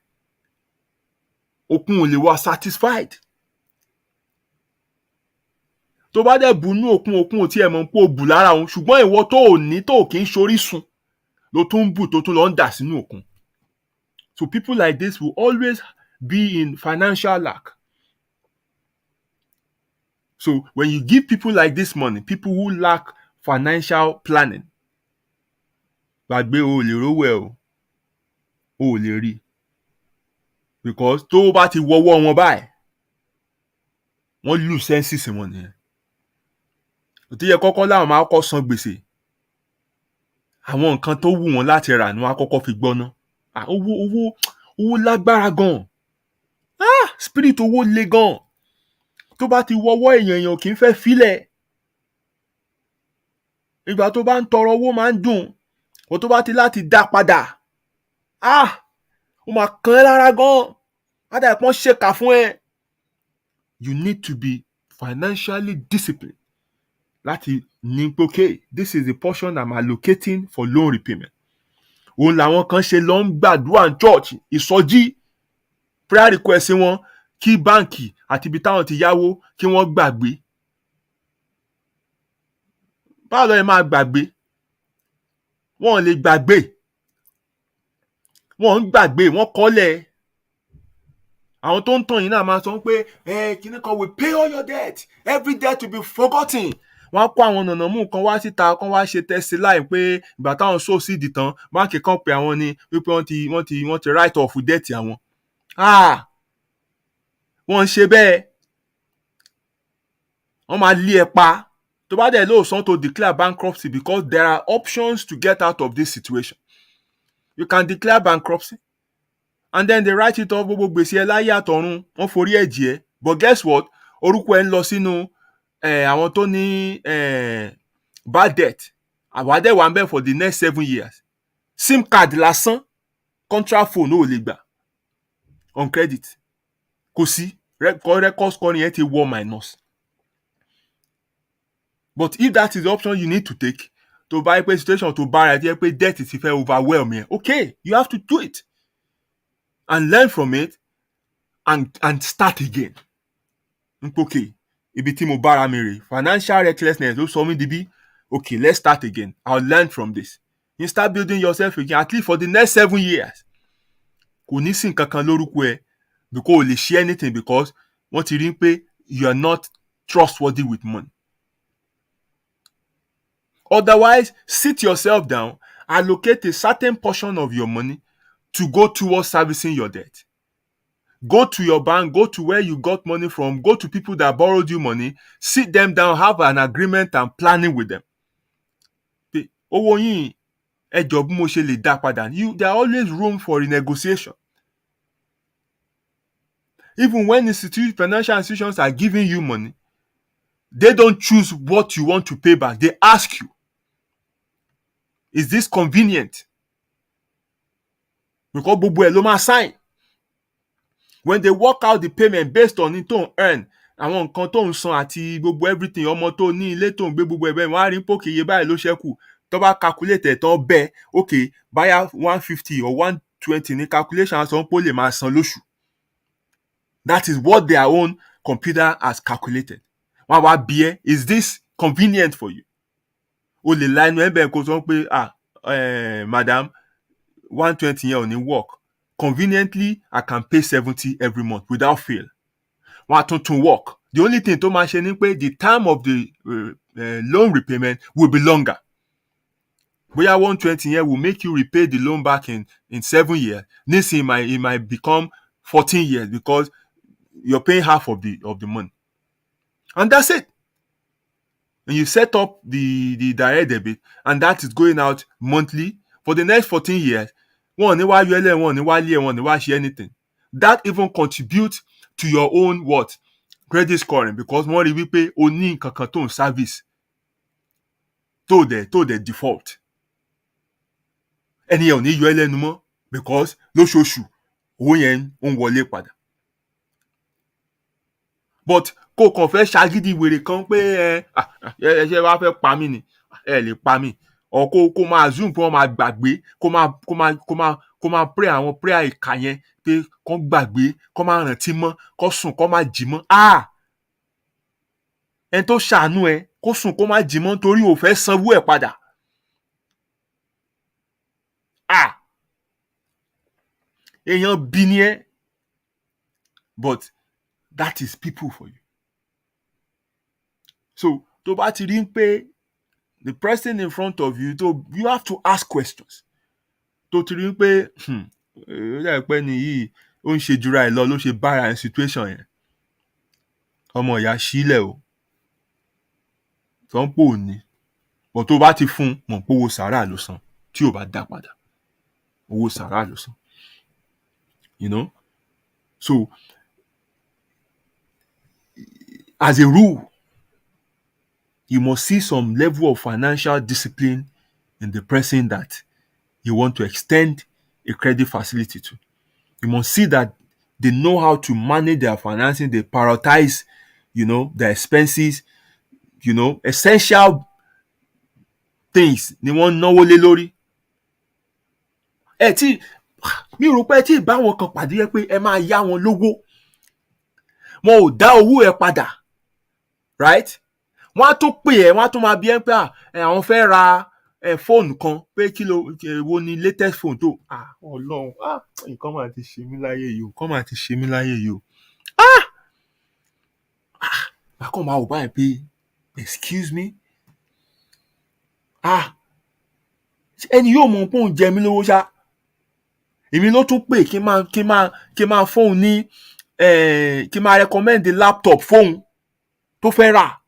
Òkun ò lè wá satisfied. Tó bá dẹ̀ bù nú òkun ò tiẹ̀ mọ̀ pé ó bù lára òun, ṣùgbọ́n ìwọ tó ò ní tó kì í ṣorísun ló tún ń bù tó tún lọ ń dà sínú òkun. So people like this will always be in financial lack. So when you give people like this money, people who lack financial planning, gbàgbé o lè rówó ẹ o lè rí. Because tó bá ti wọ́wọ́ wọn báyìí, wọ́n lose senses wọn nìyẹn. Tí yẹ kọ́kọ́ láwọn máa kọ́ san gbèsè. Àwọn nǹkan tó wù wọ́n láti rà ni wọ́n á kọ́kọ́ fi gbọ́ná. Owó lágbára gan. Spirit owó le gan. Tó bá ti wọ́wọ́ èèyàn kì í fẹ́ filẹ̀. Ìgbà tó bá ń tọrọ owó máa ń dùn. Ó tó bá ti láti dá padà. Ó máa kàn ẹ́ lára gan. Á dà pọ́n ṣèkà fún ẹ. You need to be financially disciplined. Láti ní pé okay, this is the portion I'm allocating for loan repayment. Òun làwọn kan ṣe lọ ń gbàdúrà ní church, ìsọjí, prayer request wọn kí báǹkì àti ibi táwọn ti yáwó kí wọ́n gbàgbé. Báwo ló yẹ máa gbàgbé? Wọ́n ò lè gbàgbé. Wọ́n ń gbàgbé, wọ́n kọ́lẹ̀. Àwọn tó ń tàn yín náà máa sọ pé kíní kan will pay all your debt. Every debt will be forgotten. Wọ́n á kó àwọn nànàmú kan wá síta kan wá ṣe tẹ́sí láì pé ìgbà táwọn sow seed tán báńkì kan pè àwọn ni wípé wọ́n ti write off debt àwọn. Wọ́n ń ṣe bẹ́ẹ̀. Wọ́n máa lé ẹ pa. Tó bá dẹ̀ lóòsàn to declare bankruptcy because there are options to get out of this situation. You can declare bankruptcy and then they write it off gbogbo gbèsè ẹ láyé àtọ̀run wọ́n forí ẹ̀ jì ẹ́. But guess what? Orúkọ ẹ ń lọ sínú àwọn tó ní bad debt. Àwádẹ́ wà ń bẹ̀ for the next 7 years. SIM card lásán, contract phone ó lè gbà on credit. Kò sí record scoring yẹn ti wọ minus. But if that is the option you need to take, to buy a situation to buy a debt is if overwhelm me. Okay, you have to do it and learn from it and start again. Okay, ibi tí mo bára mi rè, financial recklessness ló sọ mí di bí. Okay, let's start again. I'll learn from this. You start building yourself again at least for the next 7 years. Kò ní sí nǹkan kan lórúkọ ẹ because o lè share anything because wọ́n ti rí pé you're not trustworthy with money. Otherwise, sit yourself down, allocate a certain portion of your money to go towards servicing your debt. Go to your bank, go to where you got money from, go to people that borrowed you money, sit them down, have an agreement and planning with them. Owó yín, ẹ jọ̀ọ́ bí mo ṣe lè dá padà. There are always room for renegotiation. Even when financial institutions are giving you money, they don't choose what you want to pay back. They ask you, is this convenient? Because gbogbo ẹ̀ ló máa sign. When they work out the payment based on it tó ń earn, àwọn nǹkan tó ń san àti gbogbo everything, ọmọ tó ní ilé tó ń gbé gbogbo ẹ̀bẹ̀, wọ́n á rí pòkè iye báyìí ló ṣẹ́kù. Tó bá calculate ẹ̀ tán bẹ́ẹ̀, okay, báyà 150 or 120 ní calculation sọ pé ó lè máa san lóṣù. That is what their own computer has calculated. Wọ́n á wá bi ẹ́, is this convenient for you? O lè la ẹnu ẹ̀bẹ̀ kó sọ pé madam, 120 yẹn ò ní work. Conveniently, I can pay 70 every month without fail. Wọ́n á tún work. The only thing tó máa ṣe ni pé the time of the loan repayment will be longer. Bóyá 120 yẹn will make you repay the loan back in 7 years. Nísìnyí it might become 14 years because you're paying half of the money. And that's it. And you set up the direct debit, and that is going out monthly for the next 14 years. Wọ́n ní wá yọ ẹlẹ́, wọ́n ní wá lé, wọ́n ní wá ṣe anything. That even contributes to your own what? Credit scoring, because wọ́n rí wípé o ní nǹkan kan tó ń service tó dẹ̀ default. Ẹni yẹn ò ní yọ ẹlẹ́nu mọ́ because lóṣooṣù owó yẹn ń wọlé padà. But kò kàn fẹ́ ṣagídí wèrè kan pé ẹ ṣe wá fẹ́ pa mí ni, ẹ lè pa mí. Or kó máa zoom pé wọ́n máa gbàgbé, kó máa pray àwọn prayer ìkà yẹn pé kó gbàgbé, kó máa rántí mọ́, kó sùn, kó máa jí mọ́. Ẹni tó ṣàánú ẹ kó sùn kó máa jí mọ́ torí ò fẹ́ sanwó ẹ̀ padà. Èèyàn bí ni ẹ́. But that is people for you. So tó bá ti rí pé the person in front of you, you have to ask questions. Tó ti rí pé pé ni yìí ó ń ṣe jura ẹ̀ lọ ló ṣe bára ẹ̀ situation yẹn. Ọmọ ìyá sílẹ̀ o. Tó ń pò ní. But tó bá ti fún mọ̀ pé owó sàrà ló san tí ò bá dá padà. Owó sàrà ló san. You know? So as a rule, you must see some level of financial discipline in the person that you want to extend a credit facility to. You must see that they know how to manage their financing, they prioritize, their expenses, essential things ni wọ́n náwó lé lórí. Mi rò pé tí bá wọn kan pàdé yẹ pé ẹ máa yá wọn lówó. Wọn ò dá owó ẹ padà. Right? Wọ́n á tún pè ẹ́, wọ́n á tún máa bi ẹ́ pé àwọn fẹ́ ra fóònù kan pé wo ni latest phone tó. Ọlọ́run, nǹkan máa ti ṣe mí láyé yìí o. Bákan máa wò báyìí pé excuse me. Ẹni yóò mọ̀ pé òun jẹ mí lówó ṣá. Èmi ló tún pè kí n máa fóun ní kí n máa recommend the laptop fóun tó fẹ́ rà.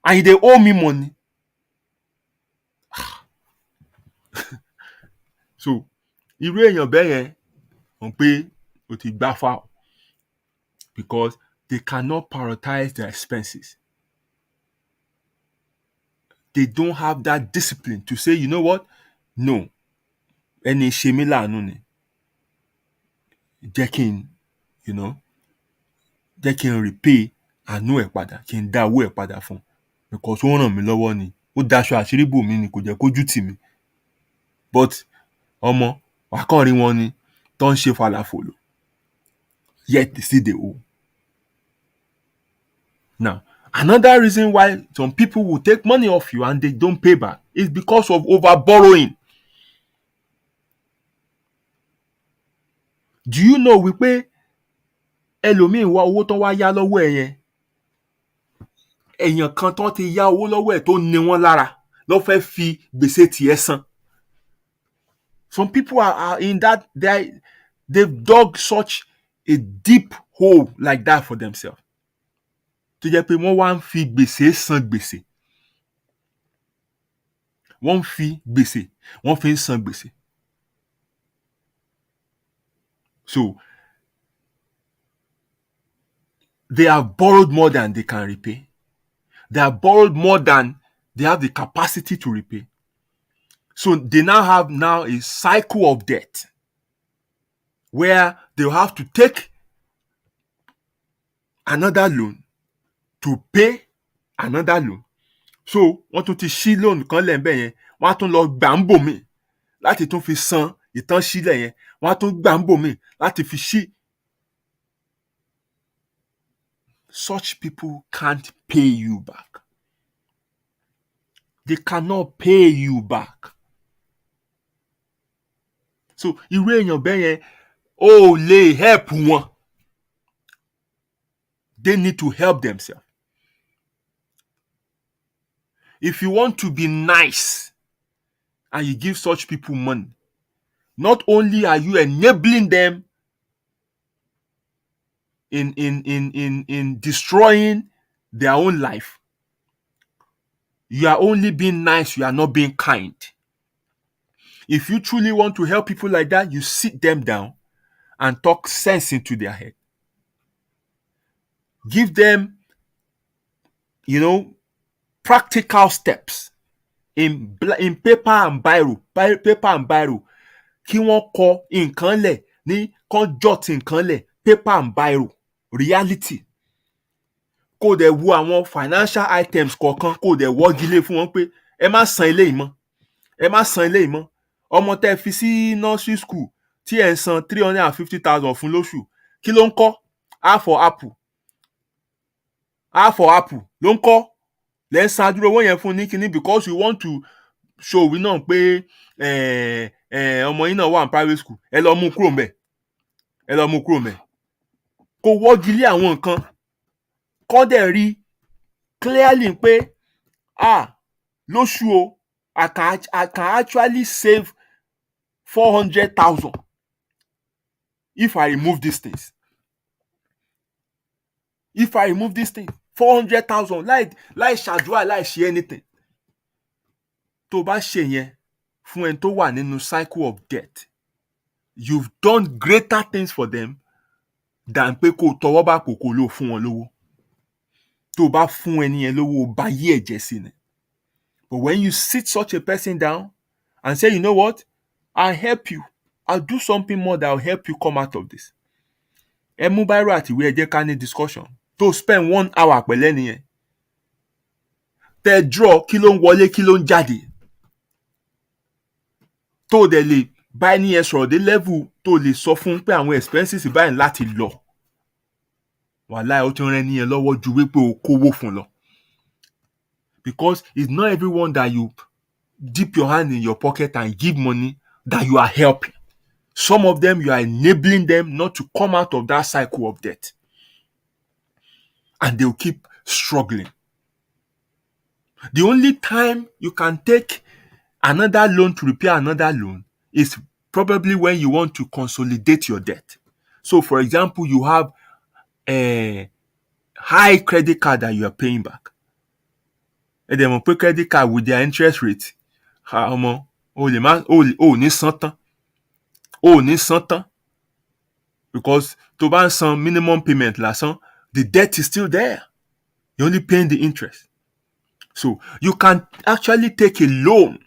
And they owe me money. So, irú èèyàn bẹ́ẹ̀ yẹn mọ̀ pé o ti gbá foul because they cannot prioritize their expenses. They don't have that discipline to say, you know what? No. Ẹni ṣe mí láàánú ni. Jẹ́ kí n repay àánú ẹ̀ padà, kí n dá owó ẹ̀ padà fún un. Because ó ràn mí lọ́wọ́ ni. Ó daṣọ àṣírí bò mí ni, kò jẹ́ kójú tì mí. But ọmọ wà kàn rí wọn ni tó ń ṣe falafolo. Yet still they owe. Now, another reason why some people will take money off you and they don't pay back is because of over borrowing. Do you know wípé ẹlòmíì wá owó tó wá yá lọ́wọ́ ẹ yẹn èèyàn kan tó ti yá owó lọ́wọ́ ẹ̀ tó ní wọ́n lára ló fẹ́ fi gbèsè tiẹ̀ san. Some people are in that, they've dug such a deep hole like that for themselves. Tó jẹ́ pé wọ́n wá ń fi gbèsè san gbèsè. Wọ́n fi gbèsè, wọ́n fi ń san gbèsè. So, they have borrowed more than they can repay. They have borrowed more than they have the capacity to repay. So they now have a cycle of debt where they'll have to take another loan to pay another loan. So wọ́n tún ti ṣí loan kan lẹ́ẹ̀bẹ̀ yẹn, wọ́n á tún lọ gbà ń bò mí láti tún fi san ìtàn sílẹ̀ yẹn, wọ́n á tún gbà ń bò mí láti fi ṣí. Such people can't pay you back. They cannot pay you back. So irú èèyàn bẹ́ẹ̀ yẹn ó lè help wọn. They need to help themselves. If you want to be nice and you give such people money, not only are you enabling them in destroying their own life, you are only being nice, you are not being kind. If you truly want to help people like that, you sit them down and talk sense into their head. Give them, practical steps in paper and biro. Kí wọ́n kọ nǹkan lẹ̀ ní kán jot nǹkan lẹ̀, paper and biro, reality. Kó dẹ̀ wo àwọn financial items kọ̀ọ̀kan, kó dẹ̀ wọ́gi lé fún wọn pé ẹ má san eléyìí mọ́. Ẹ má san eléyìí mọ́. Ọmọ tẹ́ fi sí nursery school tí ẹ̀ ń san 350,000 fún lóṣù, kí ló ń kọ́? A for apple ló ń kọ́. Lẹ́ ń san dúró owó yẹn fún ní kíní because you want to show we náà pé ọmọ yín náà wà ní private school. Ẹ lọ mú kúrò ńbẹ̀. Kó wọ́gi lé àwọn nǹkan. Kọ́ dẹ̀ rí clearly pé lóṣù o, I can actually save 400,000 if I remove these things. 400,000 láì ṣàdúrà, láì ṣe anything. Tó bá ṣe yẹn fún ẹni tó wà nínú cycle of debt, you've done greater things for them than pé kó tọwọ́ bá kòkó ló fún wọn lówó. Tó bá fún ẹni yẹn lówó, bá yí ẹ̀jẹ̀ sí ni. But when you sit such a person down and say, you know what, I'll help you. I'll do something more that will help you come out of this. Ẹ mú bírò àti ìwé, ẹ jẹ́ ká ní discussion. To spend 1 hour pẹ̀lú ẹni yẹn. Tẹ́ draw kí ló ń wọlé, kí ló ń jáde. Tó dẹ̀ lè bá ẹni yẹn sọ̀rọ̀ dé level tó lè sọ fún pé àwọn expenses báyìí láti lọ. Wàláhì ó ti rán ẹni yẹn lọ́wọ́ ju wípé o kówó fún lọ. Because it's not everyone that you dip your hand in your pocket and give money that you are helping. Some of them, you are enabling them not to come out of that cycle of debt. And they'll keep struggling. The only time you can take another loan to repay another loan is probably when you want to consolidate your debt. So, for example, you have a high credit card that you are paying back. And then pay credit card with their interest rate. Ní san tán. Because tó bá ń san minimum payment lásán, the debt is still there. You're only paying the interest. So you can actually take a loan.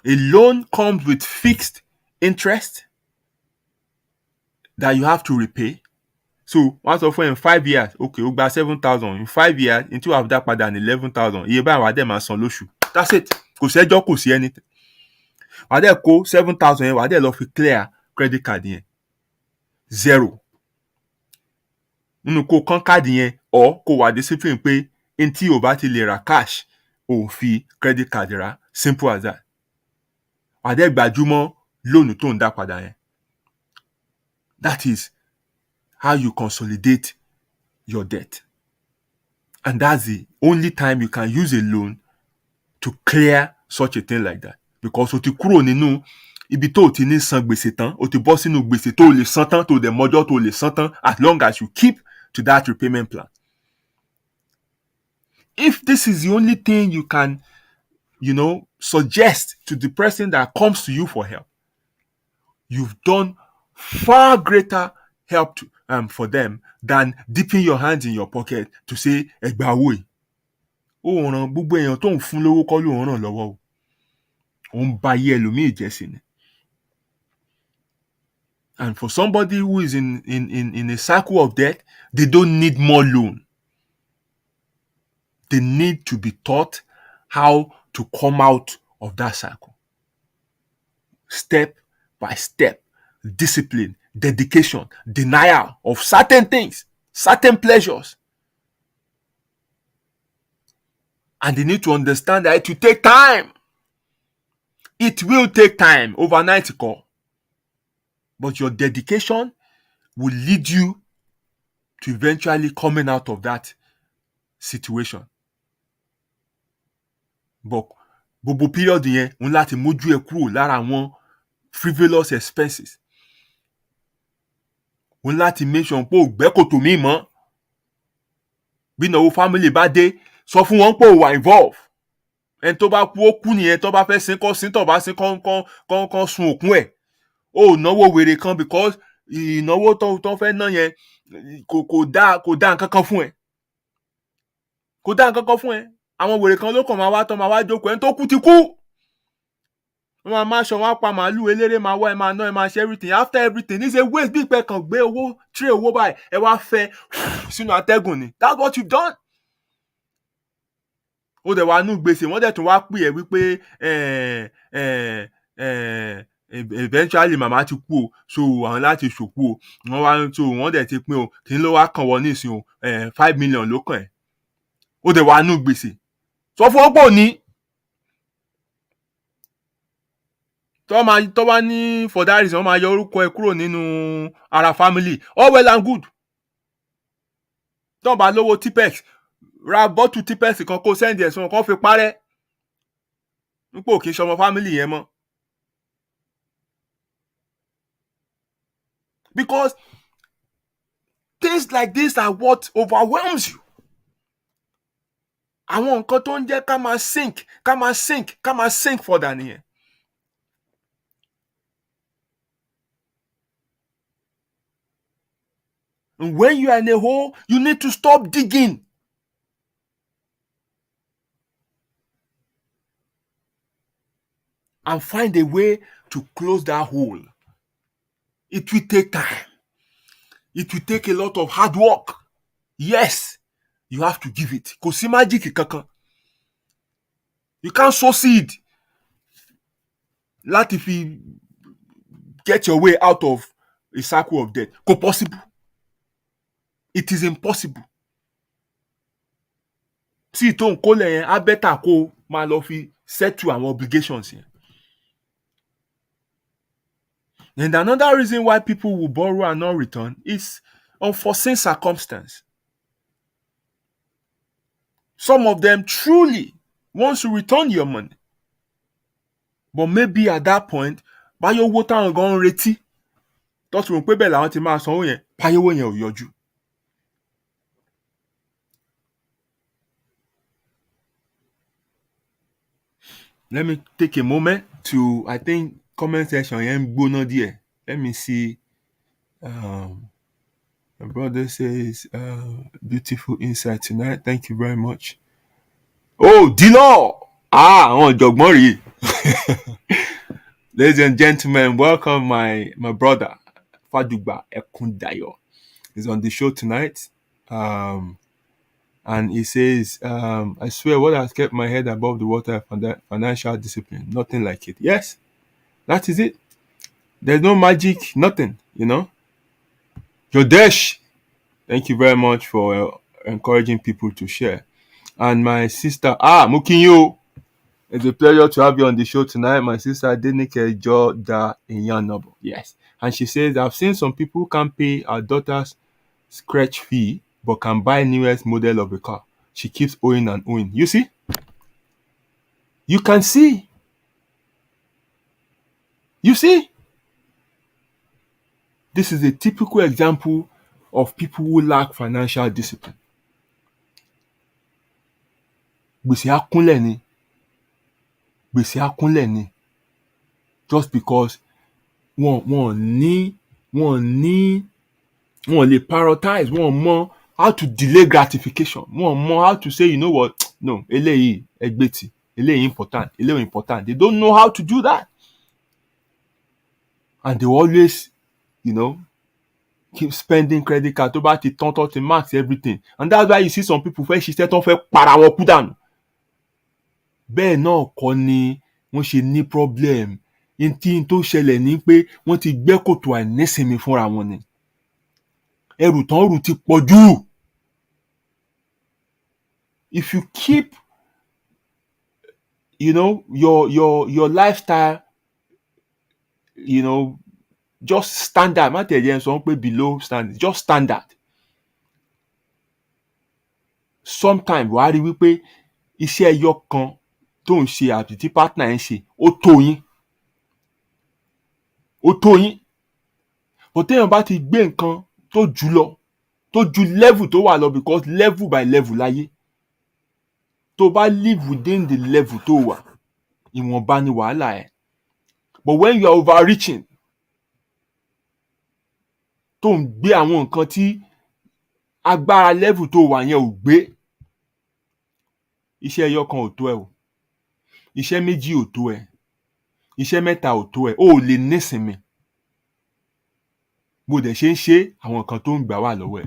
A loan comes with fixed interest that you have to repay. So once of in 5 years, okay, ó gba 7,000 in 5 years, until you have that padà ní 11,000. Iye báyìí wà á dẹ̀ máa san lóṣù. That's it. Kò sẹ́jọ́, kò sí anything. Wà á dẹ̀ kó 7,000 yẹn, wà á dẹ̀ lọ fi clear credit card yẹn. 0. Nínú kó kán káàdì yẹn, or kó wà discipline pé n tí o bá ti lè ra cash, o fi credit card rà. Simple as that. Wà á dẹ̀ gbajúmọ̀ lónìí tó ń dá padà yẹn. That is how you consolidate your debt. And that's the only time you can use a loan to clear such a thing like that. Because o ti kúrò nínú ibi tó o ti ní san gbèsè tán, o ti bọ́ sínú gbèsè tó o lè san tán, tó o dẹ̀ mọ́jọ́ tó o lè san tán, as long as you keep to that repayment plan. If this is the only thing you can, suggest to the person that comes to you for help, you've done far greater help for them than dipping your hands in your pocket to say, ẹgbà owó yìí. Ó ràn gbogbo èèyàn tó ń fún lówó kọ́ ló ń ràn lọ́wọ́ o. Ó ń ba ayé ẹlòmíì jẹ́ sí ni. And for somebody who is in a cycle of debt, they don't need more loan. They need to be taught how to come out of that cycle. Step by step, discipline, dedication, denial of certain things, certain pleasures. And they need to understand that it will take time. It will take time, overnight call. But your dedication will lead you to eventually coming out of that situation. But gbogbo period yẹn ń láti mójú ẹ kúrò lára àwọn frivolous expenses. Ń láti make sure pé ò gbẹ́kòtò míì mọ́. Bí ìnáwó family bá dé, sọ fún wọn pé ò wà involve. Ẹni tó bá kú ó kú nìyẹn, tó bá fẹ́ sin kọ́ sin, tó bá sin kọ́ sun òkun ẹ̀. Ó náwó wèrè kan because ìnáwó tó fẹ́ ná yẹn kò dá nǹkan kan fún ẹ. Kò dá nǹkan kan fún ẹ. Àwọn wèrè kan ló kàn máa wá tán máa wá jókòó, ẹni tó kú ti kú. Wọ́n máa ṣọ, wọ́n á pa màálù, eléré máa wá, ẹ máa ná, ẹ máa ṣe everything. After everything, it's a waste. Bí ìpẹ́ kan gbé owó, tray owó báyìí, ẹ wá fẹ́ sínú atẹ́gùn ni. That's what you've done. Ó dẹ̀ wá nú gbèsè, wọ́n dẹ̀ tún wá pè ẹ́ wípé eventually màmá ti kú o, so àwọn láti ṣòkú o. Wọ́n dẹ̀ ti pín o, kí ló wá kàn wọ́n nísìn o, 5 million ló kàn ẹ́. Ó dẹ̀ wá nú gbèsè. Sọ fún ọ̀pọ̀ ní. Tó bá ní for that reason, wọ́n máa yọ orúkọ ẹ kúrò nínú ara family. All well and good. Tó bá lówó Tipex, ra bottle Tipex kan kó send ẹ̀ sí wọn kó fi parẹ́. Nípò kí n ṣọmọ family yẹn mọ́. Because things like this are what overwhelms you. Àwọn nǹkan tó ń jẹ́ ká máa sink further nìyẹn. And when you are in a hole, you need to stop digging. And find a way to close that hole. It will take time. It will take a lot of hard work. Yes, you have to give it. Kò sí magic kankan. You can't sow seed láti fi get your way out of a cycle of debt. Kò possible. It is impossible. Sí tó ń kólẹ̀ yẹn, á better kó máa lọ fi settle àwọn obligations yẹn. And another reason why people will borrow and not return is unforeseen circumstance. Some of them truly want to return your money. But maybe at that point, báyọ̀ owó táwọn gan ń retí, tó ti rò pé bẹ́ẹ̀ làwọn ti máa sanwó yẹn, báyọ̀ owó yẹn ò yọjú. Let me take a moment to, I think, comment section yẹn ń gbóná díẹ̀. Let me see. My brother says, beautiful insight tonight. Thank you very much. Oh, Dilo! Àwọn ọ̀jọ̀gbọ́n rèé. Ladies and gentlemen, welcome my brother, Fadugba Ekundayo. He's on the show tonight. And he says, I swear what has kept my head above the water is financial discipline. Nothing like it. Yes, that is it. There's no magic, nothing, Yodesh, thank you very much for encouraging people to share. And my sister, Mukinyo, it's a pleasure to have you on the show tonight. My sister, Denike Joda Inyanobo. Yes. And she says, I've seen some people can't pay our daughter's scratch fee, but can buy newest model of a car. she keeps owing and owing. You see? You can see. You see? This is a typical example of people who lack financial discipline. Gbèsè á kúnlẹ̀ ni. Gbèsè á kúnlẹ̀ ni. Just because wọ́n lè prioritize, wọ́n mọ how to delay gratification, wọ́n mọ how to say, you know what, no, eléyìí ẹgbẹ́tì, eléyìí important. They don't know how to do that. And they always, you know, keep spending credit card tó bá ti tán tó ti max everything. And that's why you see some people fẹ́ ṣiṣẹ́ tó fẹ́ para wọn kú dànù. Bẹ́ẹ̀ náà kọ́ ni wọ́n ṣe ní problem. N tó ṣẹlẹ̀ ní pé wọ́n ti gbẹ́ kòtò àìnísinmi fúnra wọn ni. Ẹrù tán rù ti pọ̀ jù. If you keep, you know, your lifestyle, you know, just standard, má tẹ̀lé ẹ̀ sọ pé below standard, just standard. Sometimes wàá rí wípé iṣẹ́ ẹyọ kan tó ń ṣe àbí tí partner ẹ̀ ń ṣe ó tó yín. But téèyàn bá ti gbé nǹkan tó jù lọ, tó ju level tó wà lọ, because level by level láyé. Tó bá live within the level tó wà, ìwọ̀nba ni wàhálà ẹ̀. But when you are overreaching, tó ń gbé àwọn nǹkan tí agbára level tó wà yẹn ò gbé, iṣẹ́ ẹyọ kan ò tó ẹ o, iṣẹ́ méjì ò tó ẹ, iṣẹ́ mẹ́ta ò tó ẹ, o ò lè nísinmi. Bó dẹ̀ ṣe ń ṣe àwọn nǹkan tó ń gbà wà lọ́wọ́ ẹ.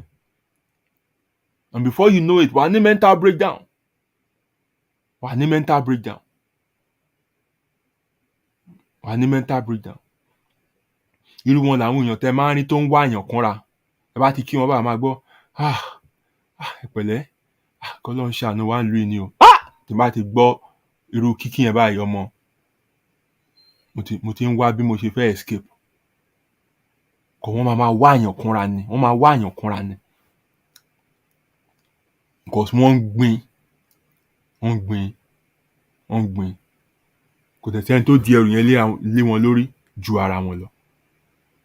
And before you know it, wà ní mental breakdown. Irú wọn làwọn èèyàn tẹ máa ń rí tó ń wá àyàn kúnra. Ẹ bá ti kí wọn bá máa gbọ́, ẹ pẹ̀lẹ́, k'Ọlọ́run ṣàánú wa ń lu ìní o. Tí bá ti gbọ́ irú kíkí yẹn báyìí, ọmọ, mo ti ń wá bí mo ṣe fẹ́ escape. Kò wọ́n máa wá àyàn kúnra ni. Because wọ́n ń gbin. Kò dẹ̀ sẹ́ni tó di ẹrù yẹn lé wọn lórí ju ara wọn lọ.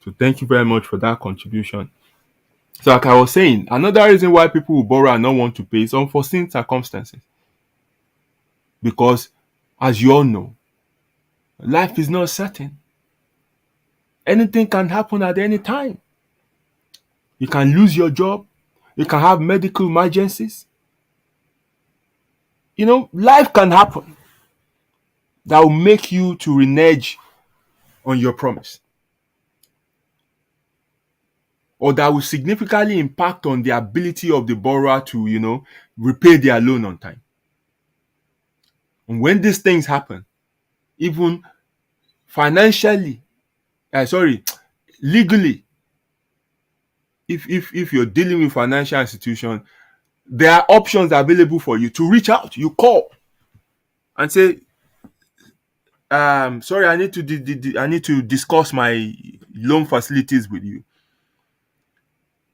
So thank you very much for that contribution. So like I was saying, another reason why people will borrow and not want to pay is unforeseen circumstances. Because as you all know, life is not certain. Anything can happen at any time. You can lose your job. You can have medical emergencies. You know, life can happen that will make you to renege on your promise, or that will significantly impact on the ability of the borrower to, you know, repay their loan on time. And when these things happen, even legally, if you're dealing with financial institution, there are options available for you to reach out. You call and say, sorry, I need to discuss my loan facilities with you.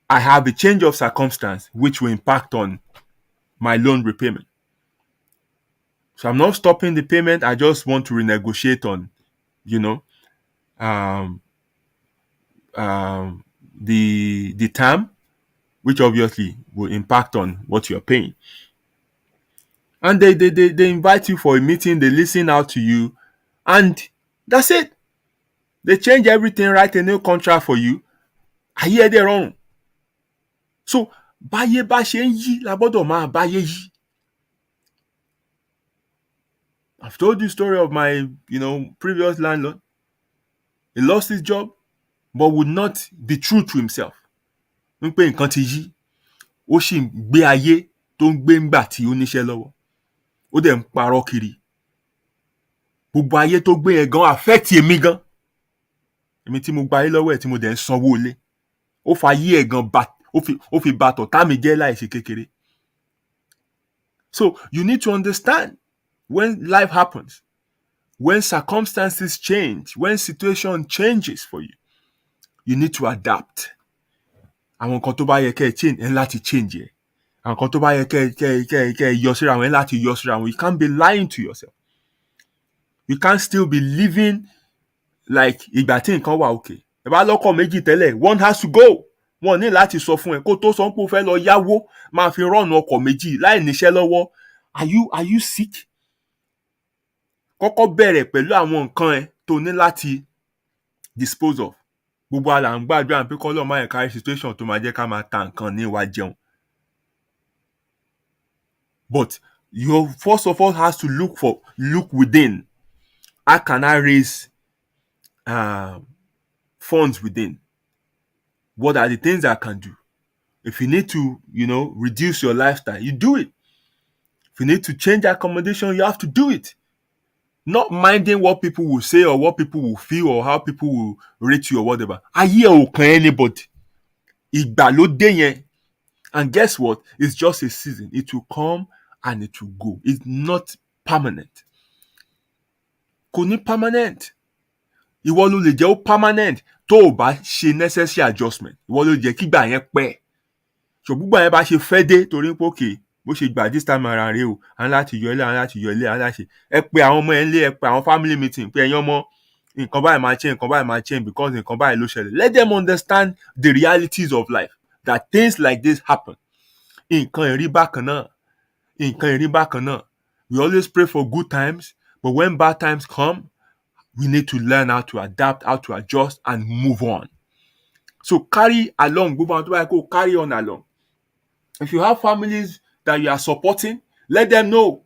I have a change of circumstance which will impact on my loan repayment. So I'm not stopping the payment. I just want to renegotiate on, you know, the term, which obviously will impact on what you're paying. And they invite you for a meeting, they listen out to you, and that's it. They change everything, write a new contract for you. Ayé ẹ dẹ̀ rọrùn. So báyé bá ṣe ń yí la gbọ́dọ̀ máa báyé yí. I've told you the story of my, you know, previous landlord. He lost his job, but would not be true to himself. Ń pé nǹkan ti yí, ó sì ń gbé ayé tó ń gbé ńgbà tí ó níṣẹ́ lọ́wọ́. Ó dẹ̀ ń parọ́ kiri. Gbogbo ayé tó gbé yẹn gan affect èmi gan. Èmi tí mo gba ayé lọ́wọ́ ẹ̀ tí mo dẹ̀ ń sanwó ilé. Ó fa ayé ẹ̀ gan ó fi ba tọ̀tá mi jẹ́ láìṣe kékeré. So you need to understand, when life happens, when circumstances change, when situation changes for you, you need to adapt. Àwọn nǹkan tó bá yẹ kẹ́ ẹ change ẹ láti change ẹ̀. nǹkan tó bá yẹ kẹ́ yọ síra wọn láti yọ síra wọn. You can't be lying to yourself. You can't still be living like ìgbà tí nǹkan wà okay. Ẹ bá lọ́kọ̀ méjì tẹ́lẹ̀, one has to go. Wọ́n ní láti sọ fún ẹ kó tó sọ pé o fẹ́ lọ yáwó máa fi rọ́ọ̀nù ọkọ̀ méjì láì níṣẹ́ lọ́wọ́. Are you sick? Kọ́kọ́ bẹ̀rẹ̀ pẹ̀lú àwọn nǹkan ẹ tó ní láti dispose of. Gbogbo àlà ń gbàdúrà pé kọ́lọ́ máa encourage situation tó máa jẹ́ ká máa ta nǹkan ní ìwà jẹun. But you first of all has to look within. How can I raise funds within? What are the things I can do? If you need to, reduce your lifestyle, you do it. If you need to change accommodation, you have to do it. Not minding what people will say or what people will feel or how people will rate you or whatever. Ayé ò kàn anybody. Ìgbàlódé yẹn. And guess what? It's just a season. It will come and it will go. It's not permanent. Kò ní permanent. Ìwọ ló lè jẹ́ ó permanent tó o bá ṣe necessary adjustment. Ìwọ ló jẹ́ kí ìgbà yẹn pẹ́. So gbogbo yẹn bá ṣe fẹ́ dé torí pé okay bó ṣe gbà this time around rèé o, à ń láti yọ ilé, à ń láti yọ ilé, à ń láti ẹ pé àwọn ọmọ ẹ ń lé, ẹ pé àwọn family meeting pé ẹ̀yin ọmọ nǹkan báyìí máa change, nǹkan báyìí máa change because nǹkan báyìí ló ṣẹlẹ̀. Let them understand the realities of life, that things like this happen. Nǹkan ìrí bákan náà, nǹkan ìrí bákan náà. We always pray for good times, but when bad times come, we need to learn how to adapt, how to adjust, and move on. So carry along, gbogbo àwọn tó báyìí kó carry on along. If you have families that you are supporting, let them know.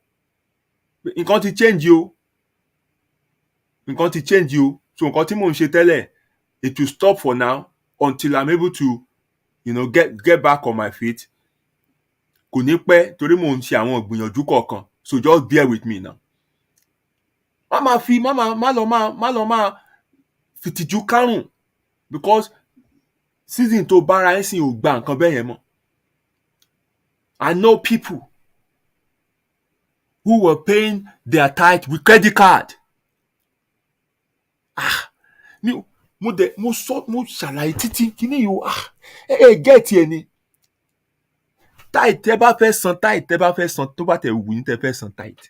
Nǹkan ti change you. Nǹkan ti change you. So nǹkan tí mò ń ṣe tẹ́lẹ̀, it will stop for now until I'm able to, get back on my feet. Kò ní pẹ́ torí mò ń ṣe àwọn ìgbìyànjú kọ̀ọ̀kan. So just bear with me now. Má lọ máa fìtìjú kárùn because season tó bára ẹ̀ sìn ò gba nǹkan bẹ́ẹ̀ yẹn mọ́. I know people who were paying their tithe with credit card. Mo ṣàlàyé títí kíní yìí o. Gẹ́ẹ̀tì ẹ̀ ni. Tithe tẹ́ bá fẹ́ san tithe tẹ́ bá fẹ́ san tó bá tẹ̀ wù ní tẹ́ fẹ́ san tithe.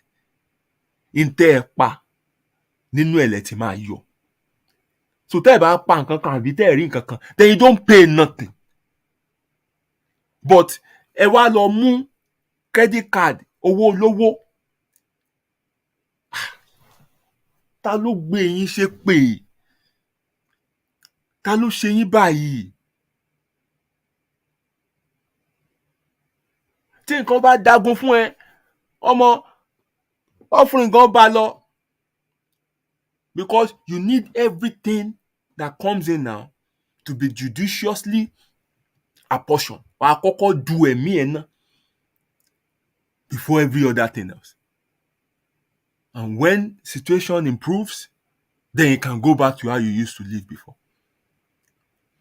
Ntẹ́ ẹ pa nínú ẹ̀lẹ́ tí máa yọ. So tẹ́ ẹ bá pa nǹkan kan àbí tẹ́ ẹ rí nǹkan kan, then you don't pay nothing. But ẹ wá lọ mú credit card owó olówó. Ta ló gbé yín ṣe pé? Ta ló ṣe yín báyìí? Tí nǹkan bá dágun fún ẹ, ọmọ offering gan bá lọ. Because you need everything that comes in now to be judiciously apportioned. Wàá kọ́kọ́ du ẹ̀mí ẹ̀ náà before every other thing else. And when situation improves, then you can go back to how you used to live before.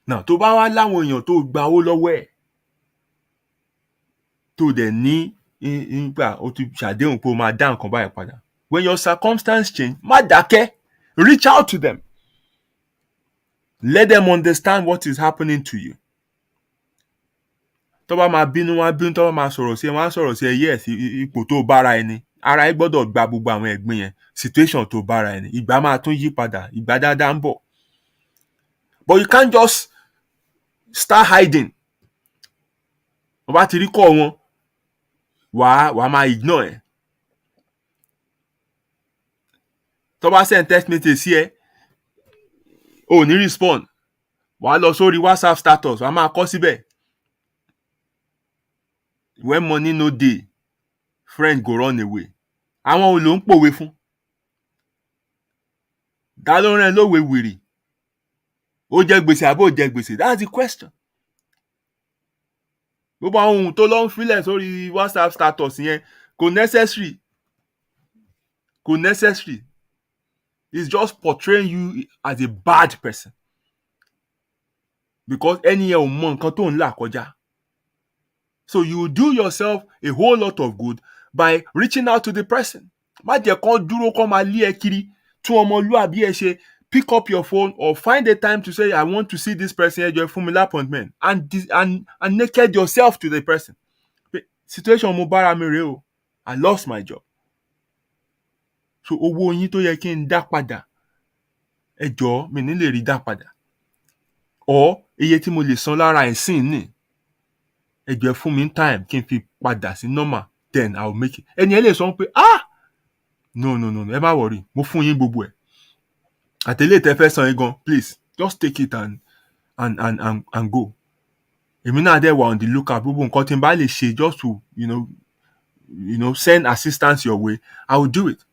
Now, tó bá wá láwọn èèyàn tó gba owó lọ́wọ́ ẹ̀, tó dẹ̀ ní nígbà ó ti ṣàdéhùn pé ó máa dá nǹkan báyìí padà. When your circumstances change, má dákẹ́. Reach out to them. Let them understand what is happening to you. Tó bá máa bínú, wọ́n á bínú. Tó bá máa sọ̀rọ̀ sí ẹ, wọ́n á sọ̀rọ̀ sí ẹ. Yes, ipò tó bára ẹni. Ara ẹ gbọ́dọ̀ gba gbogbo àwọn ẹ̀gbin yẹn. Situation tó bára ẹni. Ìgbà máa tún yí padà. Ìgbà dáadáa ń bọ̀. But you can't just start hiding. Wọ́n bá ti rí kọ́ wọn, wàá máa ignore ẹ̀. Tó bá send text message sí ẹ, ò ní respond. Wàá lọ sórí WhatsApp status, wàá máa kọ síbẹ̀. When money no dey, friend go run away. Àwọn ò ló ń pòwe fún. Ta ló rán ẹ lówe wèrè? Ó jẹ gbèsè àbí ó jẹ gbèsè? That's the question. Gbogbo àwọn ohun tó lọ ń filẹ̀ sórí WhatsApp status yẹn kò necessary. Kò necessary. It's just portraying you as a bad person. Because ẹni yẹn ò mọ nǹkan tó ń là kọjá. So you do yourself a whole lot of good by reaching out to the person. Má jẹ́ kán dúró kán máa lé ẹ kiri. Tún ọmọlúàbí ẹ ṣe. Pick up your phone or find a time to say, I want to see this person. Ẹ jọ̀ọ́ fún mi appointment. And naked yourself to the person. situation mo bára mi rèé o, I lost my job. So owó yín tó yẹ kí n dá padà, ẹ jọ̀ọ́ mi ní lè rí dá padà. Or iye tí mo lè san lára ẹ̀ sìn ní, ẹ jọ̀ọ́ ẹ fún mi time kí n fi padà sí normal, then I will make it. Ẹni ẹ lè sọ pé no, ẹ má worry, mo fún yín gbogbo ẹ̀. Àtẹ̀lé tẹ fẹ́ san yín gan, please just take it and go. Èmi náà dẹ̀ wà on the lookout, gbogbo nǹkan tí n bá lè ṣe just to send assistance your way, I will do it.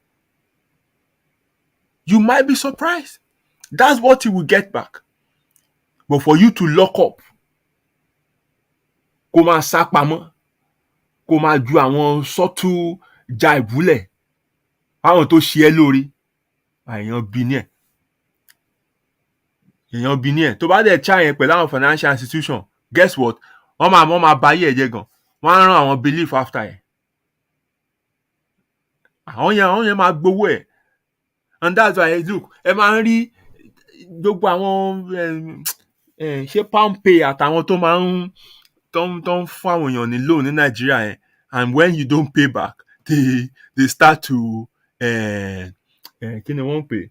You might be surprised. That's what you will get back. But for you to lock up, kó máa sá pamọ́, kó máa ju àwọn sọ́tú ja ìbúlẹ̀, àwọn tó ṣe ẹ́ lórí, èèyàn bí ní ẹ̀. Tó bá dẹ̀ try yẹn pẹ̀lú àwọn financial institution, guess what? Wọ́n máa ba ayé ẹ̀ jẹ́ gan. Wọ́n á rán àwọn belief after ẹ̀. Àwọn yẹn máa gbowó ẹ̀. And that's why, look, ẹ máa ń rí gbogbo àwọn ṣé PalmPay àtàwọn tó máa ń fún àwọn èèyàn ní loan ní Nàìjíríà yẹn, and when you don't pay back, they start to kí ni wọ́n pè?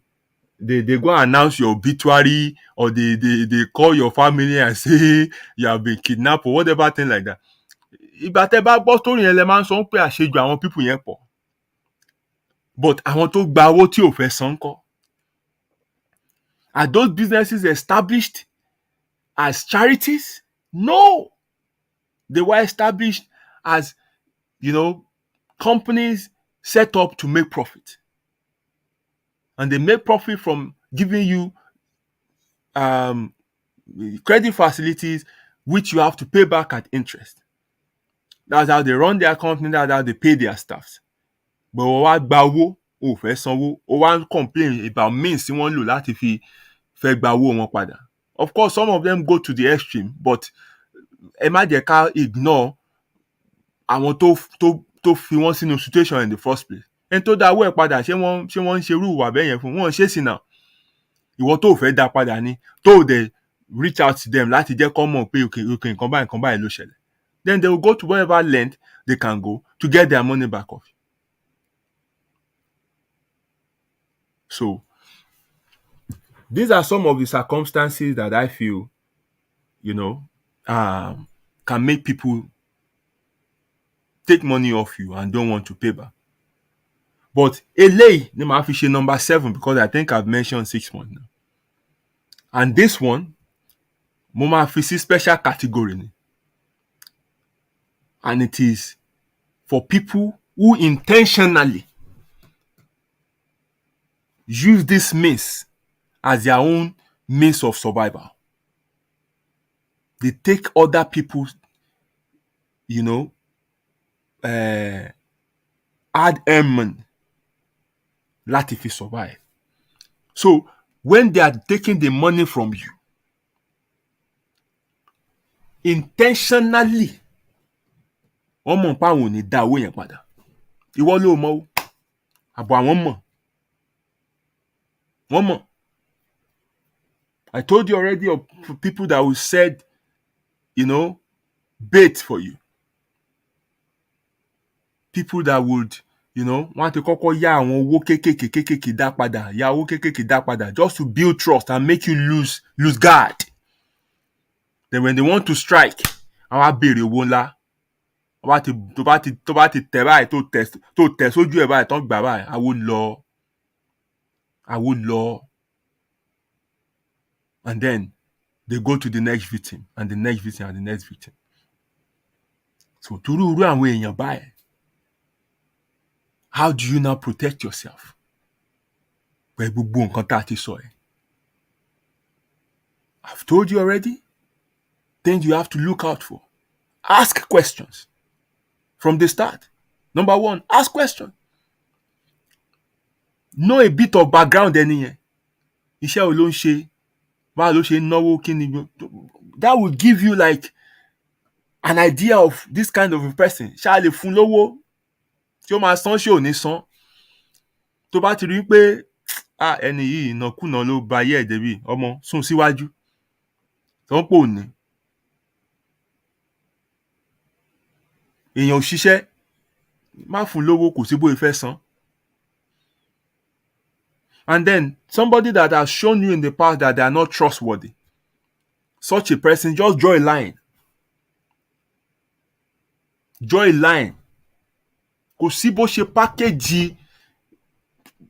They go announce your obituary, or they call your family and say you have been kidnapped or whatever thing like that. Ìgbà tẹ́ bá gbọ́ story yẹn lẹ máa ń sọ pé àṣejù àwọn people yẹn pọ̀. But àwọn tó gba owó tí ò fẹ́ san kọ́. Are those businesses established as charities? No. They were established as, companies set up to make profit. And they make profit from giving you credit facilities which you have to pay back at interest. That's how they run their company, that's how they pay their staffs. But wọ́n wá gba owó, ò fẹ́ sanwó, ó wá ń complain about means tí wọ́n lò láti fi fẹ́ gba owó wọn padà. Of course, some of them go to the extreme, but ẹ má jẹ́ ká ignore àwọn tó fi wọ́n sínú situation in the first place. Ẹni tó dá owó ẹ̀ padà, ṣé wọ́n ń ṣerú ìwà bẹ́ẹ̀ yẹn fún wọn? Ṣé sì náà? Ìwọ tó fẹ́ dá padà ni, tó dẹ̀ reach out to them láti jẹ́ kó mọ̀ pé okay, nǹkan báyìí ló ṣẹlẹ̀. Then they will go to whatever length they can go to get their money back off. So, these are some of the circumstances that I feel, can make people take money off you and don't want to pay back. But eléyìí ni màá fi ṣe number 7, because I think I've mentioned 6 points now. And this one, mo máa fi sí special category ni. And it is for people who intentionally use this means as their own means of survival. They take other people's, hard-earned money láti fi survive. So, when they are taking the money from you, intentionally, wọ́n mọ̀ pé àwọn ò ní dá owó yẹn padà. Ìwọ ló mọ̀ o, àbọ̀ àwọn mọ̀. Wọ́n mọ̀. I told you already of people that will set, bait for you. People that would, wọ́n ti kọ́kọ́ yá àwọn owó kéékèèké dá padà, yá owó kéékèèké dá padà, just to build trust and make you lose guard. Then when they want to strike, àwọn á béèrè owó ńlá. Tó bá ti tẹ̀ báyìí, tó tẹ̀ sójú ẹ̀ báyìí, tán gbà báyìí, I would lọ. And then they go to the next victim, and the next victim, and the next victim. So, irú àwọn èèyàn báyìí, how do you now protect yourself? Pẹ̀lú gbogbo nǹkan tá a ti sọ ẹ̀. I've told you already, things you have to look out for. Ask questions from the start. Number 1, ask questions. Know a bit of background ẹni yẹn. Iṣẹ́ wo ló ń ṣe? Báwo ló ṣe ń náwó? Kí ni? That will give you like an idea of this kind of a person. Ṣá lè fún lówó tí ó máa san, ṣé ò ní san? Tó bá ti rí pé ẹni yìí ìnákúnà ló ba ayé ẹ̀ débi, ọmọ sún síwájú. Tó ń pò ní. èèyàn ò ṣiṣẹ́ má fún lówó kò sí bóyá fẹ́ san. And then somebody that has shown you in the past that they are not trustworthy, such a person, just draw a line. Draw a line. Kò sí bó ṣe pákéjì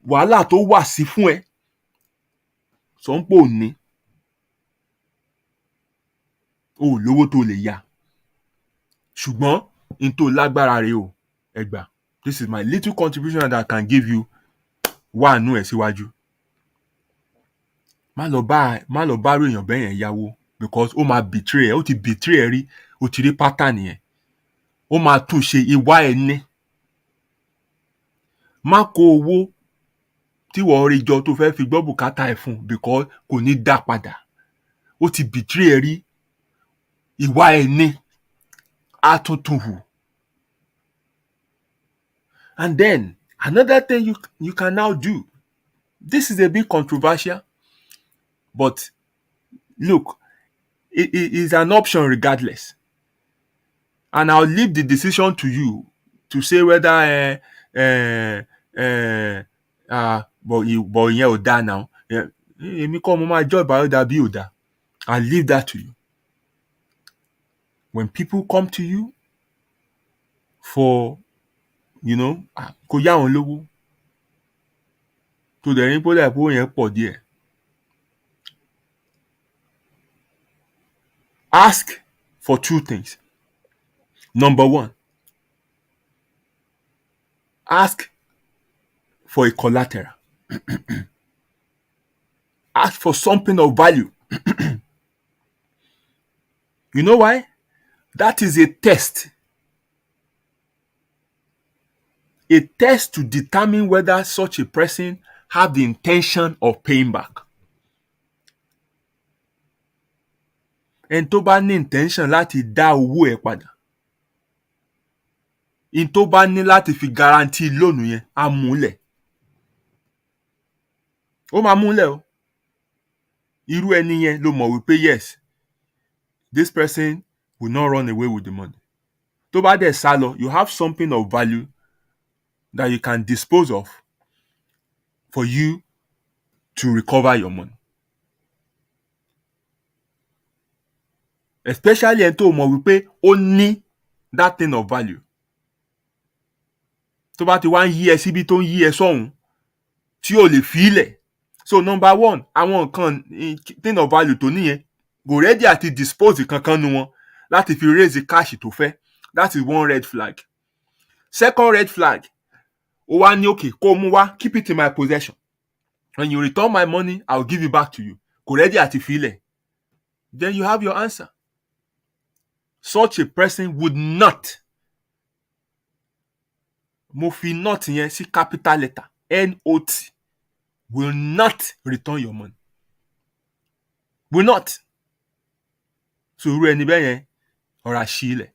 wàhálà tó wà sí fún ẹ. Sọ ń pò ní. O ò lówó tó lè yá. Ṣùgbọ́n n tó lágbára rèé o. Ẹ gbà. This is my little contribution that I can give you. Wá àánú ẹ̀ síwájú. Má lọ bá rú èèyàn bẹ́ẹ̀ yẹn yáwó because ó máa betray ẹ. Ó ti betray ẹ rí. Ó ti rí pattern yẹn. Ó máa tún ṣe ìwà ẹ̀ ní. Má kó owó tí wọ́n rí jọ tó fẹ́ fi gbọ́ bùkátà ẹ̀ fún because kò ní dá padà. Ó ti betray ẹ rí. Ìwà ẹ̀ ní. Á tún tún hù. And then another thing you can now do. This is a bit controversial, but look, it is an option regardless. And I'll leave the decision to you to say whether but ìyẹn ò dá now. Èmi kọ́ mo máa judge bá ó dá bí ò dá. I'll leave that to you. When people come to you for, kò yá wọn lówó, tó dẹ̀ ní pé ó yẹn pọ̀ díẹ̀. Ask for two things. Number one, ask for a collateral. Ask for something of value. You know why? That is a test. A test to determine whether such a person have the intention of paying back. Ẹni tó bá ní intention láti dá owó ẹ̀ padà. Ẹni tó bá ní láti fi guarantee loan yẹn á múlẹ̀. Ó máa múlẹ̀ o. Irú ẹni yẹn ló mọ̀ wípé yes, this person will not run away with the money. Tó bá dẹ̀ sá lọ, you have something of value that you can dispose of for you to recover your money. Especially ẹni tó mọ̀ wípé ó ní that thing of value. Tó bá ti wá ń yí ẹ síbi tó ń yí ẹ sọ́hùn tí ò lè fi ilẹ̀. So number one, àwọn nǹkan thing of value tó níyẹn kò ready àti dispose kankan nu wọn láti fi raise the cash tó fẹ́. That is one red flag. Second red flag, ó wá ní okay, kó mú wá, keep it in my possession. When you return my money, I will give it back to you. Kò ready àti fi ilẹ̀. Then you have your answer. Such a person would not. Mo fi not yẹn sí capital letter. N-O-T. Will not return your money. Will not. So irú ẹni bẹ́ẹ̀ yẹn ọ̀rọ̀ àṣìlẹ̀.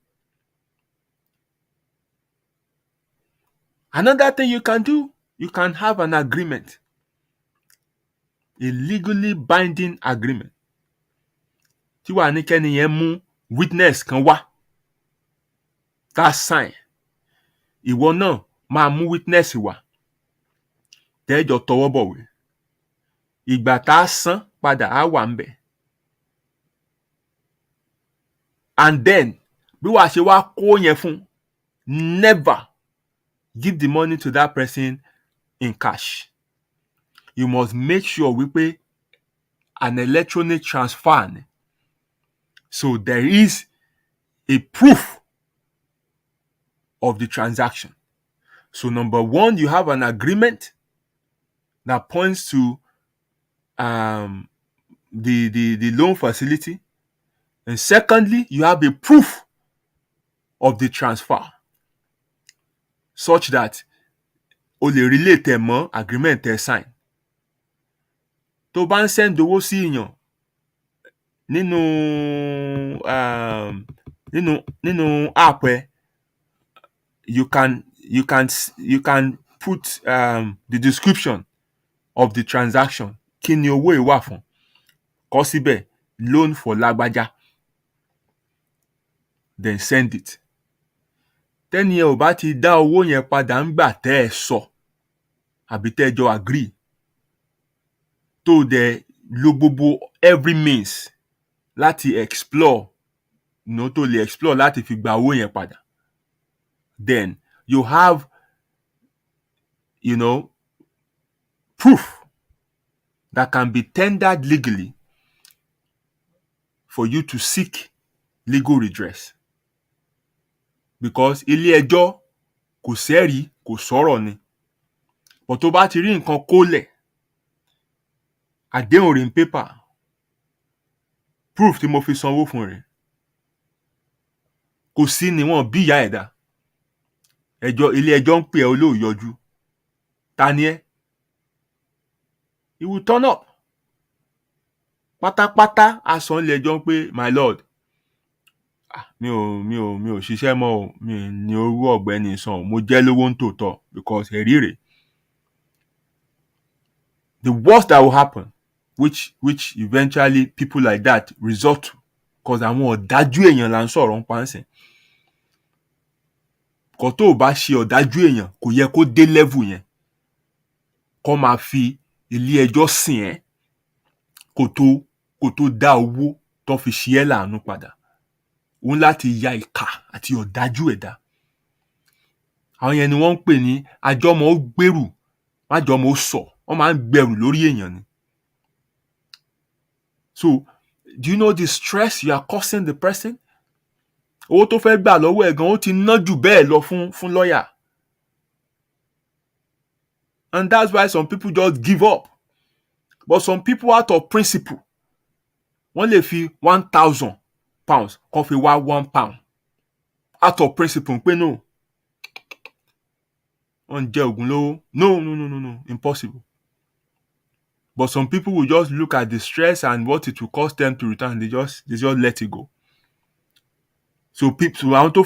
Another thing you can do, you can have an agreement. A legally binding agreement. Tí wàá ní kẹ́ni yẹn mú witness kan wá. That sign. Ìwọ náà máa mú witness wá. Tẹ́jọ tọwọ́ bọ̀wé. Ìgbà tá a san padà á wà ń bẹ̀. And then, bí wàá ṣe wá kó yẹn fún, never give the money to that person in cash. You must make sure wípé an electronic transfer ni. So there is a proof of the transaction. So number one, you have an agreement that points to the loan facility. And secondly, you have a proof of the transfer such that o lè relate ẹ̀ mọ́ agreement ẹ̀ sign. Tó bá ń send owó sí èèyàn nínú app ẹ, you can put the description of the transaction. Kí ni owó yìí wà fún? Kọ síbẹ̀, loan for lágbájá. Then send it. tẹ́ni ẹ ò bá ti dá owó yẹn padà ń gbà tẹ́ ẹ sọ àbí tẹ́ ẹ jọ agree tó dẹ̀ lo gbogbo every means láti explore tó lè explore láti fi gba owó yẹn padà, then you have proof that can be tendered legally for you to seek legal redress. Because ilé ẹjọ́ kò sẹ́rí kò sọ̀rọ̀ ni. But tó bá ti rí nǹkan kólẹ̀, àdéhùn rẹ̀ ń paper, proof tí mo fi sanwó fún rẹ̀, kò sí ni wọ́n bí ìyá ẹ̀dá. Ilé ẹjọ́ ń pè ẹ́ olóòyọjú. Ta ni ẹ́? He will turn up. Pátápátá aṣọ ilé ẹjọ́ ń pé my lord, mi ò ṣiṣẹ́ mọ́ o, mi ní owó ọ̀gbẹ́ni san o, mo jẹ́ lówó ń tòótọ́ because ẹ̀rí rẹ̀. The worst that will happen, which eventually people like that resort to, because àwọn ọ̀dájú èèyàn là ń sọ̀rọ̀ ń pa ń sìn. Kò tó o bá ṣe ọ̀dájú èèyàn kò yẹ kó dé level yẹn. Kó máa fi ilé ẹjọ́ sìn ẹ́ kó tó dá owó tó fi ṣe ẹ́ láàánú padà. Òun láti ya ìkà àti ọ̀dájú ẹ̀dá. Àwọn yẹn ni wọ́n ń pè ní àjọmọ̀ ó gbèrú, májọmọ̀ ó sọ. Wọ́n máa ń gbẹrù lórí èèyàn ni. So, do you know the stress you are causing the person? Owó tó fẹ́ gbà lọ́wọ́ ẹ̀ gan, ó ti ná jù bẹ́ẹ̀ lọ fún lọ́yà. And that's why some people just give up. But some people out of principle, wọ́n lè fi £1,000 kó fi wá £1. Out of principle pé no. Wọ́n jẹ́ ògùn lówó. No, impossible. But some people will just look at the stress and what it will cost them to return. They just let it go. So people, àwọn tó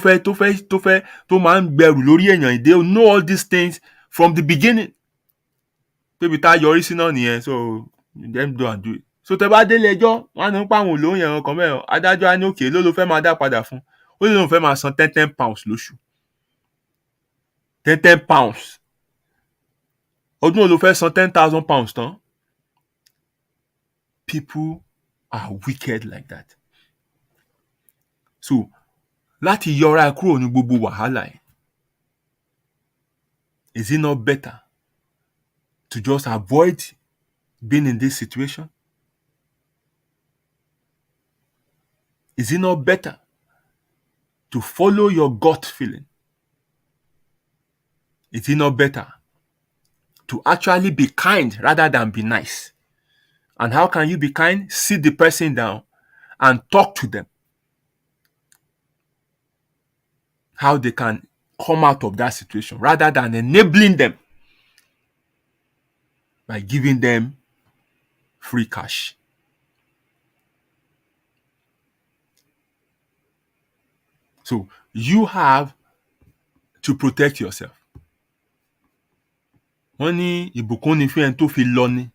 máa ń gbẹrù lórí èèyàn, they know all these things from the beginning. Pébi tá yọrí sí náà nìyẹn, so them do and do it. So tẹ́ bá délé ẹjọ́, wọ́n á ní pa àwọn olóhùn yẹn kan mẹ́rin. Adájọ́ á ní òkè ló fẹ́ máa dá padà fún. Ó lè lóun fẹ́ máa san £10 lóṣù. £10. Ọdún wo ló fẹ́ san £10,000 tán? People are wicked like that. So, láti yọra kúrò ní gbogbo wàhálà yìí, is it not better to just avoid being in this situation? Is it not better to follow your gut feeling? Is it not better to actually be kind rather than be nice? And how can you be kind? Sit the person down and talk to them. How they can come out of that situation rather than enabling them by giving them free cash. So you have to protect yourself. Wọ́n ní ìbùkún ni fún ẹni tó fi lọ ni.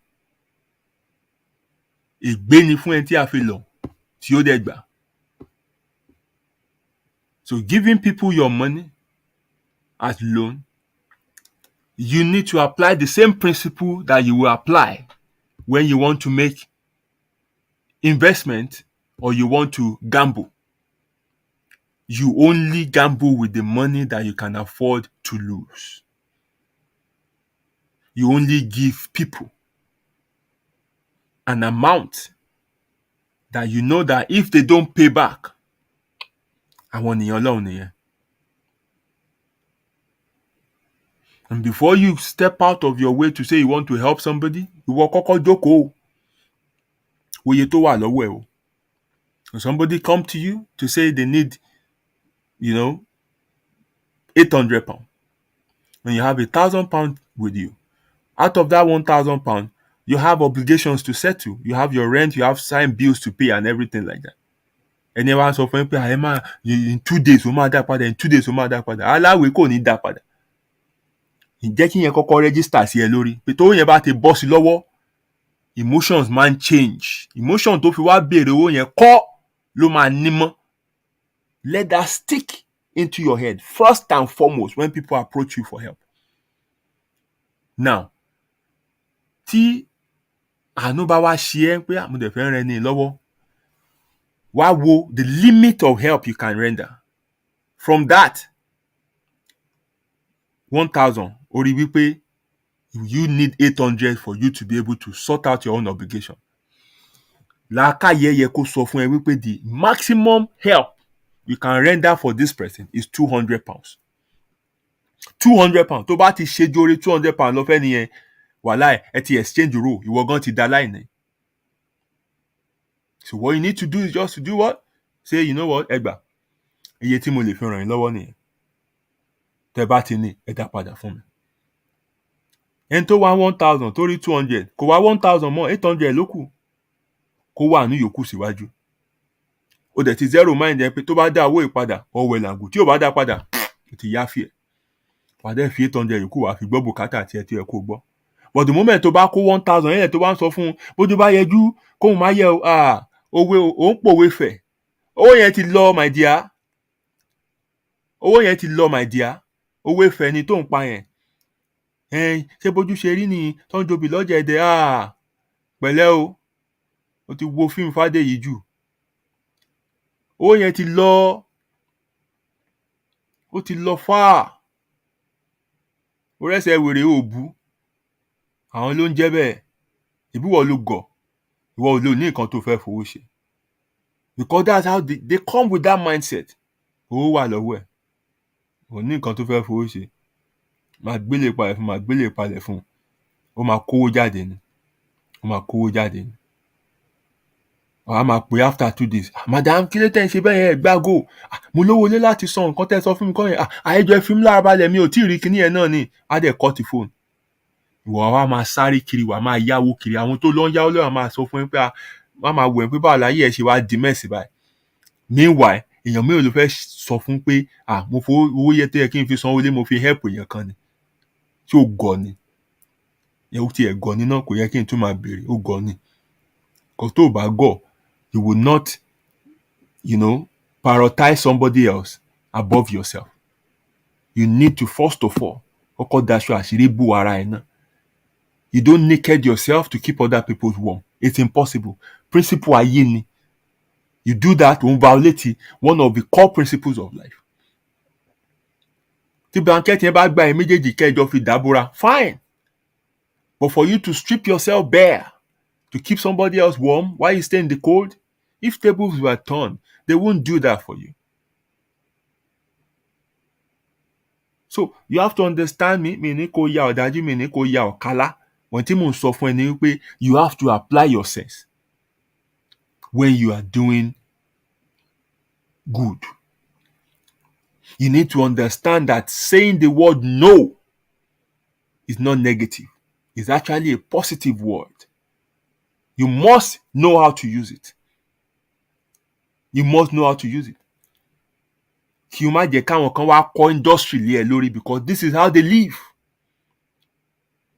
Ègbé ni fún ẹni tí a fi lọ tí ó dẹ̀ gbà. So giving people your money as loan, you need to apply the same principle that you will apply when you want to make investment or you want to gamble. You only gamble with the money that you can afford to lose. You only give people an amount that you know that if they don't pay back, àwọn ènìyàn Ọlọ́run nìyẹn. And before you step out of your way to say you want to help somebody, ìwọ kọ́kọ́ jókòó. Oye tó wà lọ́wọ́ ẹ̀ o. When somebody come to you to say they need, £800, and you have £1,000 with you, out of that £1,000, you have obligations to settle. You have your rent, you have signed bills to pay and everything like that. Ẹni wá sọ fún pé in 2 days ó máa dá padà, in 2 days ó máa dá padà. Aláwẹ̀ kò ní dá padà. Ǹjẹ́ kí yẹn kọ́kọ́ register sí ẹ lórí. Pé tó yẹn bá ti bọ́ sí lọ́wọ́, emotions máa ń change. Emotion tó fi wá béèrè owó yẹn kọ́ ló máa ní mọ́. Let that stick into your head first and foremost when people approach you for help. Now, tí àánú bá wá ṣe ẹ́ pé mo dẹ̀ fẹ́ ràn ẹni lọ́wọ́, wá wo the limit of help you can render. From that 1,000, ó rí wípé you need 800 for you to be able to sort out your own obligation. Làákàyè yẹ kó sọ fún ẹ wípé the maximum help you can render for this person is £200. £200. Tó bá ti ṣe jóore £200 lọ fẹ́ nìyẹn, wàhálà ẹ ti exchange role, ìwọ gan ti da láìní. So what you need to do is just to do what? Say, you know what, ẹ gbà, iye tí mo lè fi ràn yín lọ́wọ́ nìyẹn. Tẹ́ bá ti ní, ẹ dá padà fún mi. Ẹni tó wá 1,000 tó rí 200, kò wá 1,000 mọ́, 800 ló kù. Kó wà ní yòókù síwájú. Ó dẹ̀ ti zero mind ẹ pé tó bá dá owó ìpadà, ọwọ́ ẹ̀ làgùn. Tí ò bá dá padà, ó ti yáfì ẹ̀. Wà á dẹ̀ fi 800 yòókù wá fi gbọ́ bùkátà tí ẹ ti ẹ kó gbọ́. But the moment tó bá kó 1,000 yẹn tó bá ń sọ fún un, bójú bá yẹjú, kóhun má yẹ owó ò ń pòwe fẹ̀. Owó yẹn ti lọ, my dear. Owó yẹn ti lọ, my dear. Owó ìfẹ́ ni tó ń pa yẹn. Ṣé bójú ṣe rí ni tó ń jobi lọ́jà ẹ̀dẹ̀? Pẹ̀lẹ́ o. Ó ti wo fíìmù Fádèyí jù. Owó yẹn ti lọ. Ó ti lọ fáà. Orẹ́sẹ̀ wèrè ò bú. Àwọn ló ń jẹ́ bẹ́ẹ̀. Ìbúwọ̀ ló gọ̀. Ìwọ ò lò ní nǹkan tó fẹ́ fowó ṣe. Because that's how they come with that mindset. Owó wà lọ́wọ́ ẹ̀. Ò ní nǹkan tó fẹ́ fowó ṣe. Máa gbélé palẹ̀ fún. Ó máa kówó jáde ni. Wàá máa pè after 2 days. Madam, kí ló tẹ́ ń ṣe bẹ́ẹ̀ yẹn? Gbágo. Mo lówó lé láti san nǹkan tẹ́ sọ fún mi kọ́ yẹn. Àìjọ ẹ fi mí lára balẹ̀, mi ò tí ì rí kinní yẹn náà ni. Á dẹ̀ cut the phone. Ìwọ wa máa sáré kiri, wà máa yáwó kiri. Àwọn tó lọ ń yáwó lọ́wọ́ máa sọ fún ẹ pé wọ́n máa wò ẹ́ pé báwo láyé ẹ̀ ṣe wá di mẹ́sì báyìí. Meanwhile, èèyàn mélòó ló fẹ́ sọ fún pé mo fowó owó yẹ tó yẹ kí n fi sanwó lé mo fi help èèyàn kan ni. Tí ó gọ̀ ni. Ẹ ó ti ẹ̀ gọ̀ ni náà, kò yẹ kí n tún máa béèrè, ó gọ̀ ni. Kò tó bá gọ̀, you will not, prioritize somebody else above yourself. You need to first of all, kọ́kọ́ daṣọ àṣírí bò ara ẹ̀ náà. You don't naked yourself to keep other people warm. It's impossible. Principle ayé ni. You do that, you violate one of the core principles of life. Tí blanket yẹn bá gba ẹ̀ méjèèjì kẹjọ fi dábòra, fine. But for you to strip yourself bare to keep somebody else warm while you stay in the cold, if tables were turned, they won't do that for you. So you have to understand me ní kò ya ọ̀dájú, mi ní kò ya ọ̀kálá. When tí mò ń sọ fún ẹ ni wípé you have to apply your sense when you are doing good. You need to understand that saying the word no is not negative. It's actually a positive word. You must know how to use it. Kí o má jẹ́ káwọn kan wá kọ́ industry lé ẹ lórí, because this is how they live.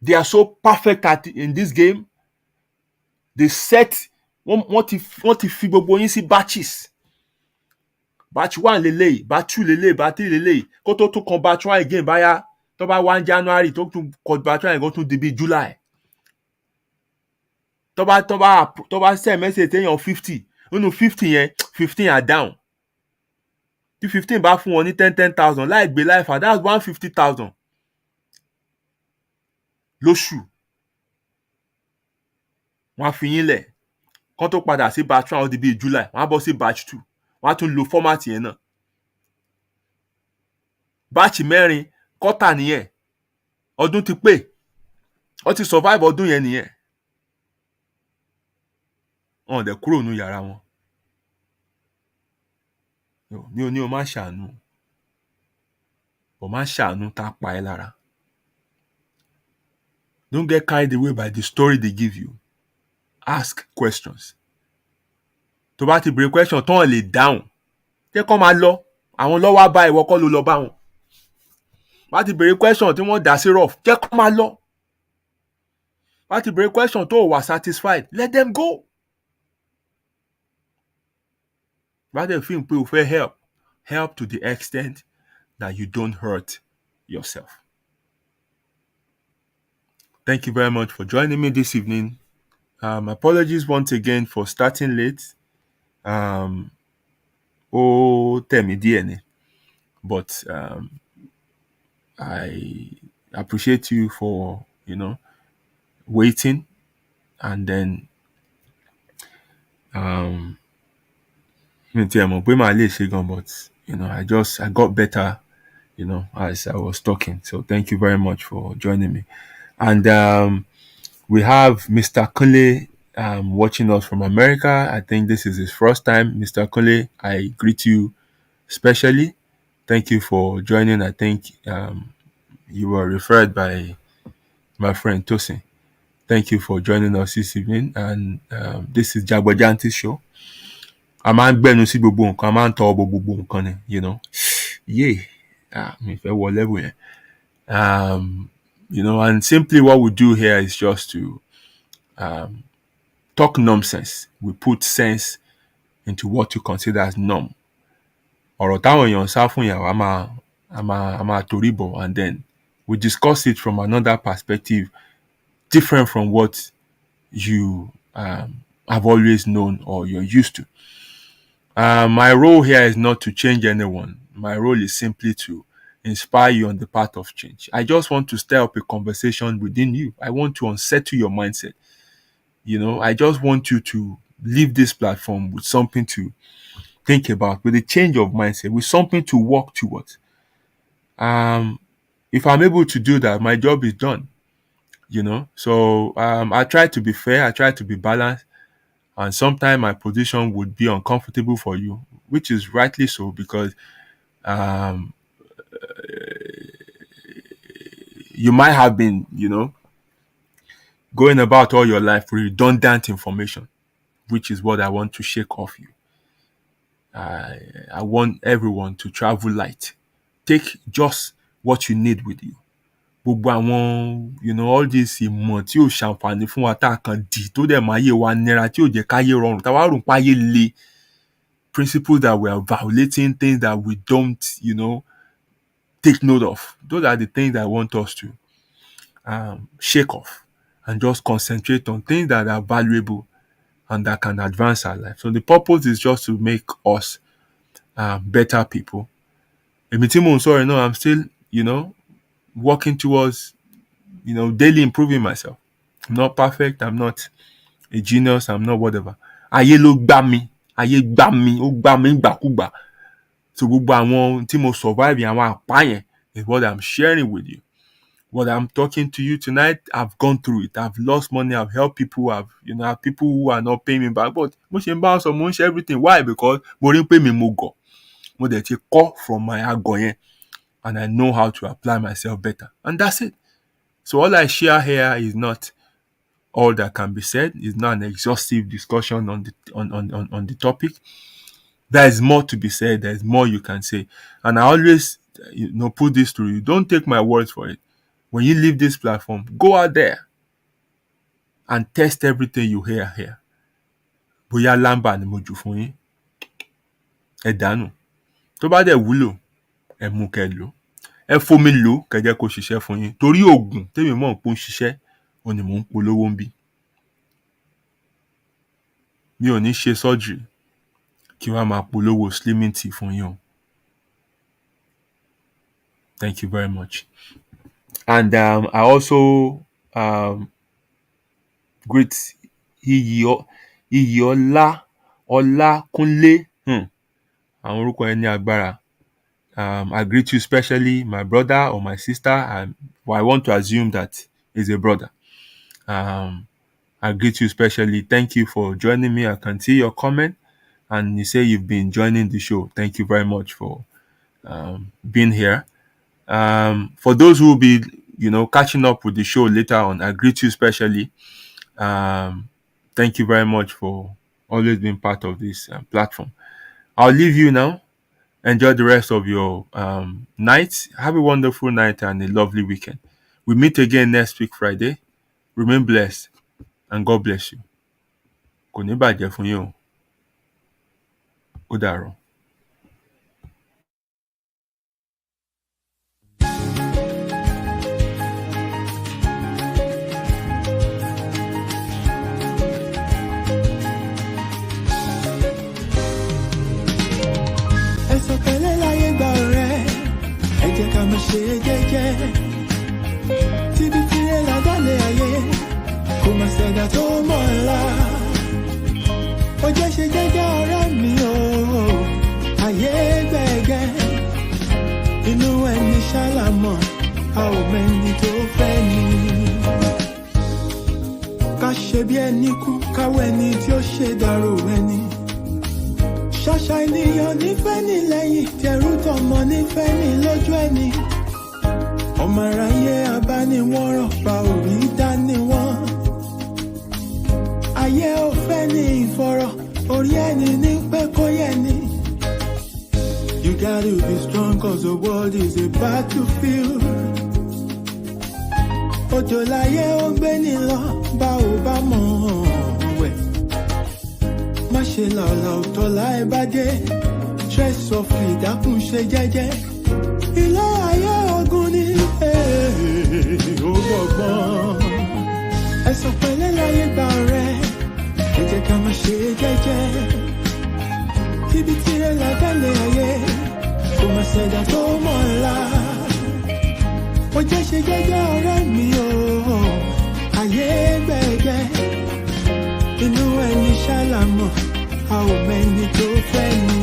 They are so perfect in this game. They set wọ́n ti fi gbogbo yín sí batches. Batch 1 lélẹ́yìí, batch 2 lélẹ́yìí, batch 3 lélẹ́yìí. Kó tó tún kan batch 1 again báyá tó bá 1 January tó tún kan batch 1 again tó di bí July. Tó bá send message téèyàn 50, nínú 50 yẹn 15 are down. Tí 15 bá fún wọn ní 10,000 láì gbé láì fà, that's 150,000 lóṣù. Wọ́n á fi yín lẹ̀. Kán tó padà sí batch 1 ó di bí July, wọ́n á bọ́ sí batch 2. Wọ́n á tún lo format yẹn náà. Batch 4 quarter nìyẹn. Ọdún ti pé. Wọ́n ti survive ọdún yẹn nìyẹn. Wọ́n dẹ̀ kúrò nínú yàrá wọn. Ní o má ṣàánú. But má ṣàánú tá pa ẹ́ lára. Don't get carried away by the story they give you. Ask questions. Tó bá ti béèrè question tán lè dáhùn, jẹ́ kó máa lọ. Àwọn ló wá bá ìwọ kọ́ ló lọ bá wọn. Bá ti béèrè question tí wọ́n dá sí rough, jẹ́ kó máa lọ. Bá ti béèrè question tó wà satisfied, let them go. Bá dẹ̀ feel pé o fẹ́ help to the extent that you don't hurt yourself. Thank you very much for joining me this evening. Apologies once again for starting late. Tell me DNA, but I appreciate you for waiting, and then but I got better, as I was talking. So thank you very much for joining me. And we have Mr. Kunle watching us from America. I think this is his first time. Mr. Kunle, I greet you specially. Thank you for joining. I think you were referred by my friend Tosin. Thank you for joining us this evening. And this is Jagbajanti's show. A máa ń gbẹ́nu sí gbogbo nǹkan, a máa ń tọ́ ọbọ gbogbo nǹkan ni, mi fẹ́ wọ level yẹn. And simply what we do here is just to talk nonsense. We put sense into what you consider as norm. Ọ̀rọ̀ táwọn èèyàn sá fún yàrá a máa torí bọ̀, and then we discuss it from another perspective different from what you have always known or you're used to. My role here is not to change anyone. My role is simply to inspire you on the path of change. I just want to stir up a conversation within you. I want to unsettle your mindset. I just want you to leave this platform with something to think about, with a change of mindset, with something to work towards. If I'm able to do that, my job is done. So I try to be fair, I try to be balanced, and sometimes my position would be uncomfortable for you, which is rightly so, because you might have been, going about all your life with redundant information, which is what I want to shake off you. I want everyone to travel light. Take just what you need with you. Gbogbo àwọn, all this ìmọ̀ tí ò ṣàǹfààní fún wa tá a kàn dì tó dẹ̀ máa yé wa nira tí ò jẹ́ káyé rọrùn tá a wá rò ń páyé le. Principles that we are violating, things that we don't, take note of. Those are the things that I want us to shake off and just concentrate on things that are valuable and that can advance our life. So the purpose is just to make us better people. I'm still, working towards, daily improving myself. I'm not perfect. I'm not a genius. I'm not whatever. Ayé ló gbá mi, ó gbá mi nígbàkúgbà. So gbogbo àwọn tí mo survive àwọn àpá yẹn is what I'm sharing with you. What I'm talking to you tonight, I've gone through it. I've lost money. I've helped people. I've people who are not paying me back. But mo ṣe ń bá wọn sọ, mo ń ṣe everything. Why? Because mo rí pé mi mo gọ̀. Mo dẹ̀ ti kọ́ from my àgọ̀ yẹn, and I know how to apply myself better. And that's it. So all I share here is not all that can be said. It's not an exhaustive discussion on the topic. There is more to be said. There is more you can say. And I always put this to you. Don't take my words for it. When you leave this platform, go out there and test everything you hear here. Bóyá lámbà ni mo jù fún yín, ẹ dànù. Tó bá dẹ̀ wúlò, ẹ mú kẹ́ lò. Ẹ fomi lò kẹ́ jẹ́ kó ṣiṣẹ́ fún yín. Torí oògùn tèmi mọ̀ pé ó ń ṣiṣẹ́, òun ni mò ń polówó ń bí. Mi ò ní ṣe surgery kí wọ́n máa polówó slimming tea fún yín o. Thank you very much. And I also greet Iyọlá Ọlákúnlé. Àwọn orúkọ yẹn ní agbára. I greet you specially, my brother or my sister. Well, I want to assume that he's a brother. I greet you specially. Thank you for joining me. I can see your comment, and you say you've been joining the show. Thank you very much for being here. For those who will be, catching up with the show later on, I greet you specially. Thank you very much for always being part of this platform. I'll leave you now. Enjoy the rest of your night. Have a wonderful night and a lovely weekend. We meet again next week, Friday. Remain blessed and God bless you. Kò ní bàjẹ́ fún yín o. Ó dàárọ̀. jẹ́jẹ́. Tíbi tirẹ̀ ládàlẹ̀ ayé, kò má ṣẹ̀dá tó mọ̀ ọ́la. Ó jẹ́ ṣe jẹ́jẹ́ ọ̀rẹ́ mi o, ayé gbẹ̀gẹ́. Inú ẹni ṣàlámọ̀, a ò mẹ́ni tó fẹ́ ni. Ká ṣe bí ẹni kú, káwọ́ ẹni tí ó ṣe dàrú ẹni. Ṣàṣà ènìyàn nífẹ̀ẹ́ ní lẹ́yìn, tẹrú tọmọ nífẹ̀ẹ́ ní lójú ẹni. Ọmọ aráyé abániwọ̀nràn pa orí dání wọn. Ayé ò fẹ́ ní ìfọ̀rọ̀, orí ẹni ní pé kó yẹ ni. You gotta be strong cause the world is a battlefield. Odò láyé ó gbé ní lọ, bá ò bá mọ̀ wẹ̀. Má ṣe làlà òtọ́ láì bá dé, stress of ìdákùn ṣe jẹ́jẹ́. Ilé ayé ogun ni ó gbọ̀gbọ́n. Ẹ̀sọ̀ pẹ̀lẹ́ láyé gbà rẹ̀, ẹ jẹ́ ká má ṣe jẹ́jẹ́. Tíbi tirẹ̀ ládàlẹ̀ ayé, kò má ṣẹ̀dá tó mọ̀ ọ́la. Ó jẹ́ ṣe jẹ́jẹ́ ọ̀rẹ́ mi o, ayé gbẹ̀gẹ́. Inú ẹni ṣàlámọ̀, a ò mẹ́ni tó fẹ́ ni.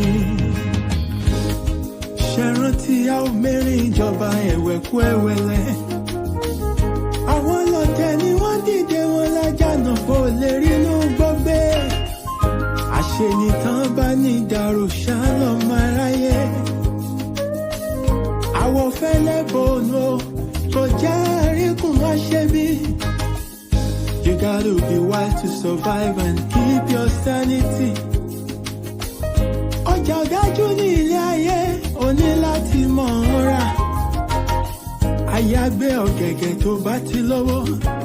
Ṣé rántí a ò mẹ́rin ìjọba ẹ̀wẹ̀kú ẹ̀wẹ̀lẹ̀? Àwọn lọ́tẹ̀ ni wọ́n dìde wọn lájànà kó lè rí inú gbọ́gbé. Àṣenìtàn bá ní ìdàrú ṣálọ̀ máa ráyé. Àwọ̀ fẹ́lẹ́ bòónù kò jẹ́ àríkùn wá ṣe bí. You gotta be wise to survive and keep your sanity. Ọjà ọ̀dájú ní ilé ayé, o ní láti mọ̀ ọ́n rà. Àyàgbé ọ̀gẹ̀gẹ̀ tó bá ti lówó,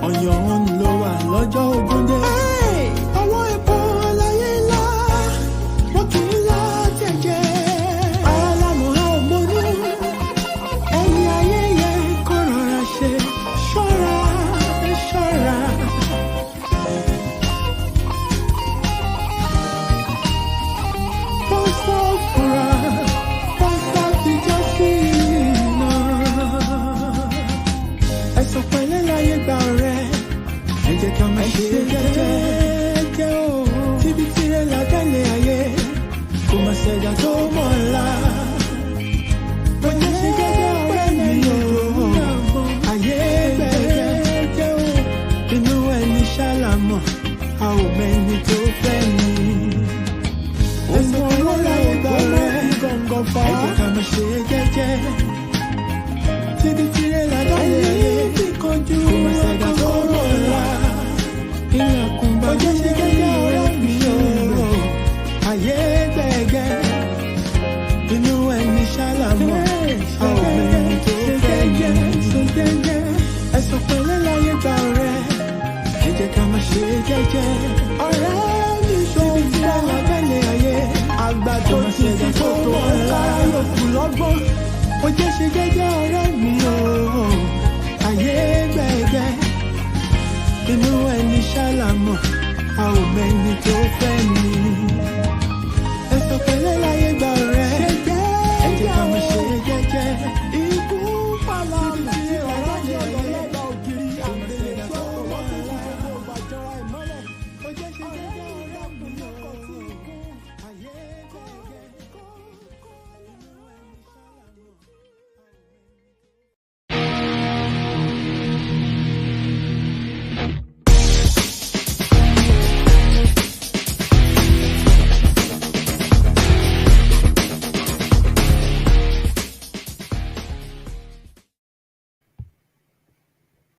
ọ̀yàn òun ló wà lọ́jọ́ ogún dé. Ọwọ́ epo láyé ńlá, wọ́n kì í lá jẹ̀jẹ̀. Alámọ̀ a ò mọ̀nú, ẹni ayé yẹn kó rọra ṣe. Ṣọ́ra, ṣọ́ra. Ẹ̀sọ̀ pẹ̀lẹ́ láyé gbà rẹ̀, ẹ jẹ́ ká má ṣe jẹ́jẹ́ o. Tíbi tirẹ̀ ládàlẹ̀ ayé, kò má ṣẹ̀dá tó mọ̀ ọ́la. Ó jẹ́ ṣe jẹ́jẹ́ ọ̀rẹ́ mi o, ayé gbẹ̀gẹ́ o. Inú ẹni ṣàlámọ̀, a ò mẹ́ni tó fẹ́ ni. Ẹ̀sọ̀ pẹ̀lẹ́ láyé gbà rẹ̀, ẹ jẹ́ ká má ṣe jẹ́jẹ́. Tíbi tirẹ̀ ládàlẹ̀ ayé, kò má ṣẹ̀dá tó mọ̀ ọ́la. Ilẹ̀kùn bá jẹ́ ṣe jẹ́jẹ́ ọ̀rẹ́ mi o, ayé gbẹ̀gẹ́. Inú ẹni ṣàlámọ̀, a ò mẹ́ni tó fẹ́ ni. Ẹ̀sọ̀ pẹ̀lẹ́ láyé gbà rẹ̀, ẹ jẹ́ ká má ṣe jẹ́jẹ́. Ọ̀rẹ́ mi tíbi tirẹ̀ ládàlẹ̀ ayé, àgbà tó ti ti tó tó ńlá yòókù lọ́gbọ́n. Ó jẹ́ ṣe jẹ́jẹ́ ọ̀rẹ́ mi o, ayé gbẹ̀gẹ́. Inú ẹni ṣàlámọ̀, a ò mẹ́ni tó fẹ́ ni.